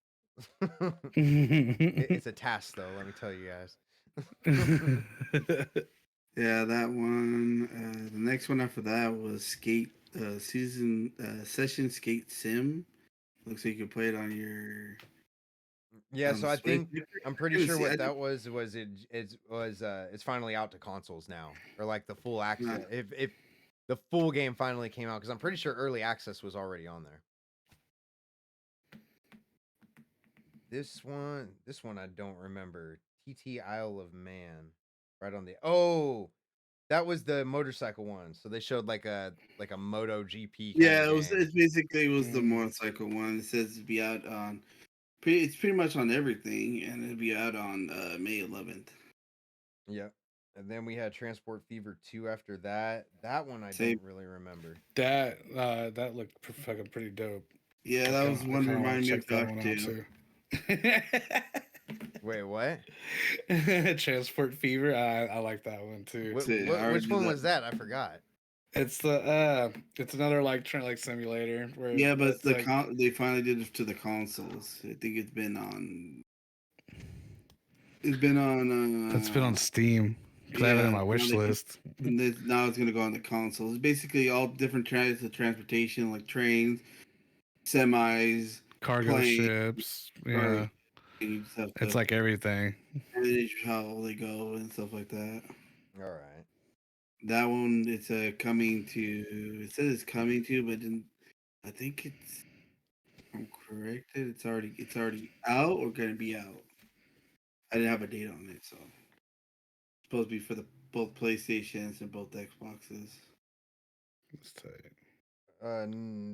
[SPEAKER 3] It's a task, though. Let me tell you guys.
[SPEAKER 4] Yeah, that one. The next one after that was Skate Session Skate Sim. Looks like you can play it on your.
[SPEAKER 3] Yeah,
[SPEAKER 4] on
[SPEAKER 3] so
[SPEAKER 4] the
[SPEAKER 3] I
[SPEAKER 4] Switch.
[SPEAKER 3] think I'm pretty sure
[SPEAKER 4] See, I
[SPEAKER 3] what that was it's finally out to consoles now, or like the full access. If the full game finally came out, because I'm pretty sure early access was already on there. This one I don't remember. TT Isle of Man, right on the. Oh, that was the motorcycle one. So they showed like a Moto GP.
[SPEAKER 4] Yeah,
[SPEAKER 3] Game.
[SPEAKER 4] it basically was the motorcycle one. It says to be out on. It's pretty much on everything, and it'll be out on May 11th.
[SPEAKER 3] Yep. And then we had Transport Fever 2 after that. That one I
[SPEAKER 4] Same.
[SPEAKER 3] don't really remember.
[SPEAKER 5] That looked fucking pretty dope.
[SPEAKER 4] Yeah, that was one that reminded me of
[SPEAKER 5] that
[SPEAKER 4] Josh
[SPEAKER 5] one
[SPEAKER 4] too.
[SPEAKER 3] Wait, what?
[SPEAKER 5] Transport Fever. I like that one too.
[SPEAKER 3] Which one was that? I forgot.
[SPEAKER 5] It's it's another like simulator where
[SPEAKER 4] Yeah, but
[SPEAKER 5] it's like,
[SPEAKER 4] they finally did it to the consoles. I think it's been on. It's been on
[SPEAKER 5] Steam. 'Cause I have it on my wish list.
[SPEAKER 4] And now it's gonna go on the consoles. It's basically all different types of transportation, like trains, semis,
[SPEAKER 5] Cargo
[SPEAKER 4] planes,
[SPEAKER 5] ships. Yeah.
[SPEAKER 4] or you just have to
[SPEAKER 5] It's like everything.
[SPEAKER 4] manage how they go and stuff like that.
[SPEAKER 3] All right.
[SPEAKER 4] That one, it's coming to. It says it's coming to, but I think it's. If I'm corrected. It's already out or gonna be out. I didn't have a date on it, so it's supposed to be for both PlayStations and both Xboxes.
[SPEAKER 5] Let's tell you.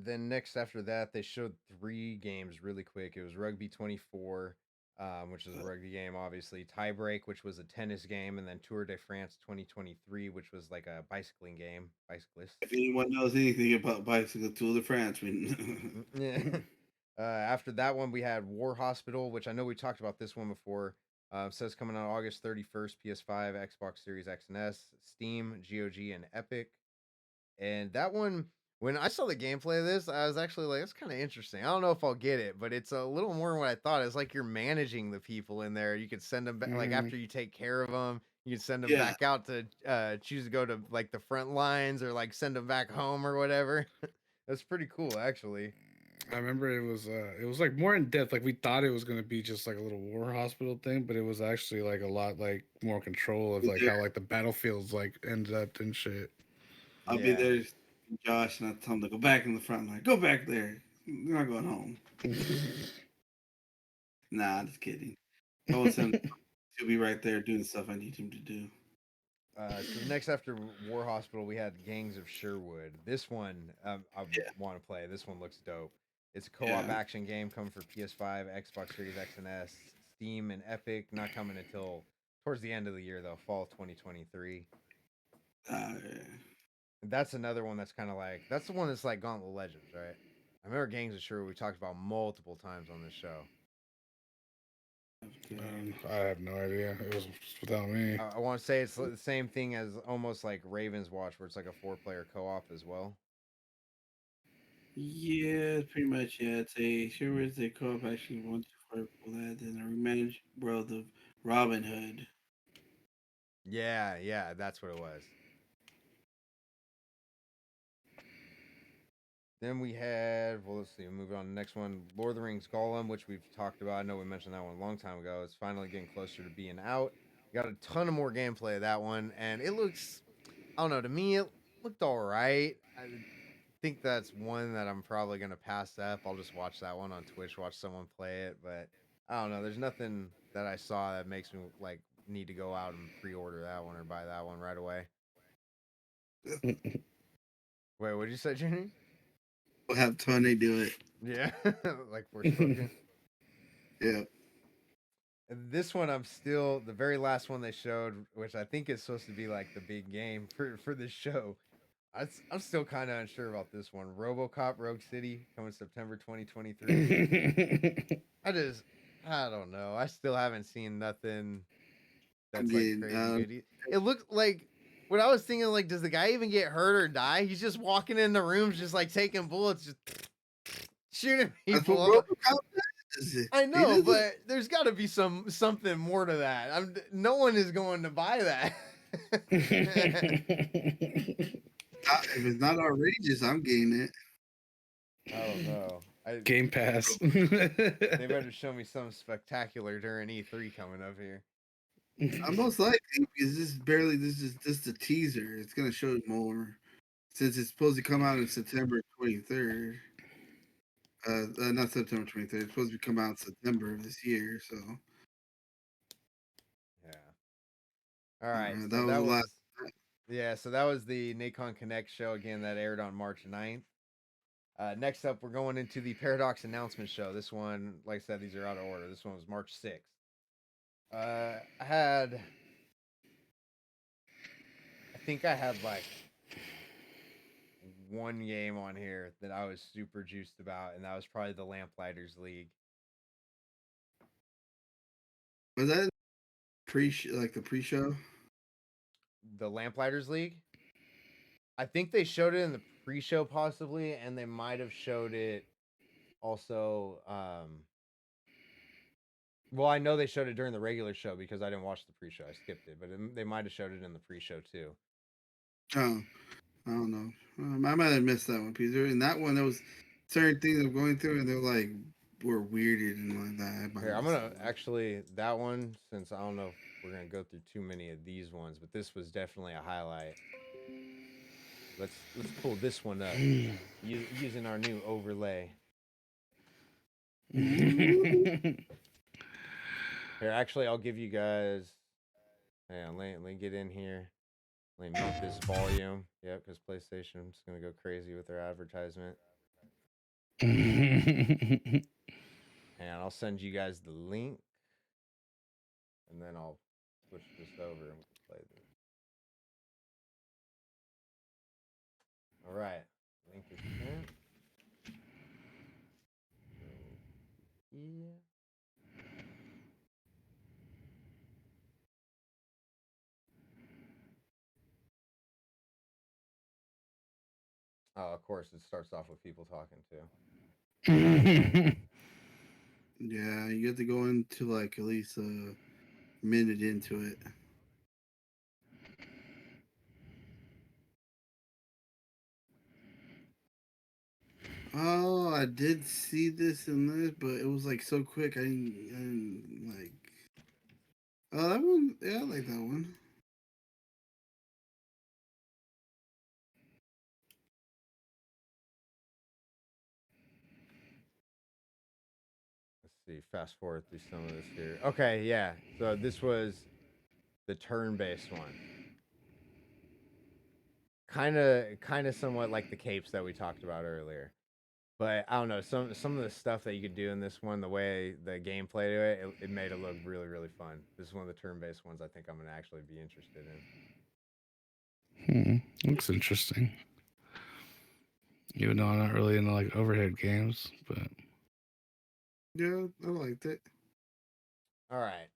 [SPEAKER 3] Then next after that, they showed 3 games really quick. It was Rugby 24, which is a rugby game, obviously. Tiebreak, which was a tennis game, and then Tour de France 2023, which was like a bicycling game, bicyclist.
[SPEAKER 4] If anyone knows anything about bicycle Tour de France,
[SPEAKER 3] Yeah. After that one, we had War Hospital, which I know we talked about this one before. Says coming out August 31st, PS5, Xbox Series X and S, Steam, GOG, and Epic. And that one, when I saw the gameplay of this, I was actually like, it's kind of interesting. I don't know if I'll get it, but it's a little more than what I thought. It's like you're managing the people in there. You could send them back, like after you take care of them, you can send them back out to choose to go to like the front lines, or like send them back home or whatever. That's pretty cool, actually.
[SPEAKER 5] I remember it was like more in depth. Like we thought it was gonna be just like a little war hospital thing, but it was actually like a lot like more control of like how like the battlefields like ended up and shit.
[SPEAKER 4] I'll be there, Josh, and I'll tell him to go back in the front line. Go back there. You're not going home. Nah, just kidding. I will send him. He'll be right there doing the stuff I need him to do.
[SPEAKER 3] So next after War Hospital, we had Gangs of Sherwood. This one I want to play. This one looks dope. It's a co-op action game coming for PS5, Xbox Series X and S, Steam, and Epic. Not coming until towards the end of the year, though, fall 2023. That's another one that's kind of like, that's the one that's like Gauntlet Legends, right? I remember Gangs of Sherwood we talked about multiple times on this show.
[SPEAKER 5] I have no idea. It was just without me.
[SPEAKER 3] I want to say it's the same thing as almost like Ravens Watch, where it's like a 4-player co-op as well.
[SPEAKER 4] Yeah, pretty much. Yeah, it's a sure is a co-op actually one to four for that. Then a remanaged world of Robin Hood.
[SPEAKER 3] Yeah, that's what it was. Then we had, well, let's see, move on to the next one. Lord of the Rings Gollum, which we've talked about. I know we mentioned that one a long time ago. It's finally getting closer to being out. Got a ton of more gameplay of that one, and it looks, I don't know, to me, it looked all right. I think that's one that I'm probably going to pass up. I'll just watch that one on Twitch, watch someone play it, but I don't know. There's nothing that I saw that makes me, like, need to go out and pre-order that one or buy that one right away. Wait, what did you say, Jimmy?
[SPEAKER 4] We'll have Tony do it.
[SPEAKER 3] Yeah, like we're spoken.
[SPEAKER 4] Yeah.
[SPEAKER 3] And this one, I'm still the very last one they showed, which I think is supposed to be like the big game for this show. I'm still kind of unsure about this one. RoboCop Rogue City coming September 2023. I don't know. I still haven't seen nothing that's like crazy good. It looked like what I was thinking. Like, does the guy even get hurt or die? He's just walking in the rooms, just like taking bullets, just shooting people.
[SPEAKER 4] That's what RoboCop does.
[SPEAKER 3] I know, but there's got to be something more to that. No one is going to buy that.
[SPEAKER 4] If it's not outrageous, I'm getting it.
[SPEAKER 3] I don't know.
[SPEAKER 5] Game Pass.
[SPEAKER 3] They better show me something spectacular during E3 coming up here.
[SPEAKER 4] Most likely because this is just a teaser. It's gonna show more since it's supposed to come out in September 23rd. Not September 23rd. It's supposed to come out in September of this year. So
[SPEAKER 3] yeah. All right.
[SPEAKER 4] that
[SPEAKER 3] So
[SPEAKER 4] was
[SPEAKER 3] that
[SPEAKER 4] a
[SPEAKER 3] was
[SPEAKER 4] lot.
[SPEAKER 3] yeah. So that was the Nacon Connect show again that aired on March 9th. Next up, we're going into the Paradox announcement show. This one, like I said, these are out of order. This one was March 6th. I think I had like one game on here that I was super juiced about, and that was probably the Lamplighters League.
[SPEAKER 4] Was that the pre-show?
[SPEAKER 3] The Lamplighters League? I think they showed it in the pre-show possibly, and they might have showed it also. Well, I know they showed it during the regular show because I didn't watch the pre-show. I skipped it, but they might have showed it in the pre-show too.
[SPEAKER 4] Oh, I don't know. I might have missed that one, Peter. In that one, there was certain things I'm going through, and they're like were weirded and like that.
[SPEAKER 3] Here, I'm gonna actually that one, since I don't know if we're gonna go through too many of these ones, but this was definitely a highlight. Let's pull this one up using our new overlay. Here, actually, I'll give you guys. Hang on, let me get in here. Let me mute this volume. Yep, because PlayStation's gonna go crazy with their advertisement. And I'll send you guys the link, and then I'll switch this over and play this. All right, link is sent. Yeah. Oh, of course, it starts off with people talking too.
[SPEAKER 4] Yeah, you have to go into like at least a minute into it. Oh, I did see this and this, but it was like so quick. I didn't like. Oh, that one. Yeah, I like that one.
[SPEAKER 3] Let's see, fast forward through some of this here. Okay, yeah. So this was the turn-based one. Kind of somewhat like the capes that we talked about earlier. But I don't know, some of the stuff that you could do in this one, the way the gameplay to it made it look really, really fun. This is one of the turn-based ones I think I'm gonna actually be interested
[SPEAKER 5] in. Looks interesting. Even though I'm not really into like overhead games, but
[SPEAKER 4] yeah, I liked it.
[SPEAKER 3] All right.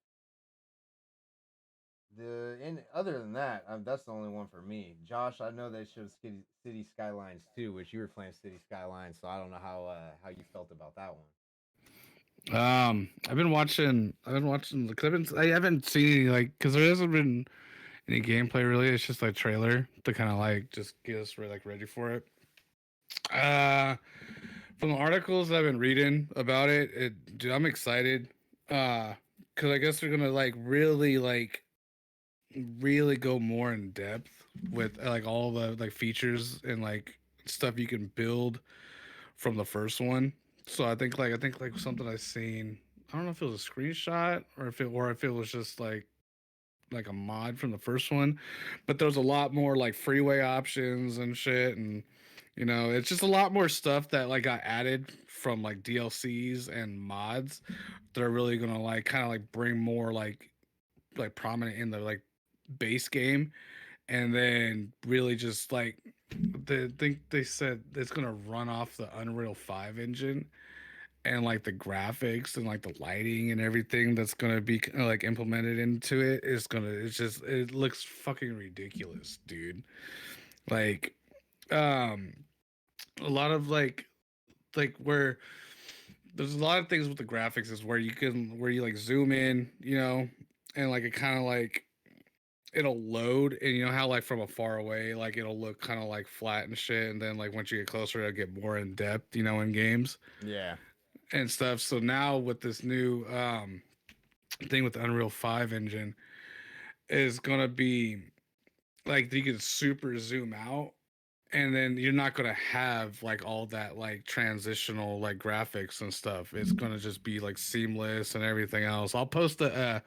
[SPEAKER 3] Other than that, that's the only one for me. Josh, I know they showed City Skylines too, which you were playing City Skylines, so I don't know how you felt about that one.
[SPEAKER 5] I've been watching because I haven't seen any, like, because there hasn't been any gameplay really. It's just like trailer to kind of like just get us ready for it. Uh, from the articles I've been reading about it, dude, I'm excited. Because I guess they're gonna really go more in depth with like all the like features and like stuff you can build from the first one. So I think something I seen. I don't know if it was a screenshot or if it was just like a mod from the first one, but there's a lot more like freeway options and shit, and it's just a lot more stuff that like got added from like DLCs and mods that are really gonna like kind of like bring more like prominent in the like base game, and then really just like they think they said it's gonna run off the Unreal 5 engine, and like the graphics and like the lighting and everything that's gonna be like implemented into it is gonna it looks fucking ridiculous, dude. Like um a lot of like where there's a lot of things with the graphics is where you like zoom in, and like it kind of like it'll load, and you know how like from a far away like it'll look kind of like flat and shit, and then like once you get closer it'll get more in depth, in games
[SPEAKER 3] Yeah.
[SPEAKER 5] and stuff. So now with this new thing with the Unreal 5 engine is gonna be like you can super zoom out, and then you're not gonna have like all that like transitional like graphics and stuff. It's gonna just be like seamless and everything else. I'll post a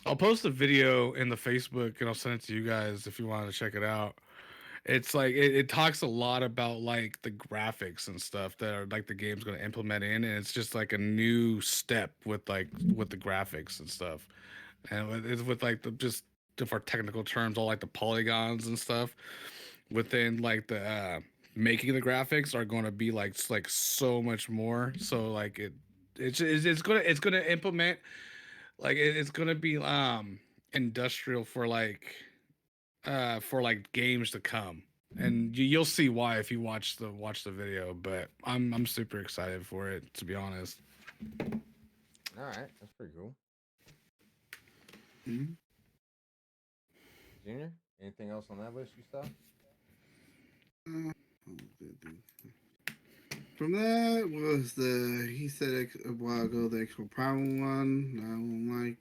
[SPEAKER 5] video in the Facebook and I'll send it to you guys if you want to check it out. It's like it talks a lot about like the graphics and stuff that are like the game's gonna implement in, and it's just like a new step with the graphics and stuff, and it's with like the just for technical terms, all like the polygons and stuff within like the making the graphics are going to be like so much more. So like it's gonna implement like it's gonna be industrial for like games to come, and you'll see why if you watch the video. But I'm super excited for it, to be honest.
[SPEAKER 3] All right, that's pretty cool.
[SPEAKER 4] Mhm.
[SPEAKER 3] Junior, anything else on that list you saw?
[SPEAKER 4] From that was he said a while ago the Expo Primal one. I don't like.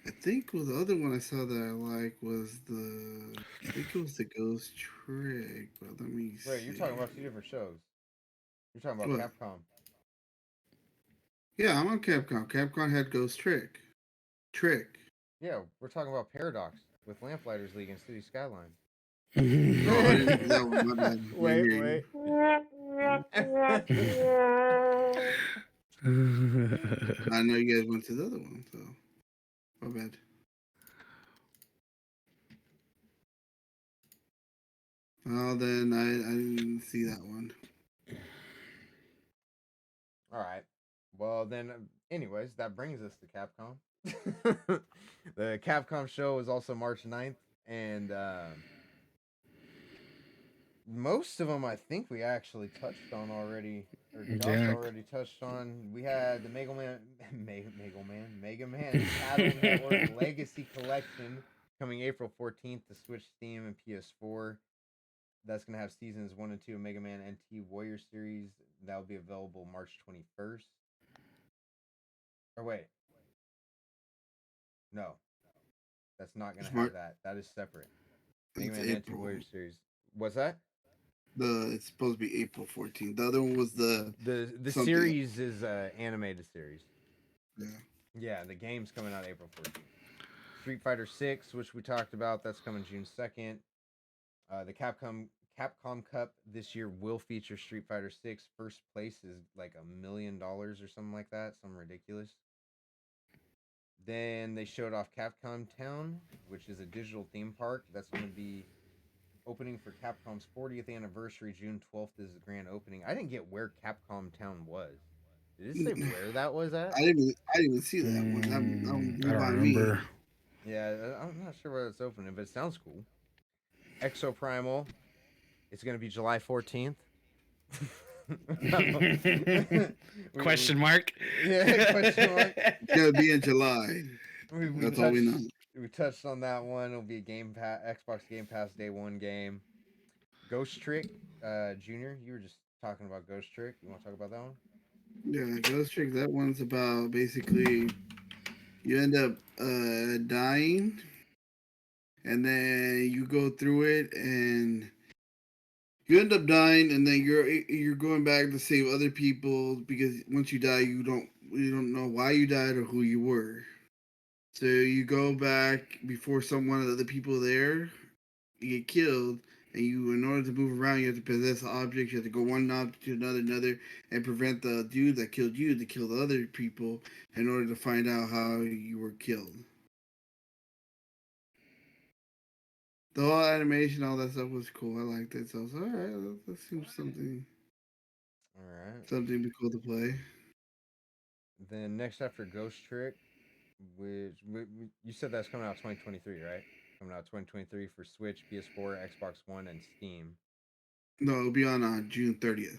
[SPEAKER 4] I think the other one I saw that I like was I think it was the Ghost Trick. But let me see.
[SPEAKER 3] Wait, you're talking about two different shows. You're talking about
[SPEAKER 4] What?
[SPEAKER 3] Capcom.
[SPEAKER 4] Yeah, I'm on Capcom. Capcom had Ghost Trick.
[SPEAKER 3] Yeah, we're talking about Paradox with Lamplighters League and City Skylines.
[SPEAKER 4] Oh, I didn't do that one. My bad.
[SPEAKER 3] Wait.
[SPEAKER 4] I know you guys went to the other one, so my bad. Oh, then I didn't see that one.
[SPEAKER 3] All right. Well, then, anyways, that brings us to Capcom. The Capcom show is also March 9th, and most of them I think we actually touched on already, or Josh already touched on. We had the Mega Man Battle Network Legacy Collection coming April 14th to Switch, Steam, and PS4. That's going to have seasons 1 and 2 of Mega Man NT Warrior Series. That will be available March 21st. Or wait. No. That's not going to have that. That is separate. Mega Man NT Warrior Series. What's that?
[SPEAKER 4] It's supposed to be April 14th. The other one was the
[SPEAKER 3] series is animated series.
[SPEAKER 4] Yeah.
[SPEAKER 3] Yeah, the game's coming out April 14th. Street Fighter 6, which we talked about, that's coming June 2nd. The Capcom Cup this year will feature Street Fighter 6. First place is like $1 million or something like that, something ridiculous. Then they showed off Capcom Town, which is a digital theme park that's going to be opening for Capcom's 40th anniversary. June 12th is the grand opening. I didn't get where Capcom Town was. Did it say where that was at?
[SPEAKER 4] I didn't even see that one. That
[SPEAKER 5] I don't
[SPEAKER 4] by
[SPEAKER 5] remember.
[SPEAKER 4] me.
[SPEAKER 3] Yeah, I'm not sure where it's opening, but it sounds cool. Exoprimal. It's gonna be July 14th.
[SPEAKER 5] Question mark.
[SPEAKER 3] Yeah, question mark.
[SPEAKER 4] It's gonna be in July.
[SPEAKER 3] We
[SPEAKER 4] That's all we know.
[SPEAKER 3] We touched on that one. It'll be a Xbox Game Pass Day 1 game. Ghost Trick, Junior. You were just talking about Ghost Trick. You want to talk about that one?
[SPEAKER 4] Yeah, Ghost Trick. That one's about basically you end up dying, and then you go through it, and you end up dying, and then you're going back to save other people because once you die, you don't know why you died or who you were. So you go back before one of the other people there, you get killed, and in order to move around, you have to possess objects. You have to go one object to another, and prevent the dude that killed you to kill the other people in order to find out how you were killed. The whole animation, all that stuff was cool. I liked it. So I was all right. That seems something be cool to play.
[SPEAKER 3] Then next after Ghost Trick, which you said that's coming out 2023, right? Coming out 2023 for Switch, PS4, Xbox One, and Steam.
[SPEAKER 4] No, it'll be on June 30th.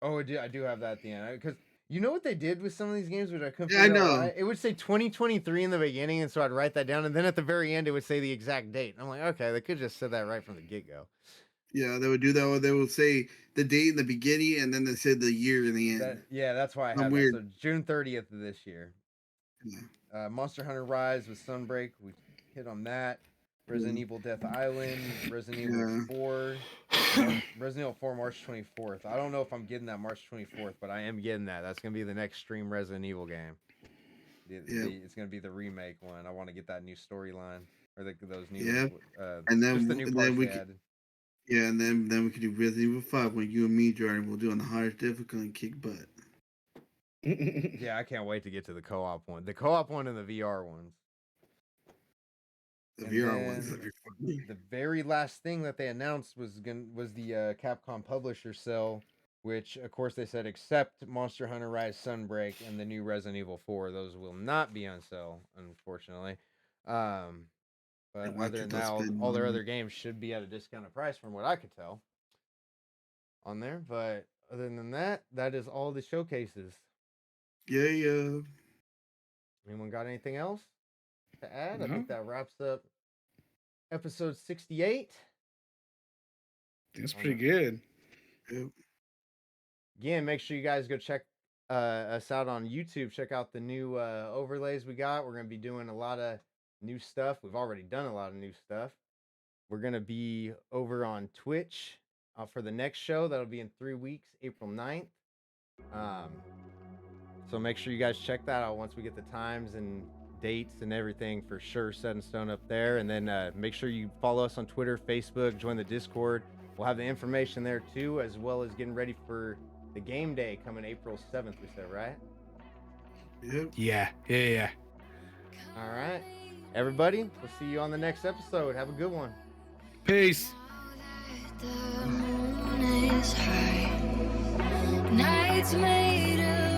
[SPEAKER 3] Oh, I do have that at the end. Because you know what they did with some of these games, which I couldn't
[SPEAKER 4] Yeah, I
[SPEAKER 3] figure out
[SPEAKER 4] know.
[SPEAKER 3] why? It would say 2023 in the beginning, and so I'd write that down, and then at the very end, it would say the exact date. I'm like, okay, they could just said that right from the get-go.
[SPEAKER 4] Yeah, they would do that. Or they would say the date in the beginning, and then they said the year in the end.
[SPEAKER 3] That's why I have
[SPEAKER 4] weird.
[SPEAKER 3] that. So June 30th of this year.
[SPEAKER 4] Yeah.
[SPEAKER 3] Monster Hunter Rise with Sunbreak, we hit on that. Resident Evil Death Island, Resident Evil 4, Resident Evil 4 March 24th. I don't know if I'm getting that March 24th, but I am getting that. That's going to be the next stream Resident Evil game. It's going to be the remake one. I want to get that new storyline, or those new,
[SPEAKER 4] and then,
[SPEAKER 3] just the new parts they added.
[SPEAKER 4] Yeah, and then we could do Resident Evil 5 when you and me, Jordan, will do on the hardest difficulty and kick butt.
[SPEAKER 3] Yeah, I can't wait to get to the co-op one. The co-op one and the VR ones.
[SPEAKER 4] The VR ones.
[SPEAKER 3] The very last thing that they announced was the Capcom Publisher sale, which of course they said except Monster Hunter Rise Sunbreak and the new Resident Evil 4, those will not be on sale, unfortunately. But other than that, all their other games should be at a discounted price from what I could tell on there. But other than that, that is all the showcases.
[SPEAKER 4] Yeah.
[SPEAKER 3] Anyone got anything else to add?
[SPEAKER 5] No.
[SPEAKER 3] I think that wraps up episode 68.
[SPEAKER 5] That's pretty good.
[SPEAKER 4] Yep.
[SPEAKER 3] Again, make sure you guys go check us out on YouTube. Check out the new overlays we got. We're going to be doing a lot of new stuff. We've already done a lot of new stuff. We're going to be over on Twitch for the next show. That'll be in 3 weeks, April 9th. So make sure you guys check that out once we get the times and dates and everything for sure set in stone up there. And then make sure you follow us on Twitter, Facebook, join the Discord. We'll have the information there too, as well as getting ready for the game day coming April 7th, we said, right?
[SPEAKER 4] Yep.
[SPEAKER 5] Yeah.
[SPEAKER 3] All right. Everybody, we'll see you on the next episode. Have a good one.
[SPEAKER 5] Peace.
[SPEAKER 8] The moon is high. Nights made of